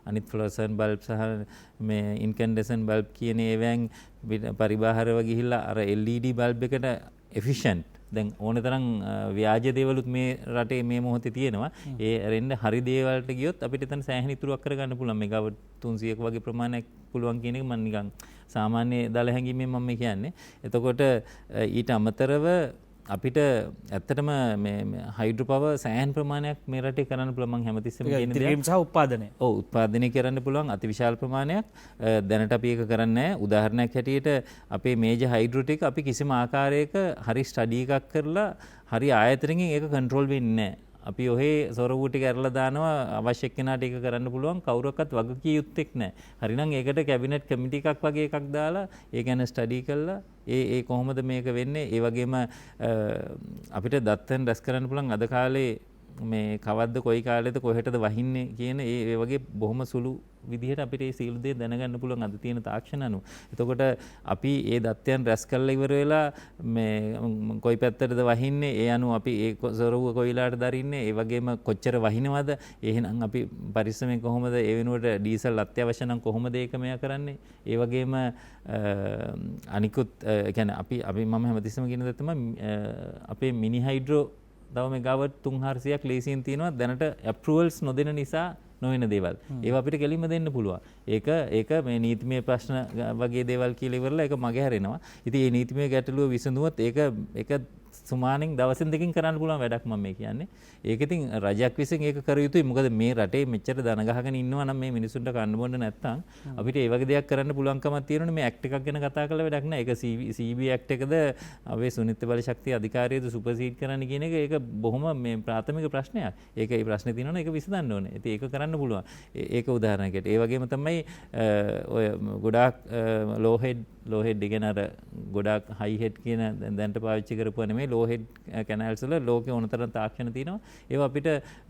අනිත් ෆ්ලෝරසන් බල්බ් සහ මේ ඉන්කැන්ඩසන්ට් බල්බ් කියන ඒවායින් පරිබාහිරව ගිහිල්ලා අර LED බල්බ් එකට efficient දැන් ඕන තරම් ව්‍යාජ දේවලුත් මේ රටේ මේ මොහොතේ තියෙනවා. ඒ රෙන්න හරි දේවල්ට ගියොත් අපිට එතන සෑහෙන ඉතුරුවක් කරගන්න පුළුවන්. මෙගාවට් 300ක වගේ ප්‍රමාණයක් පුළුවන් කියන එක මම නිකන් සාමාන්‍ය දල හැඟීමෙන් මම කියන්නේ. එතකොට ඊට අමතරව අපිට ඇත්තටම මේ හයිඩ්‍රෝ පවර් සෑහෙන ප්‍රමාණයක් මේ රටේ කරන්න පුළුවන්. මම හැමතිස්සෙම කියන දේ ඉතිරීම සහ උත්පාදනය. ඔව් උත්පාදනය කරන්න පුළුවන් අතිවිශාල ප්‍රමාණයක්. දැනට අපි ඒක කරන්නේ නැහැ. උදාහරණයක් හැටියට අපේ මේජර් හයිඩ්‍රෝ ටික අපි කිසිම ආකාරයක හරි ස්ටඩි එකක් කරලා හරි ආයතනකින් ඒක කන්ට්‍රෝල් වෙන්නේ නැහැ. අපි ඔහේ සොරවූ ටික ඇරලා දානවා අවශ්‍ය කෙනාට ඒක කරන්න පුළුවන් කවුරක්වත් වගකිය යුත්තේක් නැහැ. හරිනම් ඒකට කැබිනට් කමිටි එකක් වගේ එකක් දාලා ඒ ගැන ස්ටඩි කරලා ඒ කොහොමද මේක වෙන්නේ ඒ වගේම අපිට දත්තෙන් රැස් කරන්න පුළුවන් අද කාලේ මේ කවද්ද කොයි කාලෙද කොහෙටද වහින්නේ කියන ඒ වගේ බොහොම සුළු විදිහට අපිට මේ සීළු දේ දැනගන්න පුළුවන් අද තියෙන තාක්ෂණ අනුව. එතකොට අපි ඒ දත්තයන් රැස් කරලා ඉවර වෙලා මේ කොයි පැත්තටද වහින්නේ ඒ අනුව අපි ඒ සොරව කොයිලාට දරින්නේ ඒ වගේම කොච්චර වහිනවද එහෙනම් අපි පරිස්සමෙන් කොහොමද ඒ වෙනුවට ඩීසල් අත්‍යවශ්‍ය නම් කොහොමද ඒක මෙයා කරන්නේ ඒ වගේම අනිකුත් කියන්නේ අපි මම හැමතිස්සම කියන දේ තමයි අපේ මිනි හයිඩ්‍රෝ තව මෙගාවට් 300ක් ලේසියෙන් තියෙනවා දැනට ඇප්‍රූවල්ස් නොදෙන නිසා නොවන දේවල්. ඒවා අපිට කෙලින්ම දෙන්න පුළුවන්. ඒක මේ නීතිමය ප්‍රශ්න වගේ දේවල් කියලා ඉවරලා ඒක මගේ හැරෙනවා. ඉතින් මේ නීතිමය ගැටලුව විසඳුවොත් ඒක සුමානෙන් දවසින් දෙකකින් කරන්න පුළුවන් වැඩක් මම මේ කියන්නේ. ඒක ඉතින් රජයක් විසින් ඒක කර යුතුයි. මොකද මේ රටේ මෙච්චර ධන ගහගෙන ඉන්නවා නම් මේ මිනිසුන්ට කන්න බොන්න නැත්තම් අපිට ඒ වගේ දෙයක් කරන්න පුළුවන්කමක් තියෙනවනේ. මේ ඇක්ට් එකක් ගැන කතා කරලා වැඩක් නැහැ. ඒක CB ඇක්ට් එකද අපේ සුනිත් බලශක්ති අධිකාරියද සුපර්සීඩ් කරන්න කියන එක ඒක බොහොම මේ ප්‍රාථමික ප්‍රශ්නයක්. ඒක ඒ ප්‍රශ්නේ තියෙනවනේ ඒක විසඳන්න ඕනේ. ඉතින් ඒක කරන්න පුළුවන්. ඒක උදාහරණයකට. ඒ වගේම තමයි ඔය ගොඩාක් ලෝහෙඩ් ඉගෙන අර ගොඩාක් හයි හෙඩ් කියන දැන්ට පාවිච්චි කරපුවා නෙමෙයි ලෝහෙඩ් කැනල්ස් වල ලෝකේ ඕනතරම් තාක්ෂණ තියෙනවා. ඒවා අපිට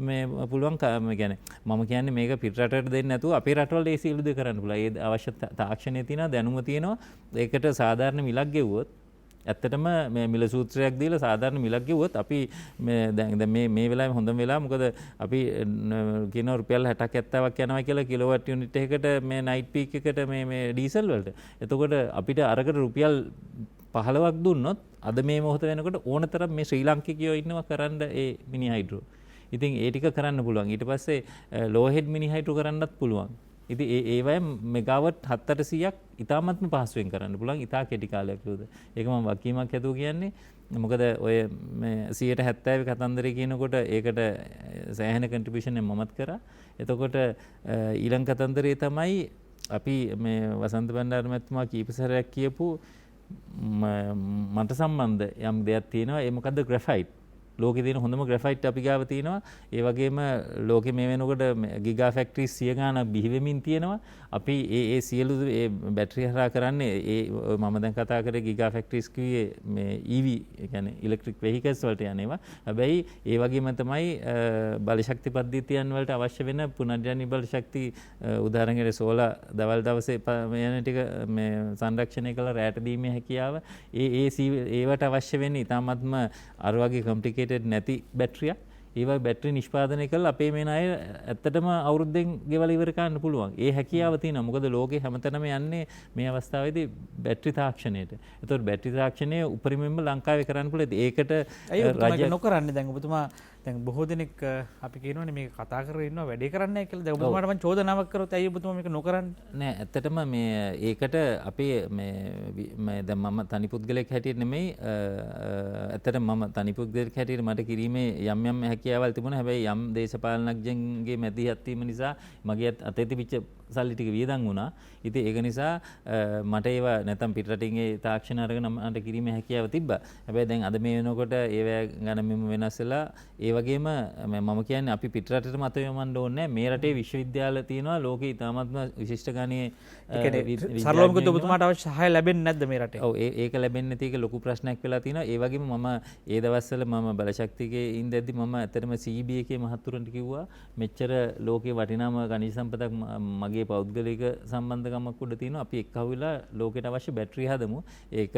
මේ පුළුවන් කියන්නේ මම කියන්නේ මේක පිටරටට දෙන්න නැතුව අපේ රටවල ඒ සියලු දේ කරන්න පුළුවන්. ඒ අවශ්‍ය තාක්ෂණය තියෙනවා, දැනුම තියෙනවා. ඒකට සාධාරණ මිලක් ගෙවුවොත් ඇත්තටම මේ මිල සූත්‍රයක් දීලා සාධාරණ මිලක් ගෙවුවොත් අපි දැන් මේ වෙලාවේ හොඳම වෙලාව මොකද අපි කියන රුපියල් 60ක් 70ක් යනවා කියලා කිලෝවැට් යුනිට් එකකට මේ නයිට් පීක් එකට මේ ඩීසල් වලට. එතකොට අපිට අරකට රුපියල් 15ක් දුන්නොත් අද මේ මොහොත වෙනකොට ඕනතරම් මේ ශ්‍රී ලාංකිකයෝ ඉන්නවා කරන්න ඒ මිනි හයිඩ්‍රෝ. ඉතින් ඒ ටික කරන්න පුළුවන්. ඊට පස්සේ ලෝ හෙඩ් මිනි හයිඩ්‍රෝ කරන්නත් පුළුවන්. ඉතින් ඒවයි මෙගාවට් 700ක් ඉතාමත්ම පහසුවෙන් කරන්න පුළුවන්. ඉතා කෙටි කාලයක් යොද. ඒක මම වකීමක් හැදුව කියන්නේ. මොකද ඔය මේ 70 කතන්දරේ කියනකොට ඒකට සෑහෙන කන්ට්‍රිබියුෂන් එක මමත් කරා. එතකොට ඊළඟ කතන්දරේ තමයි අපි මේ වසන්ත බණ්ඩාර මැතිතුමා කීප සැරයක් කියපු මට සම්බන්ධ යම් දෙයක් තියෙනවා. ඒ මොකද්ද ග්‍රැෆයිට්. ලෝකේ තියෙන හොඳම ග්‍රැෆයිට් අපි ගාව තියෙනවා. ඒ වගේම ලෝකේ මේ වෙනකොට ගිගා ෆැක්ටරිස් 100 ගාණක් බිහි වෙමින් තියෙනවා. අපි ඒ සියලු ඒ බැටරි හරහා කරන්නේ මම දැන් කතා කරේ ගිගා ෆැක්ටරිස් කිව්වේ මේ EV ඒ කියන්නේ ඉලෙක්ට්‍රික් වෙහිකල්ස් වලට යන්නේවා. හැබැයි ඒ වගේම තමයි බලශක්ති පද්ධතියන් වලට අවශ්‍ය වෙන පුනර්ජනනීය බලශක්ති උදාහරණයකට සෝලා දවල් දවසේ යන ටික මේ සංරක්ෂණය කළ රැට දීමේ හැකියාව ඒවට අවශ්‍ය වෙන්නේ ඉතාමත්ම අර වගේ කොම්ප්ලිකේටඩ් නැති බැටරියක්. ඒවා බැටරි නිෂ්පාදනය කරලා අපේ මේ අය ඇත්තටම අවුරුද්දෙන් ගෙවලා ඉවර කරන්න පුළුවන්. ඒ හැකියාව තියෙනවා. මොකද ලෝකේ හැමතැනම යන්නේ මේ අවස්ථාවේදී බැටරි තාක්ෂණයට. ඒතකොට බැටරි තාක්ෂණය උපරිමයෙන්ම ලංකාවේ කරන්න පුළුවන්. ඒකට රජය නොකරන්නේ. දැන් ඔබතුමා දැන් බොහෝ දෙනෙක් අපි කියනවනේ මේක කතා කරගෙන ඉන්නවා වැඩේ කරන්නේ නැහැ කියලා. දැන් ඔබතුමාට මම චෝදනාවක් කරොත් ඇයි ඔබතුමා මේක නොකරන්නේ? නෑ ඇත්තටම මේ ඒකට අපි මේ දැන් මම තනි පුද්ගලෙක් හැටියට නෙමෙයි ඇත්තටම මම තනි පුද්ගලෙක් හැටියට මට කිරීමේ යම් හැකියාවල් තිබුණා. හැබැයි යම් දේශපාලනඥයන්ගේ මැදිහත් වීම නිසා මගේ අතේ තිබිච්ච සල්ලි ටික වියදම් වුණා. ඉතින් ඒක නිසා මට ඒවා නැත්තම් පිටරටින් ඒ තාක්ෂණ අරගෙන මට කිරීමේ හැකියාව තිබ්බා. හැබැයි දැන් අද මේ වෙනකොට ඒවා ගැන මෙම වෙනස් වෙලා ඒ වගේම මම කියන්නේ අපි පිටරටටම අත යොමන්න ඕනේ නැහැ. මේ රටේ විශ්වවිද්‍යාල තියෙනවා ලෝකේ ඉතාමත්ම විශිෂ්ට ගණයේ සරලවම කිව්වොත් ඔබතුමාට අවශ්‍ය සහාය ලැබෙන්නේ නැද්ද මේ රටේ? ඔව් ඒක ලැබෙන්නේ නැති එක ලොකු ප්‍රශ්නයක් වෙලා තියෙනවා. ඒ වගේම මම ඒ දවස්වල මම බලශක්තියේ ඉඳද්දි මම ඇත්තටම CB එකේ මහතුරන්ට කිව්වා මෙච්චර ලෝකේ වටිනාම ඛනිජ සම්පතක් මගේ පෞද්ගලික සම්බන්ධකමක් උඩ තියෙනවා. අපි එක්කහුවිලා ලෝකෙට අවශ්‍ය බැටරි හදමු. ඒක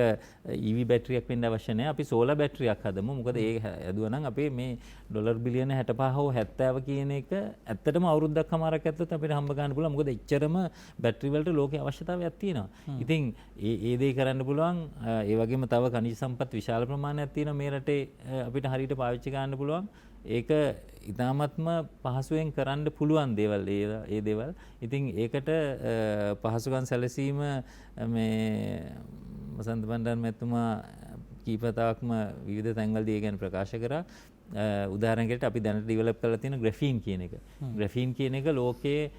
EV බැටරියක් වෙන්න අවශ්‍ය නැහැ. අපි සෝලාර් බැටරියක් හදමු. මොකද ඒක හැදුවා නම් අපේ මේ ඩොලර් බිලියන 65 හෝ 70 කියන එක ඇත්තටම අවුරුද්දක් හමාරක් ඇතුළත අපිට හම්බ ගන්න පුළුවන්. මොකද එච්චරම බැටරි වලට ලෝකේ අවශ්‍යතාවයක් තියෙනවා. ඉතින් ඒ දේ කරන්න පුළුවන්. ඒ වගේම තව ඛනිජ සම්පත් විශාල ප්‍රමාණයක් තියෙනවා මේ රටේ අපිට හරියට පාවිච්චි ගන්න පුළුවන්. ඒක ඉතාමත්ම පහසුවෙන් කරන්න පුළුවන් දේවල් ඒ දේවල්. ඉතින් ඒකට පහසුකම් සැලසීම මේ වසන්ත බණ්ඩාර මැතිතුමා කීපතාවක්ම විවිධ තැන්වලදී ඒ ගැන ප්‍රකාශ කරා. උදාහරණයකට අපි දැනට ඩිවෙලොප් කරලා තියෙන ග්‍රැෆීන් කියන එක. ග්‍රැෆීන් කියන එක ලෝකයේ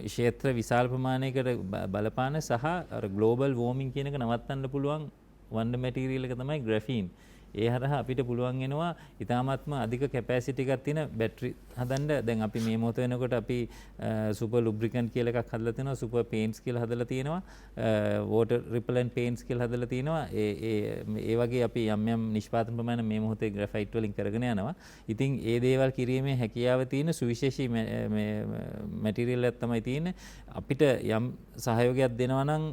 ක්ෂේත්‍ර විශාල ප්‍රමාණයකට බලපාන සහ ග්ලෝබල් වෝමින් කියන එක නවත්තන්න පුළුවන් වන්ඩ මැටීරියල් එක තමයි ග්‍රැෆීන්. ඒ හරහා අපිට පුළුවන් වෙනවා ඉතාමත්ම අධික කැපැසිටි එකක් තියෙන බැටරි හදන්න. දැන් අපි මේ මොහොත වෙනකොට අපි සුපර් ලුබ්‍රිකන්ට් කියලා එකක් හදලා තිනවා, සුපර් පේන්ට්ස් කියලා හදලා තියෙනවා, වෝටර් රිපලන්ට් පේන්ට්ස් කියලා හදලා තියෙනවා. ඒ වගේ අපි යම් නිෂ්පාදන ප්‍රමාණය මේ මොහොතේ ග්‍රැෆයිට් වලින් කරගෙන යනවා. ඉතින් ඒ දේවල් කිරීමේ හැකියාව තියෙන සුවිශේෂී මැටීරියල් එකක් තමයි තියෙන්නේ. අපිට යම් සහයෝගයක් දෙනවා නම්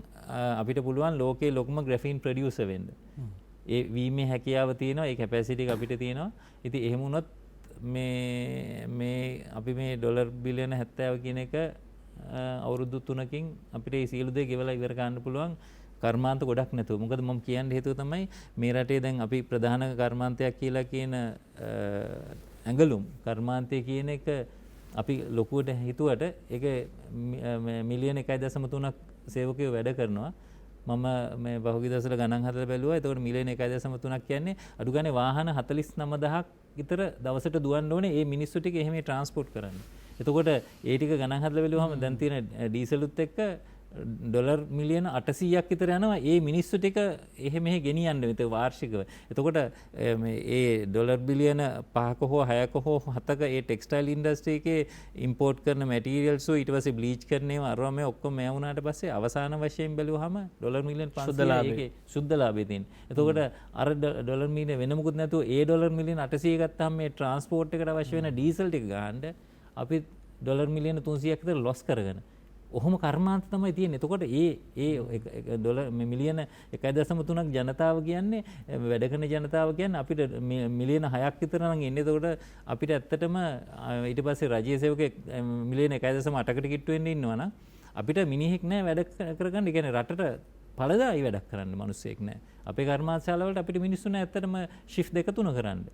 අපිට පුළුවන් ලෝකේ ලොකුම ග්‍රැෆීන් ප්‍රොඩියුසර් වෙන්න. ඒ වීමේ හැකියාව තියෙනවා. ඒ කැපැසිටි එක අපිට තියෙනවා. ඉතින් එහෙම වුණොත් මේ අපි මේ ඩොලර් බිලියන 70 කියන එක අවුරුදු 3කින් අපිට මේ සියලු දේ ගෙවලා ඉවර ගන්න පුළුවන්. කර්මාන්ත ගොඩක් නැතුව. මොකද මම කියන්න හේතුව තමයි මේ රටේ දැන් අපි ප්‍රධාන කර්මාන්තයක් කියලා කියන ඇඟලුම් කර්මාන්තය කියන එක අපි ලොකුවට හිතුවට ඒක මිලියන 1.3ක් සේවකයෝ වැඩ කරනවා. මම මේ පහුගිය දවස්වල ගණන් හදලා බැලුවා. එතකොට මිලියන 1.3ක් කියන්නේ අඩු ගානේ වාහන 49000ක් විතර දවසට දුවන්න ඕනේ මේ මිනිස්සු ටික එහෙම ට්‍රාන්ස්පෝර්ට් කරන්න. එතකොට ඒ ටික ගණන් හදලා බැලුවාම දැන් තියෙන ඩීසලුත් එක්ක ඩොලර් මිලියන 800ක් විතර යනවා ඒ මිනිස්සු ටික එහෙ මෙහෙ ගෙනියන්න විතර වාර්ෂිකව. එතකොට ඒ ඩොලර් බිලියන 5ක හෝ 6ක හෝ 7ක ඒ ටෙක්ස්ටයිල් ඉන්ඩස්ට්‍රි එකේ ඉම්පෝර්ට් කරන මැටීරියල්ස් ඊට පස්සේ බ්ලීච් කරන ඒවා අරවා මේ ඔක්කොම මෙයා වුණාට පස්සේ අවසාන වශයෙන් බැලුවාම ඩොලර් මිලියන 500 ඒකේ සුද්ධ ලාභය තියෙනවා. එතකොට අර ඩොලර් මිලියන වෙන මොකුත් නැතුව ඒ ඩොලර් මිලියන 800 ගත්තාම මේ ට්‍රාන්ස්පෝර්ට් එකට අවශ්‍ය වෙන ඩීසල් ටික ගන්න අපි ඩොලර් මිලියන 300ක් විතර ලොස් කරගෙන ඔහොම කර්මාන්ත තමයි තියෙන්නේ. එතකොට ඒ ඩොලර් මිලියන 1.3ක් ජනතාව කියන්නේ වැඩ කරන ජනතාව කියන්නේ අපිට මිලියන 6ක් විතර නම් එන්නේ. එතකොට අපිට ඇත්තටම ඊට පස්සේ රජයේ සේවකයෙක් මිලියන 1.8කට කිට්ටු වෙන්න ඉන්නවා නම් අපිට මිනිහෙක් නැහැ වැඩ කරගන්න. ඒ කියන්නේ රටට පළදායි වැඩක් කරන්න මිනිස්සෙක් නැහැ. අපේ කර්මාන්තශාල වලට අපිට මිනිස්සු නැහැ ඇත්තටම ෂිෆ්ට් 2-3 කරන්න.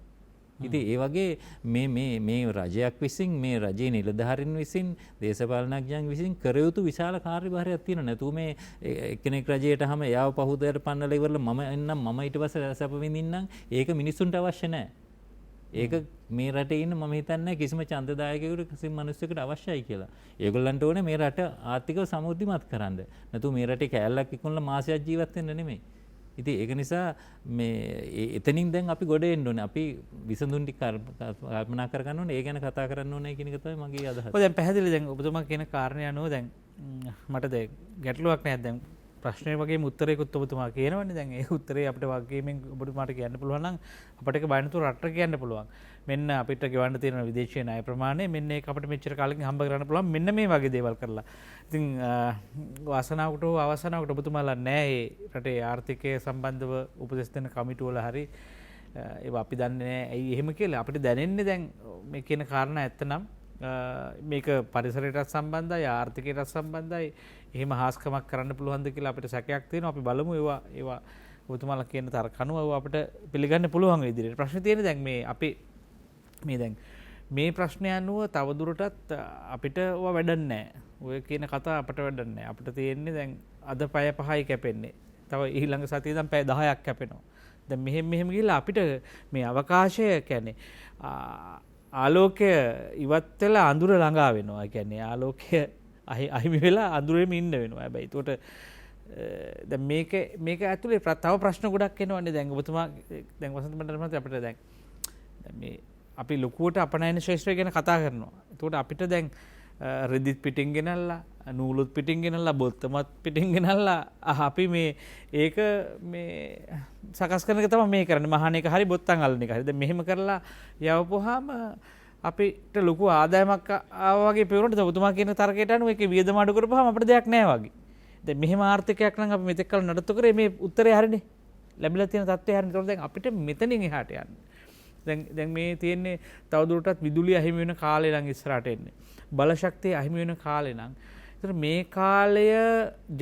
ඉතින් ඒ වගේ මේ රජයක් විසින් මේ රජයේ නිලධාරීන් විසින් දේශපාලනඥයන් විසින් කර යුතු විශාල කාර්යභාරයක් තියෙනවා. නැතු මේ එක්කෙනෙක් රජයට හැම යාව පහුදයට පන්නලා ඉවරලා මම එන්නම් මම ඊට පස්සේ සැප විඳින්නම් ඒක මිනිස්සුන්ට අවශ්‍ය නැහැ. ඒක මේ රටේ ඉන්න මම හිතන්නේ කිසිම ඡන්දදායකයෙකුට කිසිම මිනිස්සුෙකුට අවශ්‍යයි කියලා. ඒගොල්ලන්ට ඕනේ මේ රට ආර්ථිකව සමෘද්ධිමත් කරන්න. නැතු මේ රටේ කෑල්ලක් ඉක්මනලා මාසයක් ජීවත් වෙන්න නෙමෙයි. ඉතින් ඒක නිසා මේ එතනින් දැන් අපි ගොඩ එන්න ඕනේ. අපි විසඳුම් ටික කල්පනා කරගන්න ඕනේ. ඒ ගැන කතා කරන්න ඕනේ කියන එක තමයි මගේ අදහස. ඔය දැන් පැහැදිලි දැන් ඔබතුමා කියන කාරණේ අනුව දැන් මට දැන් ගැටලුවක් නැහැ. දැන් ප්‍රශ්නේ වගේම උත්තරයකුත් ඔබතුමා කියනවනේ. දැන් ඒ උත්තරේ අපිට වගකීමෙන් ඔබතුමාට කියන්න පුළුවන් නම් අපිට ඒක බයනතු රටට කියන්න පුළුවන්. මෙන්න අපිට ගෙවන්න තියෙන විදේශීය ණය ප්‍රමාණය මෙන්න ඒක අපිට මෙච්චර කාලෙකින් හම්බ කරන්න පුළුවන් මෙන්න මේ වගේ දේවල් කරලා. ඉතින් වාසනාවකට හෝ අවසනාවකට ඔබතුමාලා නැහැ මේ රටේ ආර්ථිකය සම්බන්ධව උපදෙස් දෙන කමිටු වල හරි ඒවා අපි දන්නේ නැහැ ඇයි එහෙම කියලා. අපිට දැනෙන්නේ දැන් මේ කියන කාරණා ඇත්තනම් මේක පරිසරයටත් සම්බන්ධයි ආර්ථිකයටත් සම්බන්ධයි. එහෙම හාස්කමක් කරන්න පුළුවන්ද කියලා අපිට සැකයක් තියෙනවා. අපි බලමු ඒවා ඔබතුමාලා කියන තර්ක අනුව අපිට පිළිගන්න පුළුවන් ඉදිරියට. ප්‍රශ්නේ තියෙන්නේ දැන් මේ අපි මේ දැන් මේ ප්‍රශ්නය අනුව තවදුරටත් අපිට ඔය වැඩක් නැහැ. ඔය කියන කතා අපිට වැඩක් නැහැ. අපිට තියෙන්නේ දැන් අද පැය 5යි කැපෙන්නේ. තව ඊළඟ සතියේ ඉඳන් පැය 10ක් කැපෙනවා. දැන් මෙහෙම ගිහලා අපිට මේ අවකාශය කියන්නේ ආලෝකය ඉවත් වෙලා අඳුර ළඟා වෙනවා. ඒ කියන්නේ ආලෝකය අහිමි වෙලා අඳුරෙම ඉන්න වෙනවා. හැබැයි ඒකට දැන් මේක ඇතුලේ තව ප්‍රශ්න ගොඩක් එනවනේ. දැන් ඔබතුමා දැන් වසන්ත මණ්ඩල මහත්තයා අපිට දැන් මේ අපි ලොකුවට අපනයන ශේෂ්ත්‍රය ගැන කතා කරනවා. එතකොට අපිට දැන් රෙදිත් පිටින් ගෙනල්ලා නූලුත් පිටින් ගෙනල්ලා බොත්තමත් පිටින් ගෙනල්ලා අපි මේ ඒක මේ සකස් කරන එක තමයි මේ කරන්නේ. මහාන එක හරි බොත්තම් අල්ලන එක හරි. දැන් මෙහෙම කරලා යවපුවාම අපිට ලොකු ආදායමක් ආවා වගේ පේනකොට ඔබතුමා කියන තර්කයට අනුව ඒකේ වියදම අඩු කරපුවාම අපිට දෙයක් නැහැ වගේ. දැන් මෙහෙම ආර්ථිකයක් නම් අපි මෙතෙක් කල නඩත්තු කරේ මේ උත්තරේ හරිනේ. ලැබිලා තියෙන තත්ත්වය හරිනේ. ඒතකොට දැන් අපිට මෙතනින් එහාට යන්න. දැන් මේ තියෙන්නේ තවදුරටත් විදුලිය අහිමි වෙන කාලේ නම් ඉස්සරහට එන්නේ. බලශක්තිය අහිමි වෙන කාලේ නම්. ඒතර මේ කාලය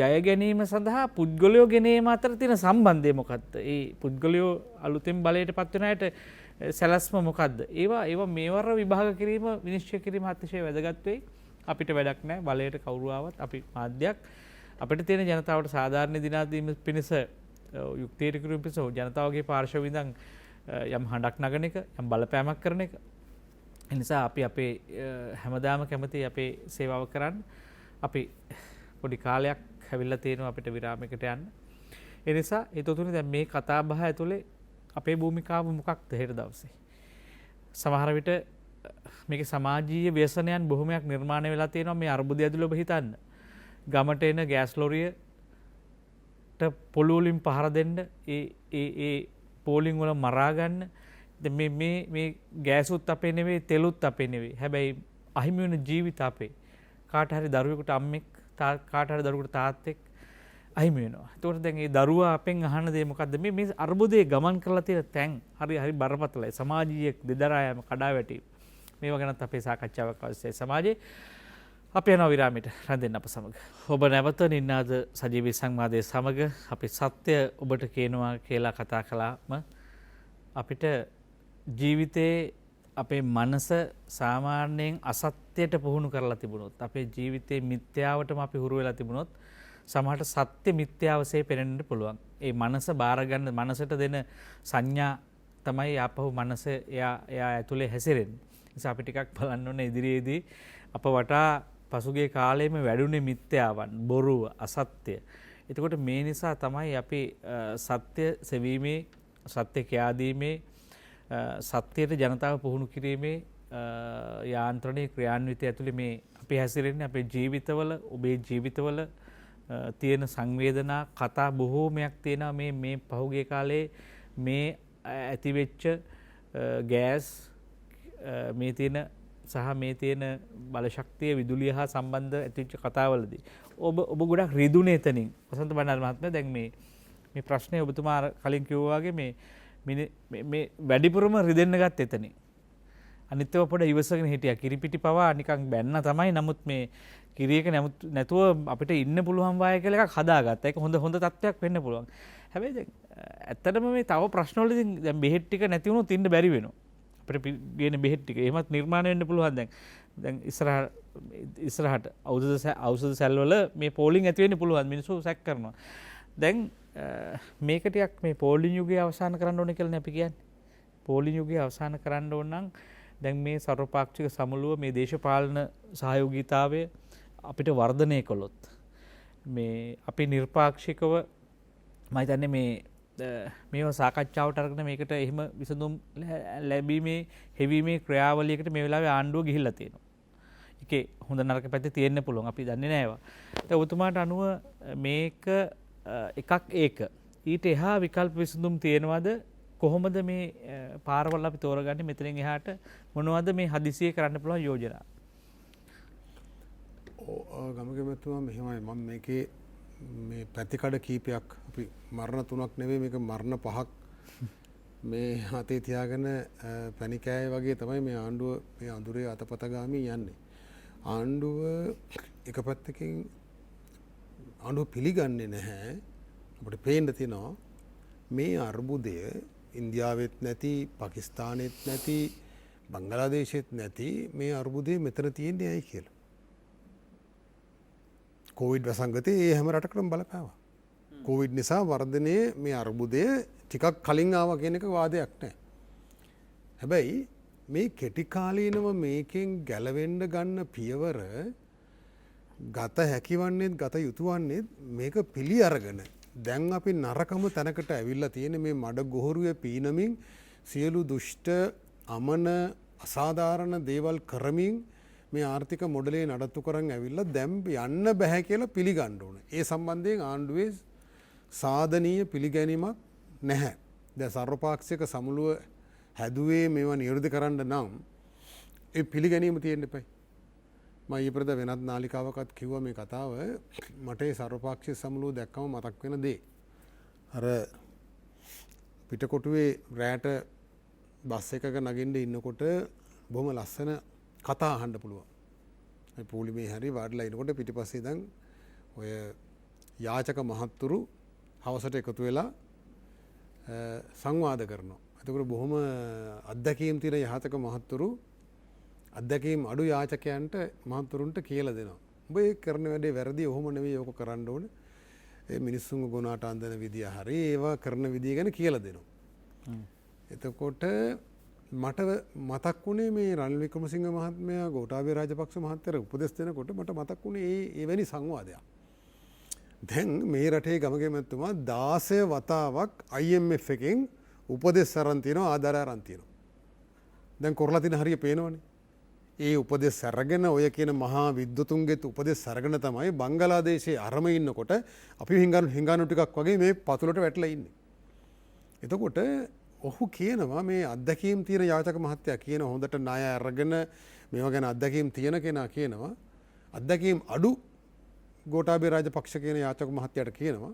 ජය ගැනීම සඳහා පුද්ගලයෝ ගෙනීම අතර තියෙන සම්බන්ධය මොකක්ද? ඒ පුද්ගලයෝ අලුතෙන් බලයට පත් වෙන අයට සැලැස්ම මොකක්ද? ඒවා මේවර විභාග කිරීම විනිශ්චය කිරීම අතිශය වැදගත් වෙයි. අපිට වැඩක් නැහැ බලයට කවුරු ආවත් අපි මාධ්‍යයක් අපිට තියෙන ජනතාවට සාධාරණ දිනාදීම පිණිස යුක්තියට කිරීම පිණිස ජනතාවගේ පාර්ශව ඉඳන් යම් හඬක් නගන එක යම් බලපෑමක් කරන එක. ඒ නිසා අපි අපේ හැමදාම කැමති අපේ සේවාව කරන්න. අපි පොඩි කාලයක් හැවිල්ලා තියෙනවා අපිට විරාමයකට යන්න. ඒ නිසා ඒ තුනේ දැන් මේ කතා බහ ඇතුලේ අපේ භූමිකාව මොකක්ද හෙට දවසේ? සමහර විට මේකේ සමාජීය ව්‍යසනයන් බොහොමයක් නිර්මාණය වෙලා තියෙනවා මේ අර්බුදය ඇතුළේ ඔබ හිතන්න. ගමට එන ගෑස් ලොරියට පොළු වලින් පහර දෙන්න ඒ පෝලිං වල මරා ගන්න. දැන් මේ ගෑසුත් අපේ නෙවෙයි තෙලුත් අපේ නෙවෙයි. හැබැයි අහිමි වෙන ජීවිත අපේ. කාට හරි දරුවෙකුට අම්මෙක් කාට හරි දරුවෙකුට තාත්තෙක් අහිමි වෙනවා. ඒතකොට දැන් මේ දරුවා අපෙන් අහන දේ මොකද්ද? මේ අර්බුදයේ ගමන් කරලා තියෙන තැන් හරි බරපතලයි. සමාජීය දෙදරා යෑම කඩාවැටීම. මේවා ගැනත් අපේ සාකච්ඡාවක් අවශ්‍යයි. සමාජයේ අපි යනවා විරාමයට රැඳෙන්න අප සමග. ඔබ නැවත නින්නාද සජීවී සංවාදයේ සමග අපි සත්‍ය ඔබට කියනවා කියලා කතා කළාම අපිට ජීවිතේ අපේ මනස සාමාන්‍යයෙන් අසත්‍යයට පුහුණු කරලා තිබුණොත් අපේ ජීවිතේ මිත්‍යාවටම අපි හුරු වෙලා තිබුණොත් සමහරට සත්‍ය මිත්‍යාවසේ පෙනෙන්න පුළුවන්. ඒ මනස බාර ගන්න මනසට දෙන සංඥා තමයි ආපහු මනස එයා ඇතුලේ හැසිරෙන්නේ. ඒ නිසා අපි ටිකක් බලන්න ඕනේ ඉදිරියේදී අප වටා පසුගිය කාලයේම වැඩුණේ මිත්‍යාවන්, බොරුව, අසත්‍ය. එතකොට මේ නිසා තමයි අපි සත්‍ය සෙවීමේ, සත්‍ය කියාදීමේ, සත්‍යයට ජනතාව පුහුණු කිරීමේ යාන්ත්‍රණයේ ක්‍රියාන්විතය ඇතුලේ මේ අපි හැසිරෙන්නේ. අපේ ජීවිතවල, ඔබේ ජීවිතවල තියෙන සංවේදනා කතා බොහෝමයක් තියෙනවා. මේ පහුගිය කාලේ මේ ඇතිවෙච්ච ගෑස්, මේ තියෙන සහ මේ තියෙන බලශක්තිය, විදුලිය හා සම්බන්ධ ඇතිවෙච්ච කතාවලදී ඔබ ගොඩක් රිදුනේ එතනින්. වසන්ත බණ්ඩාර මහත්මයා දැන් මේ ප්‍රශ්නේ ඔබතුමා කලින් කිව්වා වගේ මේ වැඩිපුරම රිදෙන්න ගත්ත එතනින්. අනිත් ඒවා පොඩ ඉවසගෙන හිටියා. කිරිපිටි පවා නිකන් බැන්න තමයි. නමුත් මේ කිරියක නැතුව අපිට ඉන්න පුළුවන් වාය කියලා එකක් හදාගත්තා. ඒක හොඳ තත්ත්වයක් වෙන්න පුළුවන්. හැබැයි දැන් ඇත්තටම මේ තව ප්‍රශ්න වලදී දැන් බෙහෙත් ටික නැති වුණොත් ඉන්න බැරි වෙනවා. අපිට ගේන බෙහෙත් ටික එහෙමත් නිර්මාණය වෙන්න පුළුවන්. දැන් ඉස්සරහට ඖෂධ සැල්වල මේ පෝලිං ඇති වෙන්න පුළුවන්. මිනිස්සු සැක් කරනවා. දැන් මේක ටිකක් මේ පෝලිං යුගය අවසන් කරන්න ඕනේ කියලානේ අපි කියන්නේ. පෝලිං යුගය අවසන් කරන්න ඕන නම් දැන් මේ සර්වපාක්ෂික සමුළුව, මේ දේශපාලන සහයෝගීතාවය අපිට වර්ධනය කළොත් මේ අපි නිර්පාක්ෂිකව මම හිතන්නේ මේවා සාකච්ඡාවට අරගෙන මේකට එහෙම විසඳුම් ලැබීමේ හෙවීමේ ක්‍රියාවලියකට මේ වෙලාවේ ආණ්ඩුව ගිහිල්ලා තියෙනවා. ඒකේ හොඳ නරක පැත්තේ තියෙන්න පුළුවන්. අපි දන්නේ නැහැ ඒවා. ඒත් ඔබතුමාට අනුව මේක ඒක ඊට එහා විකල්ප විසඳුම් තියෙනවද? කොහොමද මේ පාරවල් අපි තෝරගන්නේ? මෙතනින් එහාට මොනවද මේ හදිසියේ කරන්න පුළුවන් යෝජනා? ගමගේ මැතිතුමා මෙහෙමයි. මම මේකේ මේ පැතිකඩ කීපයක්, අපි මරණ 3ක් නෙවෙයි, මේක මරණ 5ක් මේ හතේ තියාගෙන පැණිකෑය වගේ තමයි මේ ආණ්ඩුව මේ අඳුරේ අතපත ගාමින් යන්නේ. ආණ්ඩුව එක පැත්තකින් ආණ්ඩුව පිළිගන්නේ නැහැ. අපිට පේන්න තියෙනවා මේ අර්බුදය ඉන්දියාවෙත් නැති, පාකිස්තානෙත් නැති, බංගලාදේශෙත් නැති මේ අර්බුදය මෙතන තියෙන්නේ ඇයි කියලා. කොවිඩ් වසංගතයේ ඒ හැම රටකටම බලපෑවා. කොවිඩ් නිසා වර්ධනයේ මේ අර්බුදය ටිකක් කලින් ආවා කියන එක වාදයක් නැහැ. හැබැයි මේ කෙටි කාලීනව මේකෙන් ගැලවෙන්න ගන්න පියවර ගත හැකිවන්නේත් ගත යුතු වන්නේත් මේක පිළි අරගෙන දැන් අපි නරකම තැනකට ඇවිල්ලා තියෙන මේ මඩ ගොහරුවේ පීනමින් සියලු දුෂ්ට අමන අසාධාරණ දේවල් කරමින් මේ ආර්ථික මොඩලේ නඩත්තු කරන් ඇවිල්ලා දැන් යන්න බෑ කියලා පිළිගන්න ඕන. ඒ සම්බන්ධයෙන් ආණ්ඩුවේ සාධනීය පිළිගැනීමක් නැහැ. දැන් සර්වපාක්ෂික සමුළුව හැදුවේ මේවා නිර්ධ කරන්න නම් ඒ පිළිගැනීම තියෙන්න එපයි. මම ඊපෙරද වෙනත් නාලිකාවකත් කිව්වා මේ කතාව. මට ඒ සර්වපාක්ෂික සමුළුව දැක්කම මතක් වෙන දේ. අර පිටකොටුවේ රැට බස් එකක නගින්න ඉන්නකොට බොහොම ලස්සන කතා අහන්න පුළුවන්. මේ පොලිමේ හරි වාඩිලා ඉනකොට පිටිපස්සේ ඉඳන් ඔය යාචක මහත්තුරු හවසට එකතු වෙලා සංවාද කරනවා. එතකොට බොහොම අත්දැකීම් තියෙන යාචක මහත්තුරු අත්දැකීම් අඩු යාචකයන්ට මහත්තුරුන්ට කියලා දෙනවා. උඹ ඒ කරන වැඩේ වැරදි, ඔහොම නෙවෙයි, ඕක කරන්න ඕනේ. ඒ මිනිස්සුන්ව ගුණාට අඳින විදිය හරි ඒවා කරන විදිය ගැන කියලා දෙනවා. එතකොට මට මතක් වුණේ මේ රනිල් වික්‍රමසිංහ මහත්මයා ගෝඨාභය රාජපක්ෂ මහත්තයාට උපදෙස් දෙනකොට මට මතක් වුණේ එවැනි සංවාදයක්. දැන් මේ රටේ ගමගේ මැතිතුමා 16 වතාවක් IMF එකෙන් උපදෙස් අරන් තියෙනවා, ආධාර අරන් තියෙනවා. දැන් කරලා තියෙන හරිය පේනවනේ. ඒ උපදෙස් අරගෙන ඔය කියන මහා විද්වතුන්ගෙත් උපදෙස් අරගෙන තමයි බංගලාදේශයේ අරම ඉන්නකොට අපි හිඟානු ටිකක් වගේ මේ පතුලට වැටලා ඉන්නේ. එතකොට ඔහු කියනවා මේ අත්දැකීම් තියෙන යාචක මහත්තයා කියන හොඳට ණය අරගෙන මේවා ගැන අත්දැකීම් තියෙන කෙනා කියනවා අත්දැකීම් අඩු ගෝඨාභය රාජපක්ෂ කියන යාචක මහත්තයාට කියනවා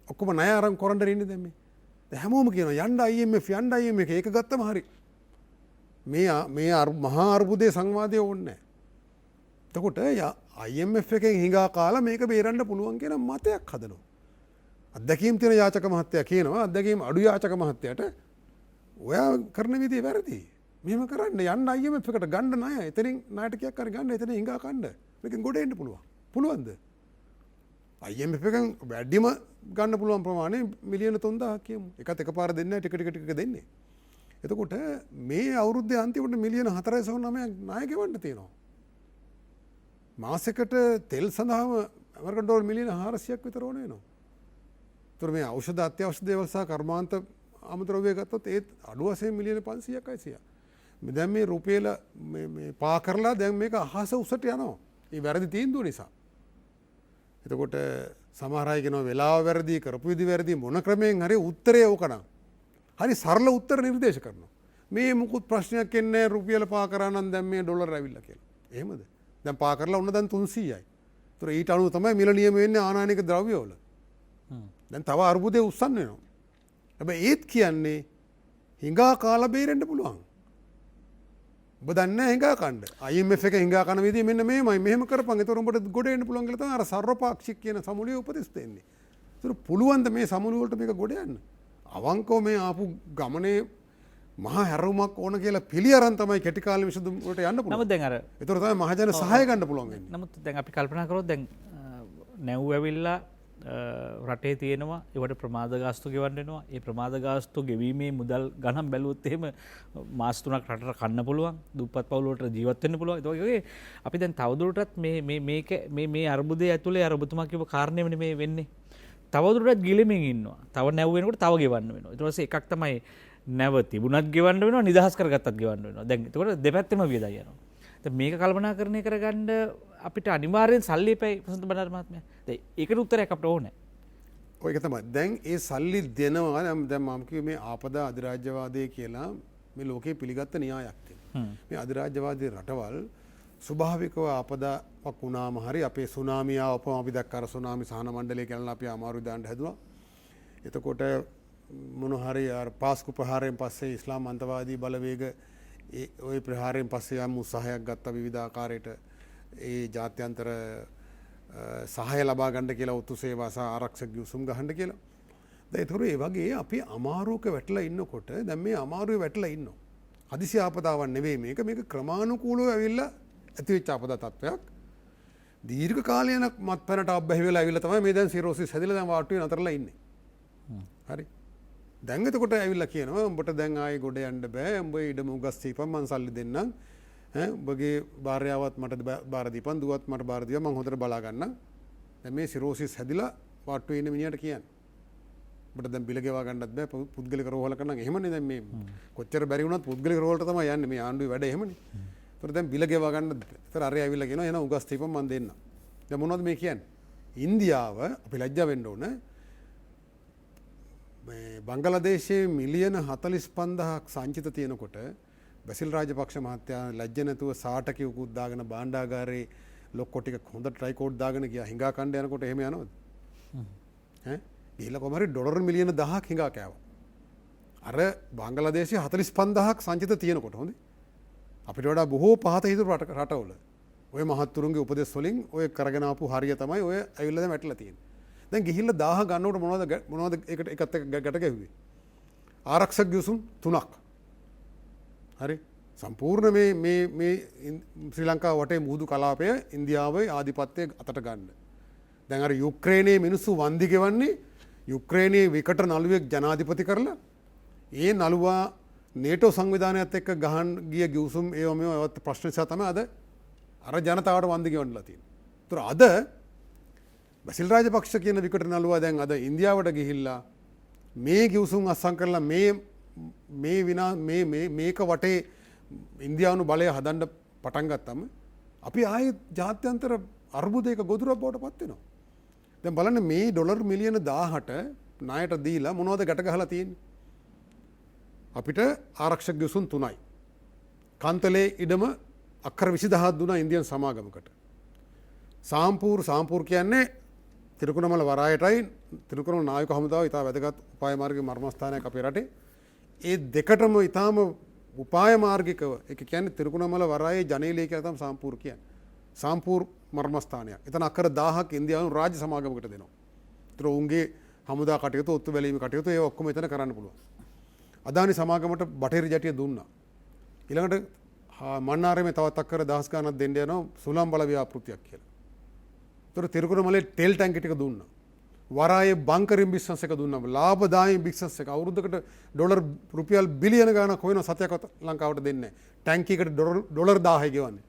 ඔක්කොම ණය අරන් කරන්න ඉන්නේ දැන් මේ හැමෝම කියනවා යන්න IMF ඒක ගත්තම හරි මේ මහා අර්බුදයේ සංවාදය ඕනේ නැහැ. එතකොට IMF එකෙන් හිඟා කාලා මේක බේරන්න පුළුවන් කියන මතයක් හදනවා. අත්දැකීම් තියෙන යාචක මහත්තයා කියනවා අත්දැකීම් අඩු යාචක මහත්තයාට ඔයා කරන විදිය වැරදි. මෙහෙම කරන්න යන්න IMF එකට ගන්න ණය. එතනින් නාටකයක් හරි ගන්න එතන හිඟා කන්න. මේකෙන් ගොඩ එන්න පුළුවන්. පුළුවන්ද? IMF එකෙන් වැඩිම ගන්න පුළුවන් ප්‍රමාණය මිලියන 3000ක් කියමු. එකත් එකපාර දෙන්නේ නැහැ ටික ටික දෙන්නේ. එතකොට මේ අවුරුද්දේ අන්තිමට මිලියන 4.9ක් ණය ගෙවන්න තියෙනවා. මාසෙකට තෙල් සඳහාම ඇමරිකන් ඩොලර් මිලියන 400ක් විතර ඕන වෙනවා. ඒතර මේ ඖෂධ අත්‍යවශ්‍ය දේවල් සහ කර්මාන්ත අමුද්‍රව්‍ය ගත්තොත් ඒත් අඩු වශයෙන් මිලියන 500ක් 600ක්. මේ දැන් මේ රුපියල මේ පා කරලා දැන් මේක අහස උසට යනවා. මේ වැරදි තීන්දුව නිසා. එතකොට සමහර අය කියනවා වෙලාව වැරදි කරපු විදි වැරදි මොන ක්‍රමයෙන් හරි උත්තරය ඕකනම්. හරි සරල උත්තර නිර්දේශ කරනවා. මේ මුකුත් ප්‍රශ්නයක් එන්නේ රුපියල පා කරා නම් දැන් මේ ඩොලර් ඇවිල්ලා කියලා. එහෙමද? දැන් පා කරලා ඔන්න දැන් 300යි. ඒතර ඊට අනුව තමයි මිල නියම වෙන්නේ ආනායනික ද්‍රව්‍ය වල. දැන් තව අර්බුදේ උස්සන්න වෙනවා. හැබැයි ඒත් කියන්නේ හිඟා කාලා බේරෙන්න පුළුවන්. ඔබ දන්නේ හිඟා කන්න. IMF එක හිඟා කන විදිය මෙන්න මේමයි. මෙහෙම කරපන්. ඒතර උඹට ගොඩ එන්න පුළුවන් කියලා තමයි අර සර්වපාක්ෂික කියන සමුලිය උපදෙස් දෙන්නේ. ඒතර පුළුවන් ද මේ සමුලිය වලට මේක ගොඩ යන්න? අවංකව මේ ආපු ගමනේ මහා හැරුමක් ඕන කියලා පිළි අරන් තමයි කෙටි කාලෙ විසඳුම් වලට යන්න පුළුවන්. නමුත් දැන් අර ඒතර තමයි මහජන සහාය ගන්න පුළුවන් වෙන්නේ. නමුත් දැන් අපි කල්පනා කරොත් දැන් නැව් ඇවිල්ලා රටේ තියෙනවා ඒවට ප්‍රමාද ගාස්තු ගෙවන්න වෙනවා. ඒ ප්‍රමාද ගාස්තු ගෙවීමේ මුදල් ගණන් බැලුවොත් එහෙම මාස 3ක් රටට කන්න පුළුවන්. දුප්පත් පවුල් වලට ජීවත් වෙන්න පුළුවන්. ඒක වගේ අපි දැන් තවදුරටත් මේ අර්බුදයේ ඇතුලේ අර ඔබතුමා කියපු කාරණේමනේ මේ වෙන්නේ. තවදුරටත් ගිලෙමින් ඉන්නවා. තව නැව් වෙනකොට තව ගෙවන්න වෙනවා. ඊට පස්සේ එකක් තමයි නැව තිබුණත් ගෙවන්න වෙනවා නිදහස් කරගත්තත් ගෙවන්න වෙනවා. දැන් ඒකට දෙපැත්තෙම වියදයි යනවා. දැන් මේක කල්පනාකරණය කරගන්න අපිට අනිවාර්යෙන් සල්ලි එපයි වසන්ත බණ්ඩාර මහත්මයා. දැන් ඒකට උත්තරයක් අපිට ඕනේ. ඔය එක තමයි. දැන් ඒ සල්ලි දෙනවා දැන් මම කිව්වේ මේ ආපදා අධිරාජ්‍යවාදය කියලා මේ ලෝකේ පිළිගත්ත න්‍යායක් තියෙනවා. මේ අධිරාජ්‍යවාදී රටවල් ස්වභාවිකව ආපදාවක් වුණාම හරි අපේ සුනාමිය ආවම අපි දැක්ක අර සුනාමි සහන මණ්ඩලය කියලා අපි අමාරු දාන්න හැදුවා. එතකොට මොන හරි අර පාස්කු ප්‍රහාරයෙන් පස්සේ ඉස්ලාම් අන්තවාදී බලවේග ওই ප්‍රහාරයෙන් පස්සේ යම් උත්සාහයක් ගත්ත විවිධ ආකාරයට ඒ ජාත්‍යන්තර සහාය ලබා ගන්න කියලා උතු සේවා සහ ආරක්ෂක ගිවිසුම් ගහන්න කියලා. දැන් ඒතර ඒ වගේ අපි අමාරුවක වැටලා ඉන්නකොට දැන් මේ අමාරුවේ වැටලා ඉන්නවා. හදිසි ආපදාවක් නෙවෙයි මේක ක්‍රමානුකූලව ඇවිල්ලා ඇතිවෙච්ච ආපදා තත්වයක්. දීර්ඝ කාලයක මත්පැනට අබ්බැහි වෙලා ඇවිල්ලා තමයි මේ දැන් සිරෝසිස් හැදිලා දැන් වාට්ටුවේ නතරලා ඉන්නේ. හරි. දැන් එතකොට ඇවිල්ලා කියනවා උඹට දැන් ආයේ ගොඩ යන්න බෑ. උඹ ඉඩම උගස් දීපන් මං සල්ලි දෙන්නම්. උඹගේ භාර්යාවත් මට බාර දීපන් දුවත් මට බාර දීපන් මං හොඳට බලා ගන්නම්. දැන් මේ සිරෝසිස් හැදිලා වාට්ටුවේ ඉන්න මිනිහට කියන්නේ. උඹට දැන් බිල ගෙවා ගන්නත් බෑ පුද්ගලික රෝහලක නම් එහෙමනේ දැන් මේ කොච්චර බැරි වුණත් පුද්ගලික රෝහලට තමයි යන්නේ මේ ආණ්ඩුවේ වැඩ එහෙමනේ. ඒතර දැන් බිල ගෙවා ගන්න. ඒතර අරේ ඇවිල්ලා කියනවා එහෙනම් උගස් දීපන් මං දෙන්නම්. දැන් මොනවද මේ කියන්නේ? ඉන්දියාව අපි ලැජ්ජා වෙන්න ඕන. බංගලාදේශයේ මිලියන 45,000ක් සංචිත තියෙනකොට බැසිල් රාජපක්ෂ මහත්තයා ලැජ්ජ නැතුව සාටකියකුත් දාගෙන භාණ්ඩාගාරේ ලොක්කො ටික හොඳ ට්‍රයිකෝඩ් දාගෙන ගියා. හිඟා කණ්ඩ යනකොට එහෙම යනවද? ගිහිල්ලා කොහම හරි ඩොලර් මිලියන 1000ක් හිඟා කෑවා. අර බංගලාදේශයේ 45,000ක් සංචිත තියෙනකොට හොඳේ. අපිට වඩා බොහෝ පහත හිටපු රටවල ඔය මහත්තුරුන්ගේ උපදෙස් වලින් ඔය කරගෙන ආපු හරිය තමයි ඔය ඇවිල්ලා දැන් වැටලා තියෙන්නේ. දැන් ගිහිල්ලා 1000 ගන්නකොට මොනවද ඒකට එකත් එක්ක ගැට ගැහුවේ? ආරක්ෂක ගිවිසුම් 3ක්. හරි. සම්පූර්ණ මේ ශ්‍රී ලංකාව වටේ මුහුදු කලාපය ඉන්දියාවේ ආධිපත්‍යය අතට ගන්න. දැන් අර යුක්‍රේනයේ මිනිස්සු වන්දි ගෙවන්නේ යුක්‍රේනයේ විකට නළුවෙක් ජනාධිපති කරලා ඒ නළුවා නේටෝ සංවිධානයත් එක්ක ගහන් ගිය ගිවිසුම් ඒව මේවත් ප්‍රශ්න නිසා තමයි අද අර ජනතාවට වන්දි ගෙවන්නලා තියෙන්නේ. ඒතර අද බසිල් රාජපක්ෂ කියන විකට නළුවා දැන් අද ඉන්දියාවට ගිහිල්ලා මේ ගිවිසුම් අත්සන් කරලා මේක වටේ ඉන්දියානු බලය හදන්න පටන් ගත්තම අපි ආයේ ජාත්‍යන්තර අර්බුදයක ගොදුරක් බවට පත් වෙනවා. දැන් බලන්න මේ ඩොලර් මිලියන 1000ට ණයට දීලා මොනවද ගැට ගහලා තියෙන්නේ? අපිට ආරක්ෂක ගිවිසුම් 3යි. කාන්තලේ ඉඩම අක්කර 20000ක් දුන්නා ඉන්දියන් සමාගමකට. සාම්පූර් කියන්නේ තිරුකුණමල වරායටයි තිරුකුණමල නායක හමුදාව ඉතා වැදගත් උපාය මාර්ගික මර්මස්ථානයක් අපේ රටේ. ඒ දෙකටම ඉතාම උපාය මාර්ගිකව ඒ කියන්නේ තිරුකුණමල වරායේ ජනේලය කියලා තමයි සාම්පූර් කියන්නේ. සාම්පූර් මර්මස්ථානයක්. එතන අක්කර 1000ක් ඉන්දියානු රාජ්‍ය සමාගමකට දෙනවා. ඒතර උන්ගේ හමුදා කටයුතු ඔත්තු බැලීමේ කටයුතු ඒ ඔක්කොම එතන කරන්න පුළුවන්. අදානි සමාගමට බටහිර ජැටිය දුන්නා. ඊළඟට මන්නාරමේ තවත් අක්කර දහස් ගණනක් දෙන්න යනවා සුළං බල ව්‍යාපෘතියක් කියලා. ඒතර තිරුකුණමලේ ටෙල් ටැංකි ටික දුන්නා. වරායේ බංකරින් බිස්නස් එක දුන්නා. ලාභදායී බිස්නස් එක අවුරුද්දකට ඩොලර් රුපියල් බිලියන ගණනක් හොයන සතයක්වත් ලංකාවට දෙන්නේ නැහැ. ටැංකියකට ඩොලර් 1000යි ගෙවන්නේ.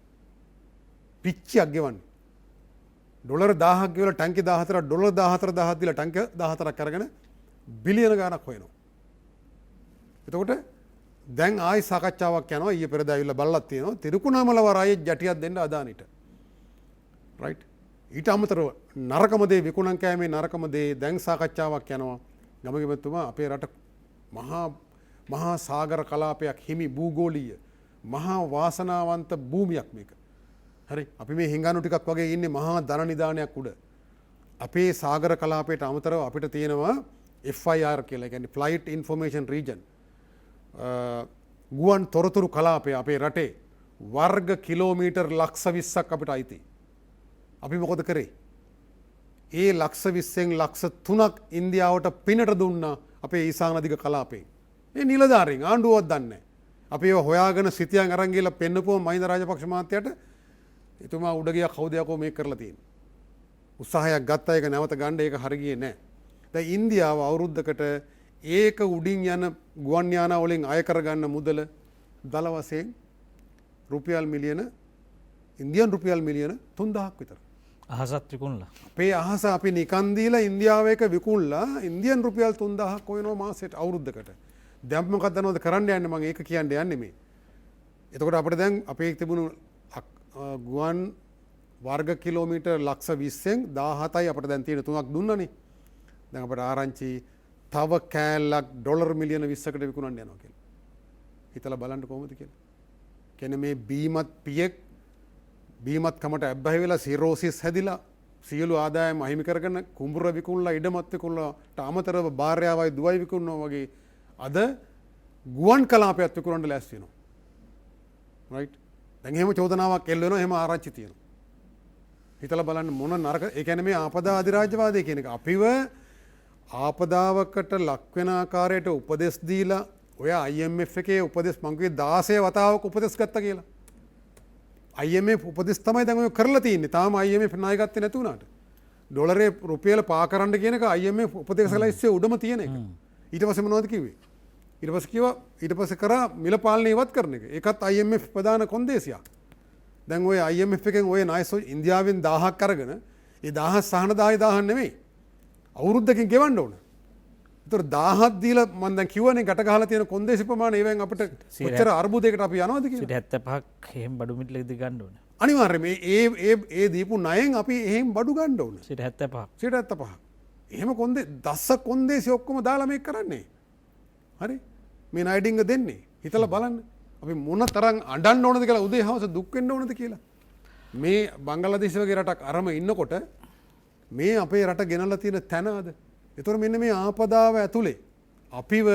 පිච්චියක් ගෙවන්නේ. ඩොලර් 1000ක් ගෙවලා ටැංකි 14ක් ඩොලර් 14000ක් දීලා ටැංක 14ක් අරගෙන බිලියන ගණනක් හොයනවා. එතකොට දැන් ආයි සාකච්ඡාවක් යනවා ඊයේ පෙරදා ඇවිල්ලා බලලක් තියෙනවා තිරුකුණාමල වරායේ ජැටියක් දෙන්න අදානිට. රයිට්. ඊට අමතරව නරකම දේ විකුණන් කෑමේ නරකම දේ දැන් සාකච්ඡාවක් යනවා ගමගෙමතුමා අපේ රට මහා සාගර කලාපයක් හිමි භූගෝලීය මහා වාසනාවන්ත භූමියක් මේක. හරි අපි මේ හිඟානු ටිකක් වගේ ඉන්නේ මහා ධන නිධානයක් උඩ. අපේ සාගර කලාපයට අමතරව අපිට තියෙනවා FIR කියලා කියන්නේ ෆ්ලයිට් ඉන්ෆෝමේෂන් රීජන්. ගුවන් තොරතුරු කලාපය අපේ රටේ වර්ග කිලෝමීටර් ලක්ෂ 20ක් අපිට අයිති. අපි මොකද කරේ? ඒ ලක්ෂ 20න් ලක්ෂ 3ක් ඉන්දියාවට පිනට දුන්නා අපේ ඊසාන දිග කලාපේ. ඒ නිලධාරීන් ආණ්ඩුවක් දන්නේ නැහැ. අපි ඒව හොයාගෙන සිටියන් අරන් ගිහලා පෙන්නපුවම මහින්ද රාජපක්ෂ මහත්තයාට එතුමා උඩ ගියා කවුද යකෝ මේක කරලා තියෙන්නේ. උත්සාහයක් ගත්තා ඒක නැවත ගන්න ඒක හරි ගියේ නැහැ. දැන් ඉන්දියාව අවුරුද්දකට ඒක උඩින් යන ගුවන් යානා වලින් අය කරගන්න මුදල දල වශයෙන් රුපියල් මිලියන ඉන්දියන් රුපියල් මිලියන 3000ක් විතර. අහසත් විකුණලා. අපේ අහස අපි නිකන් දීලා ඉන්දියාව එක විකුණලා ඉන්දියන් රුපියල් 3000ක් කොයිනෝ මාසෙට අවුරුද්දකට. දැන් මොකක්ද දන්නවද කරන්න යන්නේ මම ඒක කියන්න යන්නේ මේ. එතකොට අපිට දැන් අපේ තිබුණු ගුවන් වර්ග කිලෝමීටර් ලක්ෂ 20න් 17යි අපිට දැන් තියෙන 3ක් දුන්නනේ. දැන් අපිට ආරංචි තව කෑල්ලක් ඩොලර් මිලියන 20කට විකුණන්න යනවා කියලා. හිතලා බලන්න කොහොමද කියලා. කියන්නේ මේ බීමත් පියෙක් බීමත් කමට ඇබ්බැහි වෙලා සිරෝසිස් හැදිලා සියලු ආදායම අහිමි කරගෙන කුඹුර විකුණලා ඉඩමත් විකුණලාට අමතරව භාර්යාවයි දුවයි විකුණනවා වගේ අද ගුවන් කලාපයක් විකුණන්න ලෑස්ති වෙනවා. රයිට්. දැන් එහෙම චෝදනාවක් එල්ල වෙනවා එහෙම ආරංචි තියෙනවා. හිතලා බලන්න මොන නරක ඒ කියන්නේ මේ ආපදා අධිරාජ්‍යවාදය කියන එක අපිව ආපදාවකට ලක් වෙන ආකාරයට උපදෙස් දීලා ඔය IMF එකේ උපදෙස් මං කිව්වේ 16 වතාවක් උපදෙස් ගත්තා කියලා. IMF උපදෙස් තමයි දැන් ඔය කරලා තියෙන්නේ. තාම IMF ණය ගත්තේ නැති වුණාට. ඩොලරේ රුපියල පා කරන්න කියන එක IMF උපදේශකලා ඉස්සේ උඩම තියෙන එක. ඊට පස්සේ මොනවද කිව්වේ? ඊට පස්සේ කිව්වා ඊට පස්සේ කරා මිල පාලනය ඉවත් කරන එක. ඒකත් IMF ප්‍රධාන කොන්දේසියක්. දැන් ඔය IMF එකෙන් ඔය ණය ඉන්දියාවෙන් 1000ක් අරගෙන ඒ 1000 සහන 1000 නෙමෙයි. අවුරුද්දකින් ගෙවන්න ඕන. ඒතර 1000ක් දීලා මම දැන් කිව්වනේ ගැට ගහලා තියෙන කොන්දේසි ප්‍රමාණය ඒවෙන් අපිට කොච්චර අර්බුදයකට අපි යනවද කියලා. 75ක් එහෙම බඩු මිටල ඉදි ගන්න ඕන. අනිවාර්යයෙන් ඒ දීපු ණයෙන් අපි එහෙම බඩු ගන්න ඕන. 75ක්. 75ක්. එහෙම දස්ස කොන්දේසි ඔක්කොම දාලා මේක කරන්නේ. හරි? මේ ණයඩින්ග දෙන්නේ. හිතලා බලන්න. අපි මොන තරම් අඬන්න ඕනද කියලා උදේ හවස දුක් වෙන්න ඕනද කියලා. මේ බංගලාදේශ වගේ රටක් අරම ඉන්නකොට මේ අපේ රට ගෙනල්ලා තියෙන තැන අද. ඒතකොට මෙන්න මේ ආපදාව ඇතුලේ අපිව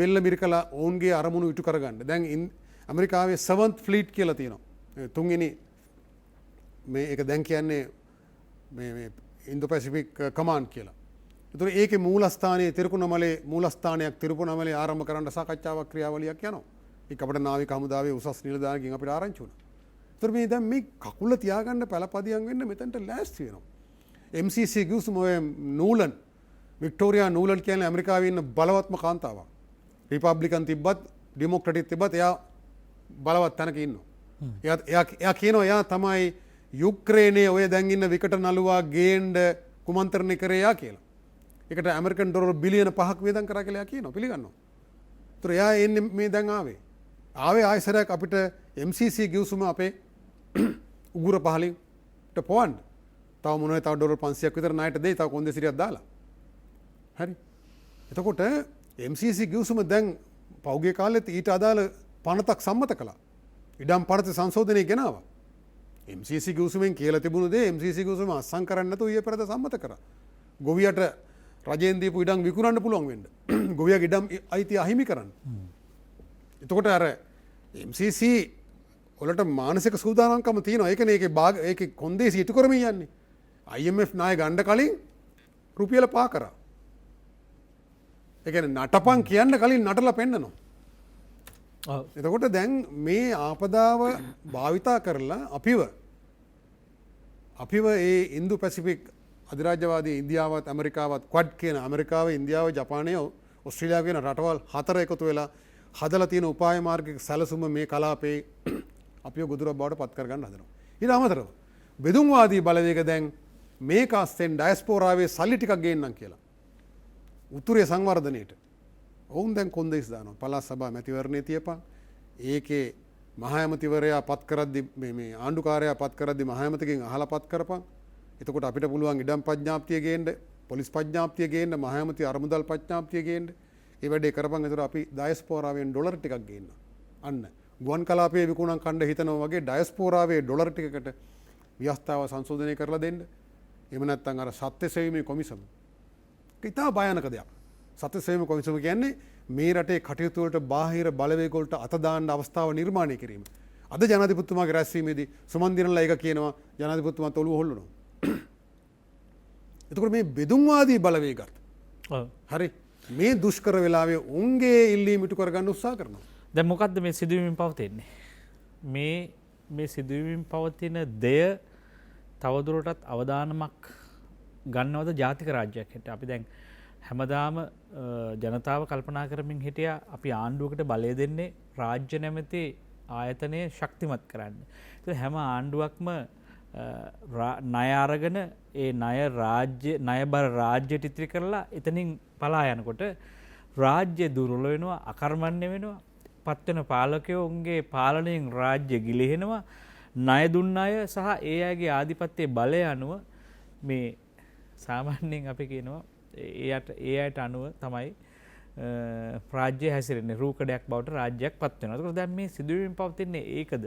බෙල්ල මිරිකලා ඔවුන්ගේ අරමුණු ඉටු කරගන්න. දැන් ඇමරිකාවේ 7th ෆ්ලීට් කියලා තියෙනවා. තුන්වෙනි මේ ඒක දැන් කියන්නේ මේ ඉන්දෝ පැසිෆික් කමාන්ඩ් කියලා. ඒතකොට ඒකේ මූලස්ථානයේ තිරුකුණමලේ මූලස්ථානයක් තිරුකුණමලේ ආරම්භ කරන්න සාකච්ඡාවක් ක්‍රියාවලියක් යනවා. ඒක අපේ නාවික හමුදාවේ උසස් නිලධාරියෙක්ගෙන් අපිට ආරංචි වුණා. ඒතකොට මේ දැන් මේ කකුල තියාගන්න පළපදියම් වෙන්න මෙතනට ලෑස්ති වෙනවා. MCC ගිවිසුම ඔය නූලන් වික්ටෝරියා නූලන් කියන්නේ ඇමරිකාවේ ඉන්න බලවත්ම කාන්තාවක්. රිපබ්ලිකන් තිබ්බත් ඩෙමොක්‍රටික් තිබ්බත් එයා බලවත් තැනක ඉන්නවා. එයා කියනවා එයා තමයි යුක්‍රේනයේ ඔය දැන් ඉන්න විකට නළුවා ගේන්න කුමන්ත්‍රණය කරේ එයා කියලා. ඒකට ඇමරිකන් ඩොලර් බිලියන 5ක් වියදම් කරා කියලා කියනවා පිළිගන්නවා. ඒතර එයා එන්නේ මේ දැන් ආවේ ආයසරයක් අපිට MCC ගිවිසුම අපේ උගුර පහලින්ට පොවන්න. තව මොනවද තව ඩොලර් 500ක් විතර ණයට දෙයි තව කොන්දේසිරියක් දාලා. හරි. එතකොට MCC ගිවිසුම දැන් පෞගේ කාලෙත් ඊට අදාළ පනතක් සම්මත කළා. ඉඩම් පනත සංශෝධනය ගෙනාවා. MCC ගිවිසුමෙන් කියලා තිබුණු දේ MCC ගිවිසුම අත්සන් කරන්න නැතුව ඊයේ පෙරේද සම්මත කරා. ගොවියට රජයෙන් දීපු ඉඩම් විකුණන්න පුළුවන් වෙන්න. ගොවියාගේ ඉඩම් අයිතිය අහිමි කරන්න. එතකොට අර MCC ඔලට මානසික සූදානම්කම තියෙනවා. ඒකනේ ඒකේ භාග ඒකේ කොන්දේසි ඉටු කරමින් යන්නේ. IMF ණය ගන්න කලින් රුපියල 5 කරා. ඒ කියන්නේ නටපන් කියන්න කලින් නටලා පෙන්නනවා. එතකොට දැන් මේ ආපදාව භාවිතා කරලා අපිව ඒ ඉන්දු පැසිෆික් අධිරාජ්‍යවාදී ඉන්දියාවත් ඇමරිකාවත් ක්වඩ් කියන ඇමරිකාව ඉන්දියාව ජපානය ඔස්ට්‍රේලියාව කියන රටවල් 4 එකතු වෙලා හදලා තියෙන උපාය මාර්ගික සැලසුම මේ කලාපේ අපිව ගොදුරක් බවට පත් කරගන්න හදනවා. ඊට අමතරව බෙදුම්වාදී බලවේග දැන් මේ කාස්තෙන් ඩයස්පෝරාවේ සල්ලි ටිකක් ගේන්නම් කියලා. උතුරේ සංවර්ධනයේට ඔවුන් දැන් කොන්දේස් දානවා. පළාත් සභා මැතිවරණයේ තියපන්. ඒකේ මහ ඇමතිවරයා පත් කරද්දි මේ ආණ්ඩුකාරයා පත් කරද්දි මහ ඇමතිගෙන් අහලා පත් කරපන්. එතකොට අපිට පුළුවන් ඉඩම් ප්‍රඥාප්තිය ගේන්න, පොලිස් ප්‍රඥාප්තිය ගේන්න, මහ ඇමති අරමුදල් ප්‍රඥාප්තිය ගේන්න. ඒ වැඩේ කරපන්. එතකොට අපි ඩයස්පෝරාවෙන් ඩොලර් ටිකක් ගේන්න. අන්න ගුවන් කලාපයේ විකුණන් කණ්ඩ හිතනවා වගේ ඩයස්පෝරාවේ ඩොලර් ටිකකට ව්‍යවස්ථාව සංශෝධනය කරලා දෙන්න. එහෙම නැත්නම් අර සත්‍ය සේවීමේ කොමිසම. ඉතා භයානක දෙයක්. සත්‍ය සේවීමේ කොමිසම කියන්නේ මේ රටේ කටයුතු වලට බාහිර බලවේග වලට අත දාන්න අවස්ථාව නිර්මාණය කිරීම. අද ජනාධිපතිතුමාගේ රැස්වීමේදී සුමන් දිනලා ඒක කියනවා ජනාධිපතිතුමාත් ඔළුව හොල්ලනවා. එතකොට මේ බෙදුම්වාදී බලවේගත් හරි මේ දුෂ්කර වෙලාවේ උන්ගේ ඉල්ලීම ඉටු කරගන්න උත්සාහ කරනවා. දැන් මොකද්ද මේ සිදුවීමෙන් පවතින්නේ? මේ සිදුවීමෙන් පවතින දෙය තවදුරටත් අවදානමක් ගන්නවද ජාතික රාජ්‍යයක් හැට? අපි දැන් හැමදාම ජනතාව කල්පනා කරමින් හිටියා අපි ආණ්ඩුවකට බලය දෙන්නේ රාජ්‍ය නැමැති ආයතනය ශක්තිමත් කරන්න. ඒත් හැම ආණ්ඩුවක්ම ණය අරගෙන ඒ ණයබර රාජ්‍යයට ඉතිරි කරලා එතනින් පලා යනකොට රාජ්‍ය දුර්වල වෙනවා, අකර්මණ්‍ය වෙනවා. පත්වෙන පාලකයෝ උන්ගේ පාලනයෙන් රාජ්‍ය ගිලිහෙනවා. ණය දුන්න අය සහ ඒ අයගේ ආධිපත්‍යයේ බලය අනුව මේ සාමාන්‍යයෙන් අපි කියනවා ඒ අයට අනුව තමයි රාජ්‍ය හැසිරෙන්නේ. රූකඩයක් බවට රාජ්‍යයක් පත් වෙනවා. ඒකෝ දැන් මේ සිදුවීම් පවතින්නේ ඒකද?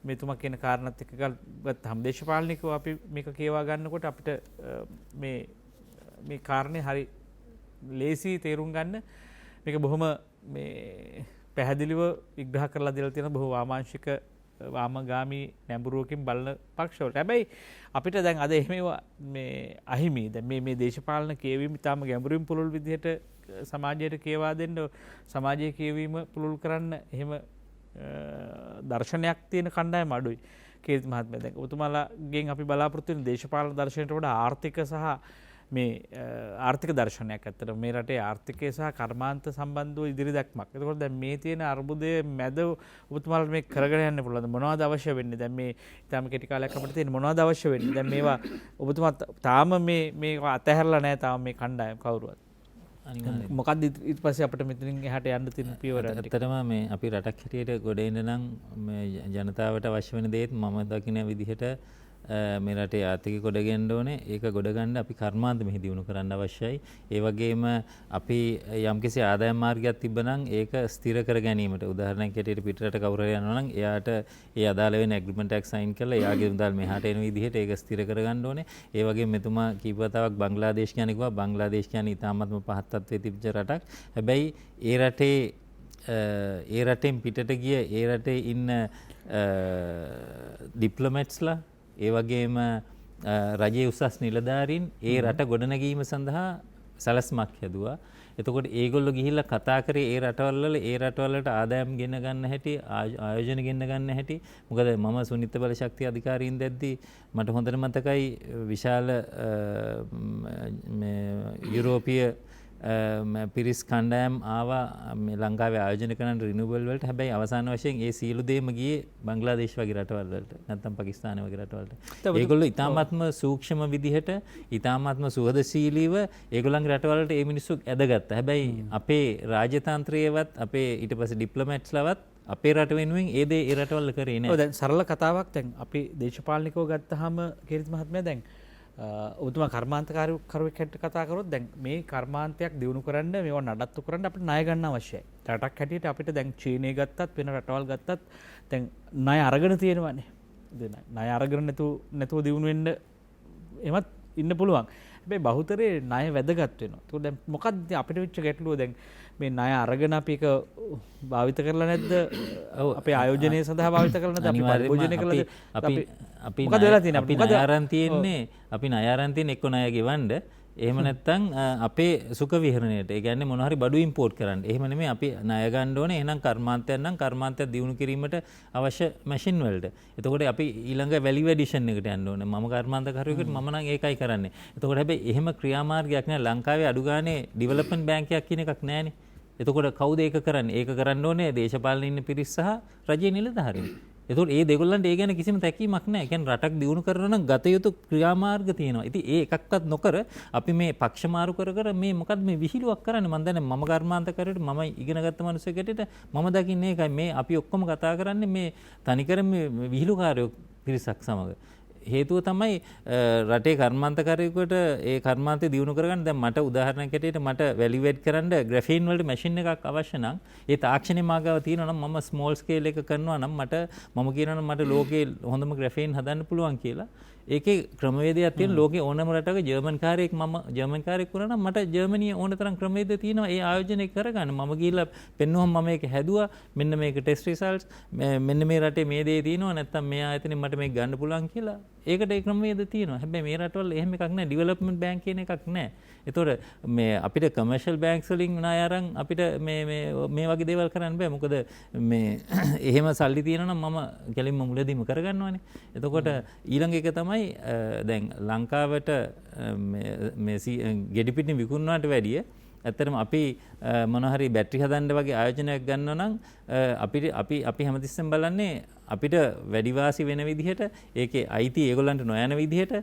මෙතුමා කියන කාරණාත් එක්ක ගත්තහම දේශපාලනිකව අපි මේක කියවා ගන්නකොට අපිට මේ කාරණේ හරි ලේසි තේරුම් ගන්න. මේක බොහොම මේ පැහැදිලිව විග්‍රහ කරලා දෙලා තියෙන බොහෝ වාමාංශික වාමගාමී නැඹුරුවකින් බලන පක්ෂවලට. හැබැයි අපිට දැන් අද එහෙම මේ අහිමි. දැන් මේ දේශපාලන කියවීම ඉතාම ගැඹුරින් පුළුල් විදිහට සමාජයට කියවා දෙන්න, සමාජයේ කියවීම පුළුල් කරන්න එහෙම දර්ශනයක් තියෙන කණ්ඩායම අඩුයි. කීර්ති මහත්මයා දැන් ඔබතුමාලාගෙන් අපි බලාපොරොත්තු වෙන දේශපාලන දර්ශනයට වඩා ආර්ථික සහ මේ ආර්ථික දර්ශනයක් ඇත්තට මේ රටේ ආර්ථිකය සහ කර්මාන්ත සම්බන්ධව ඉදිරි දැක්මක්. එතකොට දැන් මේ තියෙන අර්බුදය මැද ඔබතුමාලට මේ කරගෙන යන්න පුළුවන්ද? මොනවද අවශ්‍ය වෙන්නේ? දැන් මේ ඊටම කෙටි කාලයක් අපිට තියෙන මොනවද අවශ්‍ය වෙන්නේ? දැන් මේවා ඔබතුමා තාම මේවා අතහැරලා නැහැ තාම මේ කණ්ඩායම කවුරුවත්. මොකක්ද ඊට පස්සේ අපිට මෙතනින් එහාට යන්න තියෙන පියවර? ඇත්තටම මේ අපි රටක් හැටියට ගොඩ එන්න නම් මේ ජනතාවට අවශ්‍ය වෙන දේත් මම දකින විදිහට මේ රටේ ආර්ථික ගොඩ ගන්න ඕනේ. ඒක ගොඩ ගන්න අපි කර්මාන්ත මෙහි දියුණු කරන්න අවශ්‍යයි. ඒ වගේම අපි යම්කිසි ආදායම් මාර්ගයක් තිබ්බනම් ඒක ස්ථිර කර ගැනීමට උදාහරණයක් හැටියට පිටරට කවුරු හරි යනවා නම් එයාට ඒ අදාළ වෙන ඇග්‍රීමන්ට් එකක් සයින් කරලා එයාගේ මුදල් මෙහාට එන විදිහට ඒක ස්ථිර කර ගන්න ඕනේ. ඒ වගේම මෙතුමා කීප වතාවක් බංග්ලාදේශ කියන්නේ කිව්වා. බංග්ලාදේශ කියන්නේ ඉතාමත්ම පහත් තත්ත්වයේ තිබිච්ච රටක්. හැබැයි ඒ රටෙන් පිටට ගිය ඒ රටේ ඉන්න ඩිප්ලොමැට්ස්ලා ඒ වගේම රජයේ උසස් නිලධාරීන් ඒ රට ගොඩනැගීම සඳහා සැලැස්මක් හැදුවා. එතකොට ඒගොල්ලෝ ගිහිල්ලා කතා කරේ ඒ රටවල්වලට ආදායම් ගෙන්න ගන්න හැටි, ආයෝජන ගෙන්න ගන්න හැටි. මොකද මම සුනිත් බලශක්ති අධිකාරීන් දැද්දි මට හොඳට මතකයි විශාල යුරෝපීය පිරිස් කණ්ඩායම් ආවා මේ ලංකාවේ ආයෝජන කරන රිනිවබල් වලට. හැබැයි අවසාන වශයෙන් ඒ සියලු දේම ගියේ බංග්ලාදේශ වගේ රටවල් වලට, නැත්නම් පාකිස්තාන වගේ රටවලට. ඒගොල්ලෝ ඊටාත්ම සූක්ෂම විදිහට, ඊටාත්ම සුහදශීලීව ඒගොල්ලන්ගේ රටවලට මේ මිනිස්සු ඇදගත්තා. හැබැයි අපේ රාජ්‍යතාන්ත්‍රයේවත් අපේ ඊට පස්සේ ඩිප්ලොමැට්ස්ලවත් අපේ රට වෙනුවෙන් ඒ දේ ඒ රටවල කරේ නෑ. දැන් සරල කතාවක් දැන් අපි දේශපාලනිකව ගත්තාම කීර්ති මහත්මයා දැන් ඔබතුමා කර්මාන්තකාරයෙක් හැටියට කතා කරොත් දැන් මේ කර්මාන්තයක් දියුණු කරන්න මේවා නඩත්තු කරන්න අපිට ණය ගන්න අවශ්‍යයි. රටක් හැටියට අපිට දැන් චීනය ගත්තත් වෙන රටවල් ගත්තත් දැන් ණය අරගෙන තියෙනවානේ. ණය අරගෙන නැතුව දියුණු වෙන්න එමත් ඉන්න පුළුවන්. හැබැයි බහුතරේ ණය වැදගත් වෙනවා. ඒක දැන් මොකක්ද අපිට වෙච්ච ගැටලුව? දැන් මේ ණය අරගෙන අපි ඒක භාවිත කරලා නැද්ද? අපේ ආයෝජනය සඳහා භාවිත කරලා නැද්ද? අපි පරිභෝජනය කළාද? අපි මොකද වෙලා තියෙන්නේ? අපි ණය අරන් තියෙන්නේ අපි ණය අරන් තියෙන්නේ එක්ක ණය ගෙවන්න. එහෙම නැත්නම් අපේ සුඛ විහරණයට. ඒ කියන්නේ මොනවා හරි බඩු ඉම්පෝට් කරන්න. එහෙම නෙමෙයි අපි ණය ගන්න ඕනේ. එහෙනම් කර්මාන්තයක් නම් කර්මාන්තයක් දියුණු කිරීමට අවශ්‍ය මැෂින් වලට. එතකොට අපි ඊළඟ වැලියු ඇඩිෂන් එකට යන්න ඕනේ. මම කර්මාන්තකරුවෙකුට මම නම් ඒකයි කරන්නේ. එතකොට හැබැයි එහෙම ක්‍රියාමාර්ගයක් නෑ. ලංකාවේ අඩු ගානේ ඩෙවලොප්මන්ට් බැංකයක් කියන එකක් නෑනේ. එතකොට කවුද ඒක කරන්නේ? ඒක කරන්න ඕනේ දේශපාලන ඉන්න පිරිස් සහ රජයේ නිලධාරීන්. එතකොට ඒ දෙගොල්ලන්ට ඒ ගැන කිසිම තැකීමක් නැහැ. ඒ කියන්නේ රටක් දියුණු කරනවා නම් ගත යුතු ක්‍රියාමාර්ග තියෙනවා. ඉතින් ඒ එකක්වත් නොකර අපි මේ පක්ෂ මාරු කර කර මේ මොකද්ද මේ විහිළුවක් කරන්නේ? මම දන්නේ මම කර්මාන්තකරුවෙට මම ඉගෙනගත්ත මිනිස්සෙකුට මම දකින්නේ ඒකයි. මේ අපි ඔක්කොම කතා කරන්නේ මේ තනිකර මේ විහිළුකාරයෝ පිරිසක් සමග. හේතුව තමයි රටේ කර්මාන්තකරුවෙකුට ඒ කර්මාන්තය දියුණු කරගන්න දැන් මට උදාහරණයක් ඇටියට මට වැලියුවේට් කරන්න ග්‍රැෆීන් වලට මැෂින් එකක් අවශ්‍ය නම් ඒ තාක්ෂණය මාගාව තියෙනවා නම් මම ස්මෝල් ස්කේල් එක කරනවා නම් මම කියනවා නම් මට ලෝකේ හොඳම ග්‍රැෆීන් හදන්න පුළුවන් කියලා. ඒකේ ක්‍රමවේදයක් තියෙන ලෝකේ ඕනම රටක ජර්මන් කාර්යයක් මම ජර්මන් කාර්යයක් කරා නම් මට ජර්මනිය ඕන තරම් ක්‍රමවේද තියෙනවා ඒ ආයෝජනය කරගන්න. මම ගිහිල්ලා පෙන්නුවම මම මේක හැදුවා. මෙන්න මේක ටෙස්ට් රිසල්ට්ස් මෙන්න මේ රටේ මේ දේ තියෙනවා නැත්නම් මේ ආයතනෙන් මට මේක ගන්න පුළුවන් කියලා. ඒකට ඒ ක්‍රමවේද තියෙනවා. හැබැයි මේ රටවල එහෙම එකක් නැහැ. ඩෙවලොප්මන්ට් බැංක් කියන එකක් නැහැ. ඒතකොට මේ අපිට කමර්ෂල් බැංක්ස් වලින් ණය අරන් අපිට මේ වගේ දේවල් කරන්න බෑ. මොකද මේ එහෙම සල්ලි තියෙනවා නම් මම කෙලින්ම මුලදීම කරගන්නවානේ. එතකොට ඊළඟ එක තමයි දැන් ලංකාවට මේ ගෙඩි පිටින් විකුණනවට වැඩිය ඇත්තටම අපි මොන හරි බැටරි හදන්න වගේ ආයෝජනයක් ගන්නවා නම් අපි හැමතිස්සෙම බලන්නේ අපිට වැඩි වාසි වෙන විදිහට ඒකේ අයිති ඒගොල්ලන්ට නොයන විදිහට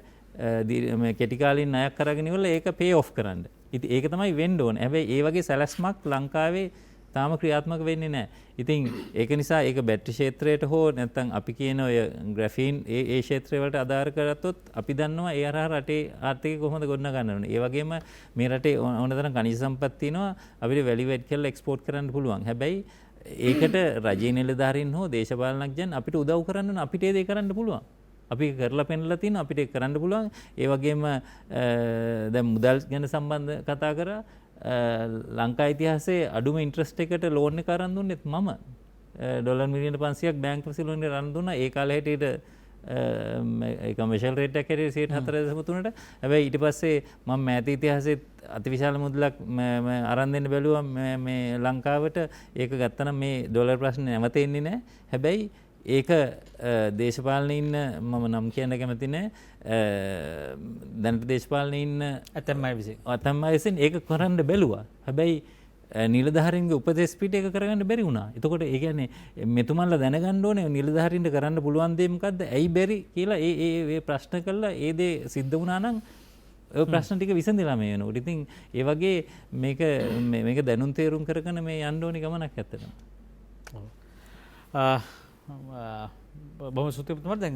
කෙටි කාලින් ණයක් අරගෙන ඉවරලා ඒක පේ ඔෆ් කරන්න. ඉතින් ඒක තමයි වෙන්න ඕනේ. හැබැයි ඒ වගේ සැලැස්මක් ලංකාවේ තාම ක්‍රියාත්මක වෙන්නේ නැහැ. ඉතින් ඒක නිසා ඒක බැටරි ක්ෂේත්‍රයට හෝ නැත්නම් අපි කියන ඔය ග්‍රැෆීන් ඒ ක්ෂේත්‍රය වලට අදාළ කරගත්තොත් අපි දන්නවා ඒ හරහා රටේ ආර්ථිකය කොහොමද ගොඩනගන්න ඕනේ. ඒ වගේම මේ රටේ ඕනතරම් ಖನಿಜ සම්පත් තියෙනවා අපිට වැලියුවේට් කරලා එක්ස්පෝර්ට් කරන්න පුළුවන්. හැබැයි ඒකට රජයේ නිලධාරීන් හෝ දේශපාලනඥයන් අපිට උදව් කරන්න ඕන අපිට ඒ දේ කරන්න පුළුවන්. අපි කරලා පෙන්නලා තියෙනවා අපිට ඒක කරන්න පුළුවන්. ඒ වගේම දැන් මුදල් ගැන සම්බන්ධ කතා කරා ලංකා ඉතිහාසයේ අඩුම ඉන්ට්‍රස්ට් එකට ලෝන් එක අරන් දුන්නෙත් මම. ඩොලර් මිලියන 500ක් බැංක් ෆැසිලිටි වලින් අරන් දුන්නා. ඒ කාලේ හැටියට ඒ කමර්ෂල් රේට් එක හැටියට 4.3ට. හැබැයි ඊට පස්සේ මම මෑත ඉතිහාසයේ අතිවිශාල මුදලක් අරන් දෙන්න බැලුවා මේ ලංකාවට. ඒක ගත්තනම් මේ ඩොලර් ප්‍රශ්නේ නැවත එන්නේ නැහැ. හැබැයි ඒක දේශපාලනේ ඉන්න මම නම් කියන්න කැමති නෑ. දැනට දේශපාලනේ ඉන්න ඇතැම්මයි විසින් ඒක කරන්න බැලුවා. හැබැයි නිලධාරීන්ගේ උපදෙස් පිට ඒක කරගන්න බැරි වුණා. එතකොට ඒ කියන්නේ මෙතුමන්ලා දැනගන්න ඕනේ නිලධාරීන්ට කරන්න පුළුවන් දේ මොකද්ද? ඇයි බැරි කියලා ඒ ප්‍රශ්න කළා. ඒ දේ සිද්ධ වුණා නම් ඔය ප්‍රශ්න ටික විසඳලා මේ වෙනකොට. ඉතින් ඒ වගේ මේක දැනුම් තේරුම් කරගෙන මේ යන්න ඕනේ ගමනක් ඇත්තටම. බොහොම ස්තුතියි ඔබතුමාට. දැන්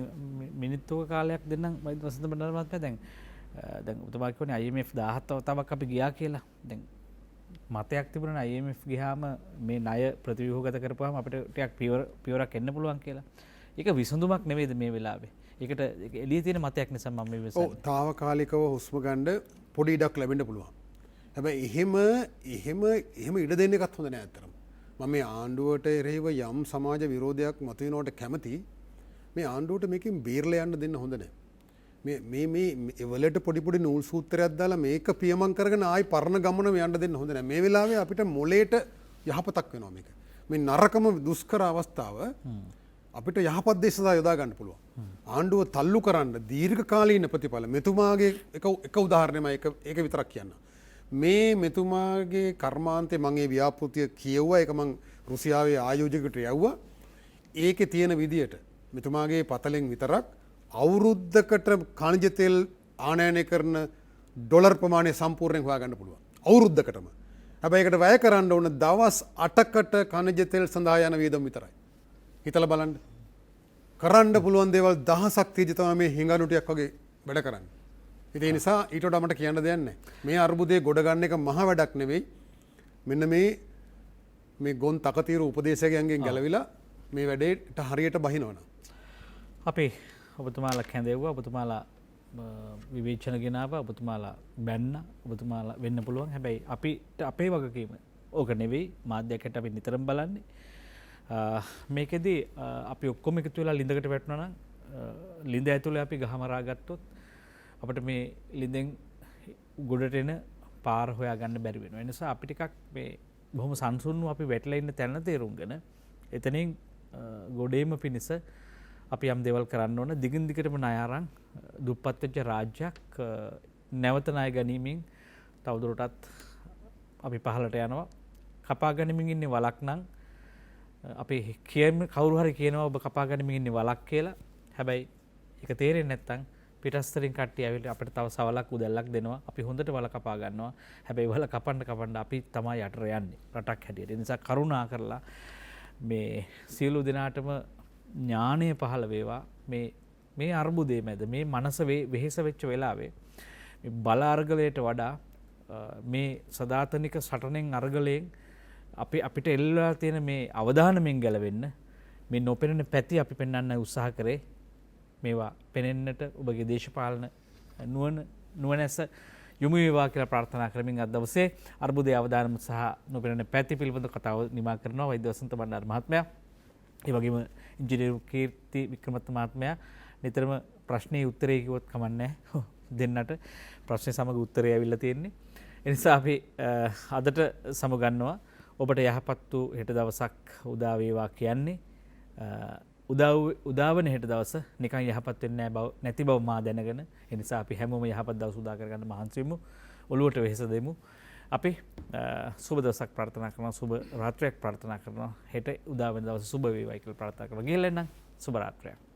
මිනිත්තුක කාලයක් දෙන්නම් වසන්ත බණ්ඩාර මහත්මයා. දැන් ඔබතුමා කියන්නේ IMF 17 තවක් අපි ගියා කියලා. දැන් මතයක් තිබුණා IMF ගියාම මේ ණය ප්‍රතිව්‍යුහගත කරපුවාම අපිට ටිකක් පියවරක් එන්න පුළුවන් කියලා. ඒක විසඳුමක් නෙවෙයිද මේ වෙලාවේ? ඒකට එළියේ තියෙන මතයක් නිසා මම මේ විසඳන්නේ. ඔව් తాවකාලිකව හුස්ම ගන්න පොඩි ඉඩක් ලැබෙන්න පුළුවන්. හැබැයි එහෙම ඉඩ දෙන්න එකත් හොඳ නෑ අතරම. මම මේ ආණ්ඩුවට එරෙහිව යම් සමාජ විරෝධයක් මතුවෙනවට කැමති. මේ ආණ්ඩුවට මේකෙන් බේරලා යන්න දෙන්න හොඳ නෑ. මේ එවලට පොඩි නූල් සූත්‍රයක් දාලා මේක පියමන් කරගෙන ආයි පරණ ගමනම යන්න දෙන්න හොඳ නෑ. මේ වෙලාවේ අපිට මොලේට යහපතක් වෙනවා මේක. මේ නරකම දුෂ්කර අවස්ථාව අපිට යහපත් දේ සඳහා යොදා ගන්න පුළුවන්. ආණ්ඩුව තල්ලු කරන්න දීර්ඝකාලීන ප්‍රතිඵල මෙතුමාගේ එක උදාහරණයක් ඒක විතරක් කියන්න. මේ මෙතුමාගේ කර්මාන්තේ මම ඒ ව්‍යාපෘතිය කියවුවා. ඒක මම රුසියාවේ ආයෝජකයට යවුවා. ඒකේ තියෙන විදියට මෙතුමාගේ පතලෙන් විතරක් අවුරුද්දකට ಖನಿಜ තෙල් ආනයනය කරන ඩොලර් ප්‍රමාණය සම්පූර්ණයෙන් හොයාගන්න පුළුවන්. අවුරුද්දකටම. හැබැයි ඒකට වැය කරන්න ඕන දවස් 8කට ಖನಿಜ තෙල් සඳහා යන වියදම විතරයි. හිතලා බලන්න. කරන්න පුළුවන් දේවල් දහසක් තියදී තමයි මේ හිඟන්නු ටිකක් වගේ වැඩ කරන්නේ. ඒ නිසා ඊට වඩා මට කියන්න දෙයක් නැහැ. මේ අර්බුදේ ගොඩ ගන්න එක මහ වැඩක් නෙවෙයි. මෙන්න මේ ගොන් තකතිරු උපදේශකයන්ගෙන් ගැලවිලා මේ වැඩේට හරියට බහිනවනම්. අපි ඔබතුමාලා කැඳෙව්වා, ඔබතුමාලා විවේචන ගෙනාවා, ඔබතුමාලා බැන්න, ඔබතුමාලා වෙන්න පුළුවන්. හැබැයි අපිට අපේ වගකීම ඕක නෙවෙයි මාධ්‍යයකට අපි නිතරම බලන්නේ. මේකෙදී අපි ඔක්කොම එකතු වෙලා ලිඳකට වැටුණා නම් ලිඳ ඇතුලේ අපි ගහමරා ගත්තොත් අපිට මේ ලිඳෙන් ගොඩට එන පාර හොයාගන්න බැරි වෙනවා. ඒ නිසා අපි ටිකක් මේ බොහොම සංසුන්ව අපි වැටලා ඉන්න තැන තේරුම්ගෙන එතනින් ගොඩේම පිණිස අපි යම් දේවල් කරන්න ඕන. දිගින් දිගටම ණය අරන් දුප්පත් වෙච්ච රාජ්‍යයක් නැවත ණය ගැනීමෙන් තවදුරටත් අපි පහළට යනවා. කපා ගනිමින් ඉන්නේ වලක් නම් අපි කවුරු හරි කියනවා ඔබ කපා ගනිමින් ඉන්නේ වලක් කියලා. හැබැයි ඒක තේරෙන්නේ නැත්නම් පිටස්තරින් කට්ටිය ඇවිල්ලා අපිට තව සවලක් උදැල්ලක් දෙනවා. අපි හොඳට වල කපා ගන්නවා. හැබැයි වල කපන්න අපි තමයි යටර යන්නේ රටක් හැටියට. ඒ නිසා කරුණා කරලා මේ සියලු දෙනාටම ඥානය පහළ වේවා. මේ අර්බුදයේ මැද මේ මනස වෙහෙස වෙච්ච වෙලාවේ මේ බල අර්ගලයට වඩා මේ සදාතනික සටනෙන් අර්ගලයෙන් අපිට එල්ලලා තියෙන මේ අවධානයෙන් ගැලවෙන්න මේ නොපෙනෙන පැති අපි පෙන්වන්න උත්සාහ කරේ. මේවා පෙනෙන්නට ඔබගේ දේශපාලන නුවණැස යොමු වේවා කියලා ප්‍රාර්ථනා කරමින් අද දවසේ අර්බුදයේ අවදානම සහ නොපෙනෙන පැති පිළිබඳ කතාව නිමා කරනවා වෛද්‍ය වසන්ත බණ්ඩාර මහත්මයා. ඒ වගේම ඉංජිනේරු කීර්ති වික්‍රමත් මහත්මයා නිතරම ප්‍රශ්නේ උත්තරේ කිව්වොත් කමන්නේ දෙන්නට ප්‍රශ්නේ සමග උත්තරේ ඇවිල්ලා තියෙන්නේ. ඒ නිසා අපි අදට සමුගන්නවා. ඔබට යහපත් වූ හෙට දවසක් උදා වේවා කියන්නේ උදාවන හෙට දවස නිකන් යහපත් වෙන්නේ නැති බව මා දැනගෙන ඒ නිසා අපි හැමෝම යහපත් දවස් උදා කරගන්න මහන්සි වෙමු. ඔළුවට වෙහෙස දෙමු. අපි සුබ දවසක් ප්‍රාර්ථනා කරනවා. සුබ රාත්‍රියක් ප්‍රාර්ථනා කරනවා. හෙට උදා වෙන දවස සුබ වේවායි කියලා ප්‍රාර්ථනා කරනවා. ගිහින් එන්න සුබ රාත්‍රියක්.